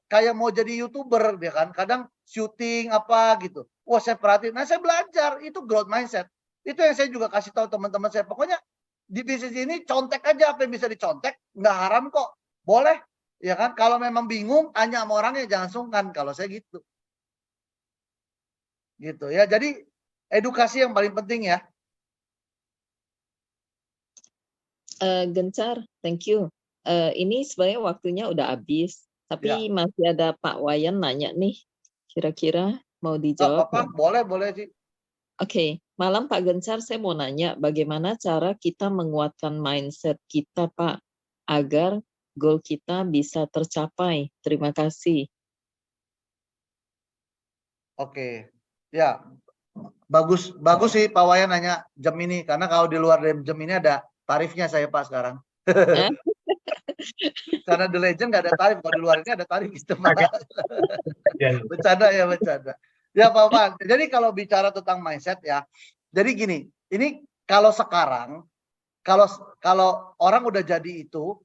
kayak mau jadi YouTuber dia kan. Kadang syuting gitu. Wah, saya perhatiin. Nah, saya belajar itu growth mindset. Itu yang saya juga kasih tahu teman-teman saya. Pokoknya di bisnis ini contek aja apa yang bisa dicontek, nggak haram kok, boleh, ya kan? Kalau memang bingung, tanya sama orangnya, jangan sungkan. Kalau saya gitu ya. Jadi edukasi yang paling penting ya. Gencar, thank you. Ini sebenarnya waktunya udah habis, tapi masih ada Pak Wayan nanya nih, kira-kira mau dijawab? Apa? Boleh sih. Oke, malam Pak Gencar, saya mau nanya bagaimana cara kita menguatkan mindset kita, Pak, agar goal kita bisa tercapai. Terima kasih. Oke, ya bagus sih Pak Wayan nanya jam ini, karena kalau di luar dari jam ini ada tarifnya saya Pak sekarang. Karena The Legend nggak ada tarif, kalau di luar ini ada tarif gitu. Bercanda. Ya Pak. Jadi kalau bicara tentang mindset ya, jadi gini, ini kalau sekarang, kalau orang udah jadi itu,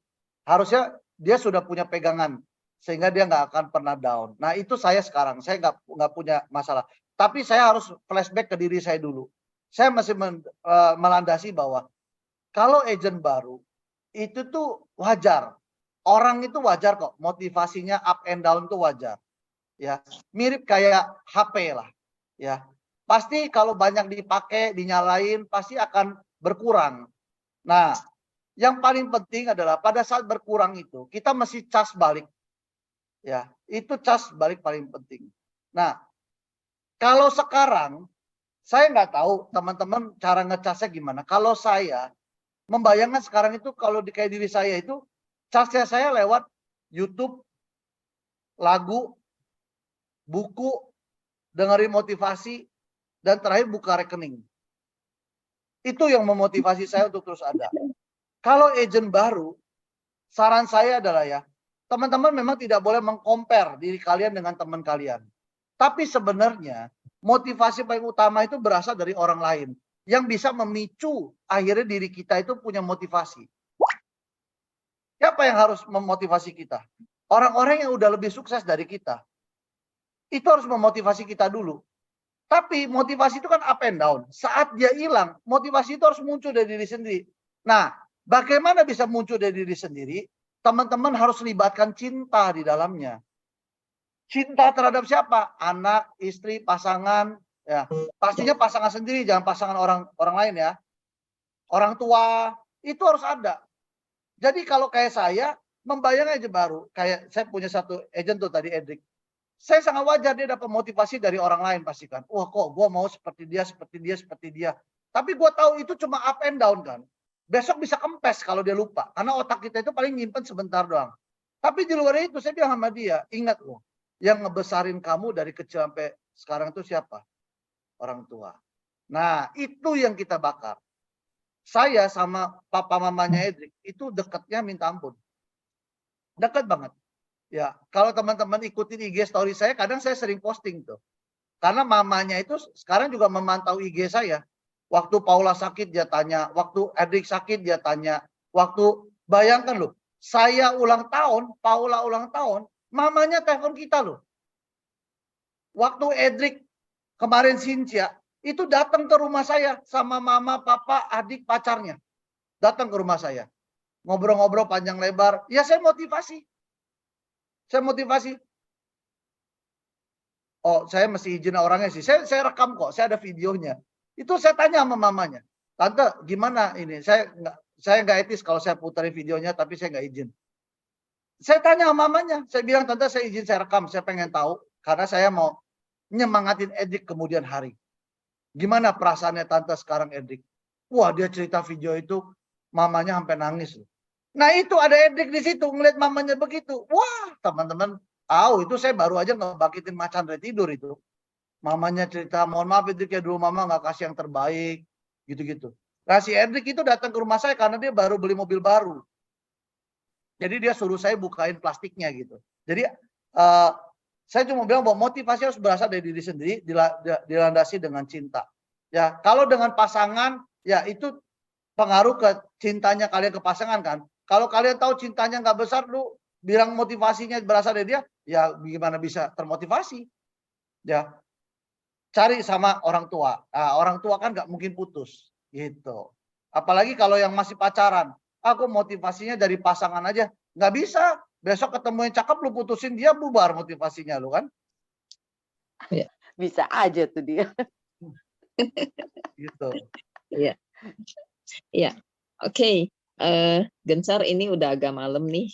harusnya dia sudah punya pegangan, sehingga dia nggak akan pernah down. Nah itu saya sekarang, saya nggak punya masalah. Tapi saya harus flashback ke diri saya dulu. Saya masih melandasi bahwa kalau agent baru, itu tuh wajar. Orang itu wajar kok, motivasinya up and down tuh wajar. Ya, mirip kayak HP lah, ya. Pasti kalau banyak dipakai, dinyalain, pasti akan berkurang. Nah, yang paling penting adalah pada saat berkurang itu, kita mesti cas balik. Ya, itu cas balik paling penting. Nah, kalau sekarang, saya nggak tahu teman-teman cara ngecasnya gimana. Kalau saya, membayangkan sekarang itu kalau kayak diri saya itu, casnya saya lewat YouTube, lagu, buku, dengerin motivasi, dan terakhir buka rekening. Itu yang memotivasi saya untuk terus ada. Kalau agent baru, saran saya adalah ya, teman-teman memang tidak boleh mengcompare diri kalian dengan teman kalian. Tapi sebenarnya motivasi paling utama itu berasal dari orang lain. Yang bisa memicu akhirnya diri kita itu punya motivasi. Siapa yang harus memotivasi kita? Orang-orang yang udah lebih sukses dari kita. Itu harus memotivasi kita dulu. Tapi motivasi itu kan up and down. Saat dia hilang, motivasi itu harus muncul dari diri sendiri. Nah, bagaimana bisa muncul dari diri sendiri? Teman-teman harus libatkan cinta di dalamnya. Cinta terhadap siapa? Anak, istri, pasangan. Ya, pastinya pasangan sendiri, jangan pasangan orang lain ya. Orang tua, itu harus ada. Jadi kalau kayak saya, membayang aja baru. Kayak saya punya satu agent tuh tadi, Edric. Saya sangat wajar dia dapat motivasi dari orang lain pasti kan. Wah kok gue mau seperti dia. Tapi gue tahu itu cuma up and down kan. Besok bisa kempes kalau dia lupa. Karena otak kita itu paling nyimpen sebentar doang. Tapi di luar itu saya bilang sama dia, ingat loh. Yang ngebesarin kamu dari kecil sampai sekarang itu siapa? Orang tua. Nah itu yang kita bakar. Saya sama papa mamanya Edric itu dekatnya minta ampun. Dekat banget. Ya, kalau teman-teman ikutin IG story saya, kadang saya sering posting tuh. Karena mamanya itu sekarang juga memantau IG saya. Waktu Paula sakit dia tanya, waktu Edric sakit dia tanya, waktu bayangkan loh, saya ulang tahun, Paula ulang tahun, mamanya telepon kita loh. Waktu Edric kemarin Cynthia, itu datang ke rumah saya sama mama, papa, adik, pacarnya. Datang ke rumah saya. Ngobrol-ngobrol panjang lebar, ya saya motivasi. Oh, saya mesti izin orangnya sih. Saya rekam kok, saya ada videonya. Itu saya tanya sama mamanya. Tante, gimana ini? Saya nggak etis kalau saya puterin videonya, tapi saya nggak izin. saya tanya sama mamanya, saya bilang tante saya izin saya rekam, saya pengen tahu karena saya mau nyemangatin Edik kemudian hari. Gimana perasaannya tante sekarang Edik? Wah dia cerita video itu mamanya sampai nangis. Nah itu ada Edik di situ ngeliat mamanya begitu. Wah teman-teman tahu itu saya baru aja ngebangkitin Mas Chandra tidur itu. Mamanya cerita mohon maaf Edik ya dulu mama nggak kasih yang terbaik gitu-gitu. Nah si Edik itu datang ke rumah saya karena dia baru beli mobil baru. Jadi dia suruh saya bukain plastiknya gitu. Jadi saya cuma bilang bahwa motivasi harus berasal dari diri sendiri, dilandasi dengan cinta. Ya, kalau dengan pasangan, ya itu pengaruh ke cintanya kalian ke pasangan kan. Kalau kalian tahu cintanya nggak besar, lu bilang motivasinya berasal dari dia, ya gimana bisa termotivasi? Ya, cari sama orang tua. Nah, orang tua kan nggak mungkin putus, gitu. Apalagi kalau yang masih pacaran. Aku motivasinya dari pasangan aja. Nggak bisa. Besok ketemu yang cakep lu putusin dia bubar motivasinya lu kan. Bisa aja tuh dia. Gitu. Iya. Iya. Oke. Gencar ini udah agak malam nih.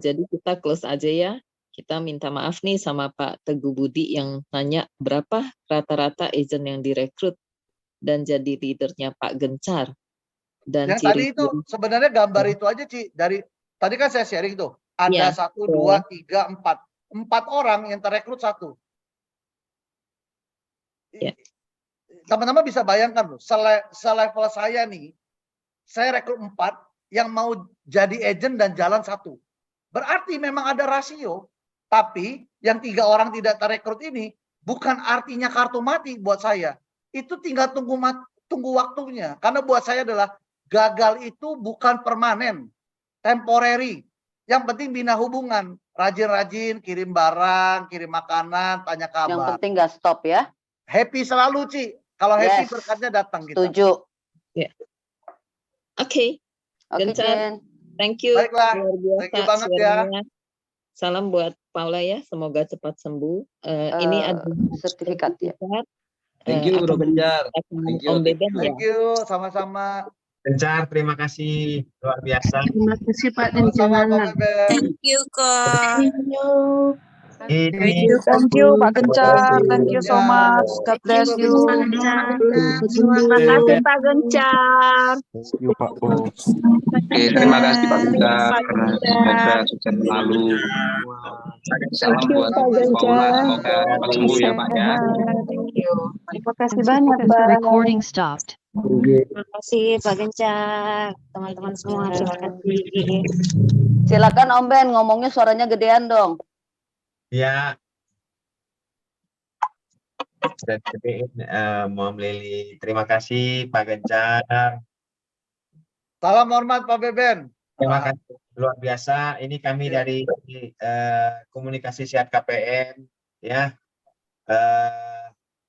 Jadi kita close aja ya. Kita minta maaf nih sama Pak Teguh Budi yang nanya berapa rata-rata agent yang direkrut dan jadi leadernya Pak Gencar. Dan yang tadi itu sebenarnya gambar itu aja Ci, dari tadi kan saya sharing tuh ada 1, 2, 3, 4 orang yang terekrut 1. Teman-teman bisa bayangkan loh, selevel saya nih, saya rekrut 4 yang mau jadi agent dan jalan 1. Berarti memang ada rasio, tapi yang 3 orang tidak terekrut ini bukan artinya kartu mati buat saya. Itu tinggal tunggu waktunya, karena buat saya adalah gagal itu bukan permanen, temporary. Yang penting bina hubungan, rajin-rajin kirim barang, kirim makanan, tanya kabar. Yang penting nggak stop ya. Happy selalu Ci. Kalau happy berkatnya datang kita. Setuju. Ya. Oke. Gencar. Thank you. Baiklah. Thank you banget ya. Salam buat Paula ya. Semoga cepat sembuh. Ini ada sertifikat ya. Thank you Bro Gencar. Thank you. Om Beben ya. Thank you, sama-sama. Gencar, terima kasih luar biasa. Terima kasih Pak Sama-sama Gencar. Pak Beben. Thank you kok. Ini Thank you Pak Gencar. Thank you so much. God bless you. Terima kasih Pak Gencar. Thank you Pak Bos. Oke, terima kasih Pak Gencar karena semoga sukses selalu. Salam buat Paula, semoga cepat sembuh ya Pak ya. Terima kasih banyak Pak. Recording stopped. Terima kasih Pak Gencar. Teman-teman semua terima kasih. Silakan Om Ben, ngomongnya suaranya gedean dong. Ya. Dan Mom Lili, terima kasih Pak Gencar. Salam hormat Pak Beben. Terima kasih luar biasa. Ini kami dari komunikasi Sehat KPM ya.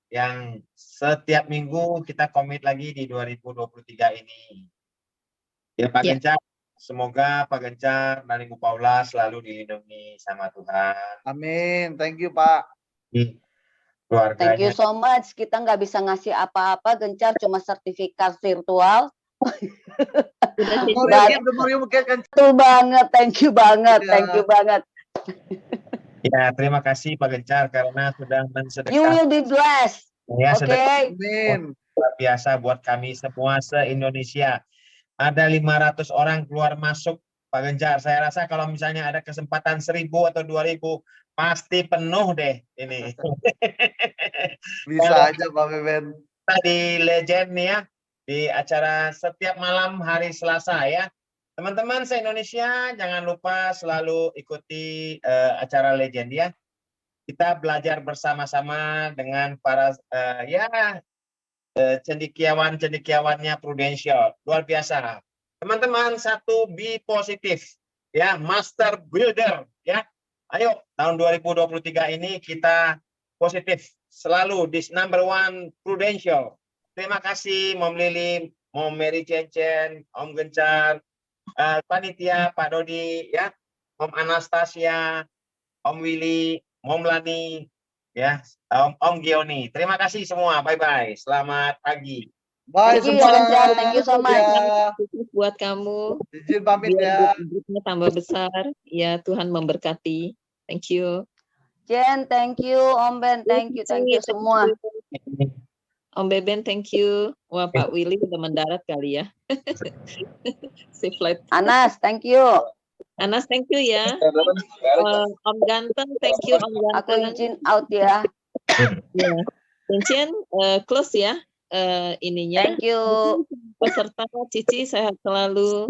Yang setiap minggu kita komit lagi di 2023 ini. Ya Pak Gencar. Semoga Pak Gencar dan Ibu Paula selalu dilindungi sama Tuhan. Amin. Thank you Pak. Keluarganya. Thank you so much. Kita nggak bisa ngasih apa-apa, Gencar, cuma sertifikat virtual. Betul banget. Thank you banget. Thank you banget. Ya, terima kasih Pak Gencar karena sudah mensedekah. You will be blessed. Ya, Oke. Luar biasa buat kami semua se-Indonesia. Ada 500 orang keluar masuk Pak Gencar. Saya rasa kalau misalnya ada kesempatan 1.000 atau 2.000 pasti penuh deh ini. Bisa aja Pak Beben. Di Legend ya, di acara setiap malam hari Selasa ya. Teman-teman se-Indonesia jangan lupa selalu ikuti acara Legend ya. Kita belajar bersama-sama dengan para cendekiawan-cendekiawannya Prudential. Luar biasa. Teman-teman, be positif. Ya, master builder. Ya, ayo tahun 2023 ini kita positif. Selalu this number 1 Prudential. Terima kasih Mom Lili, Mom Mary Cencen, Om Gencar, panitia Pak Dodi, ya, Om Anastasia, Om Willy, Mom Lani, ya, Om Gioni. Terima kasih semua. Bye-bye. Selamat pagi. Bye Thank you ya semua. Gencar, thank you so much. Ya, Sukses buat kamu. izin pamit Biar ya. grupnya tambah besar. Ya, Tuhan memberkati. Thank you. Jen, thank you. Om Ben, thank you semua. Om Beben, thank you. Wah, Pak Willy udah mendarat kali ya. Si flight. Anas, thank you. Anas, thank you ya. Om Ganteng, thank you Om Aku Ganteng. izin out ya. Ya. Cincin, close ya ininya. Thank you. Peserta Cici sehat selalu.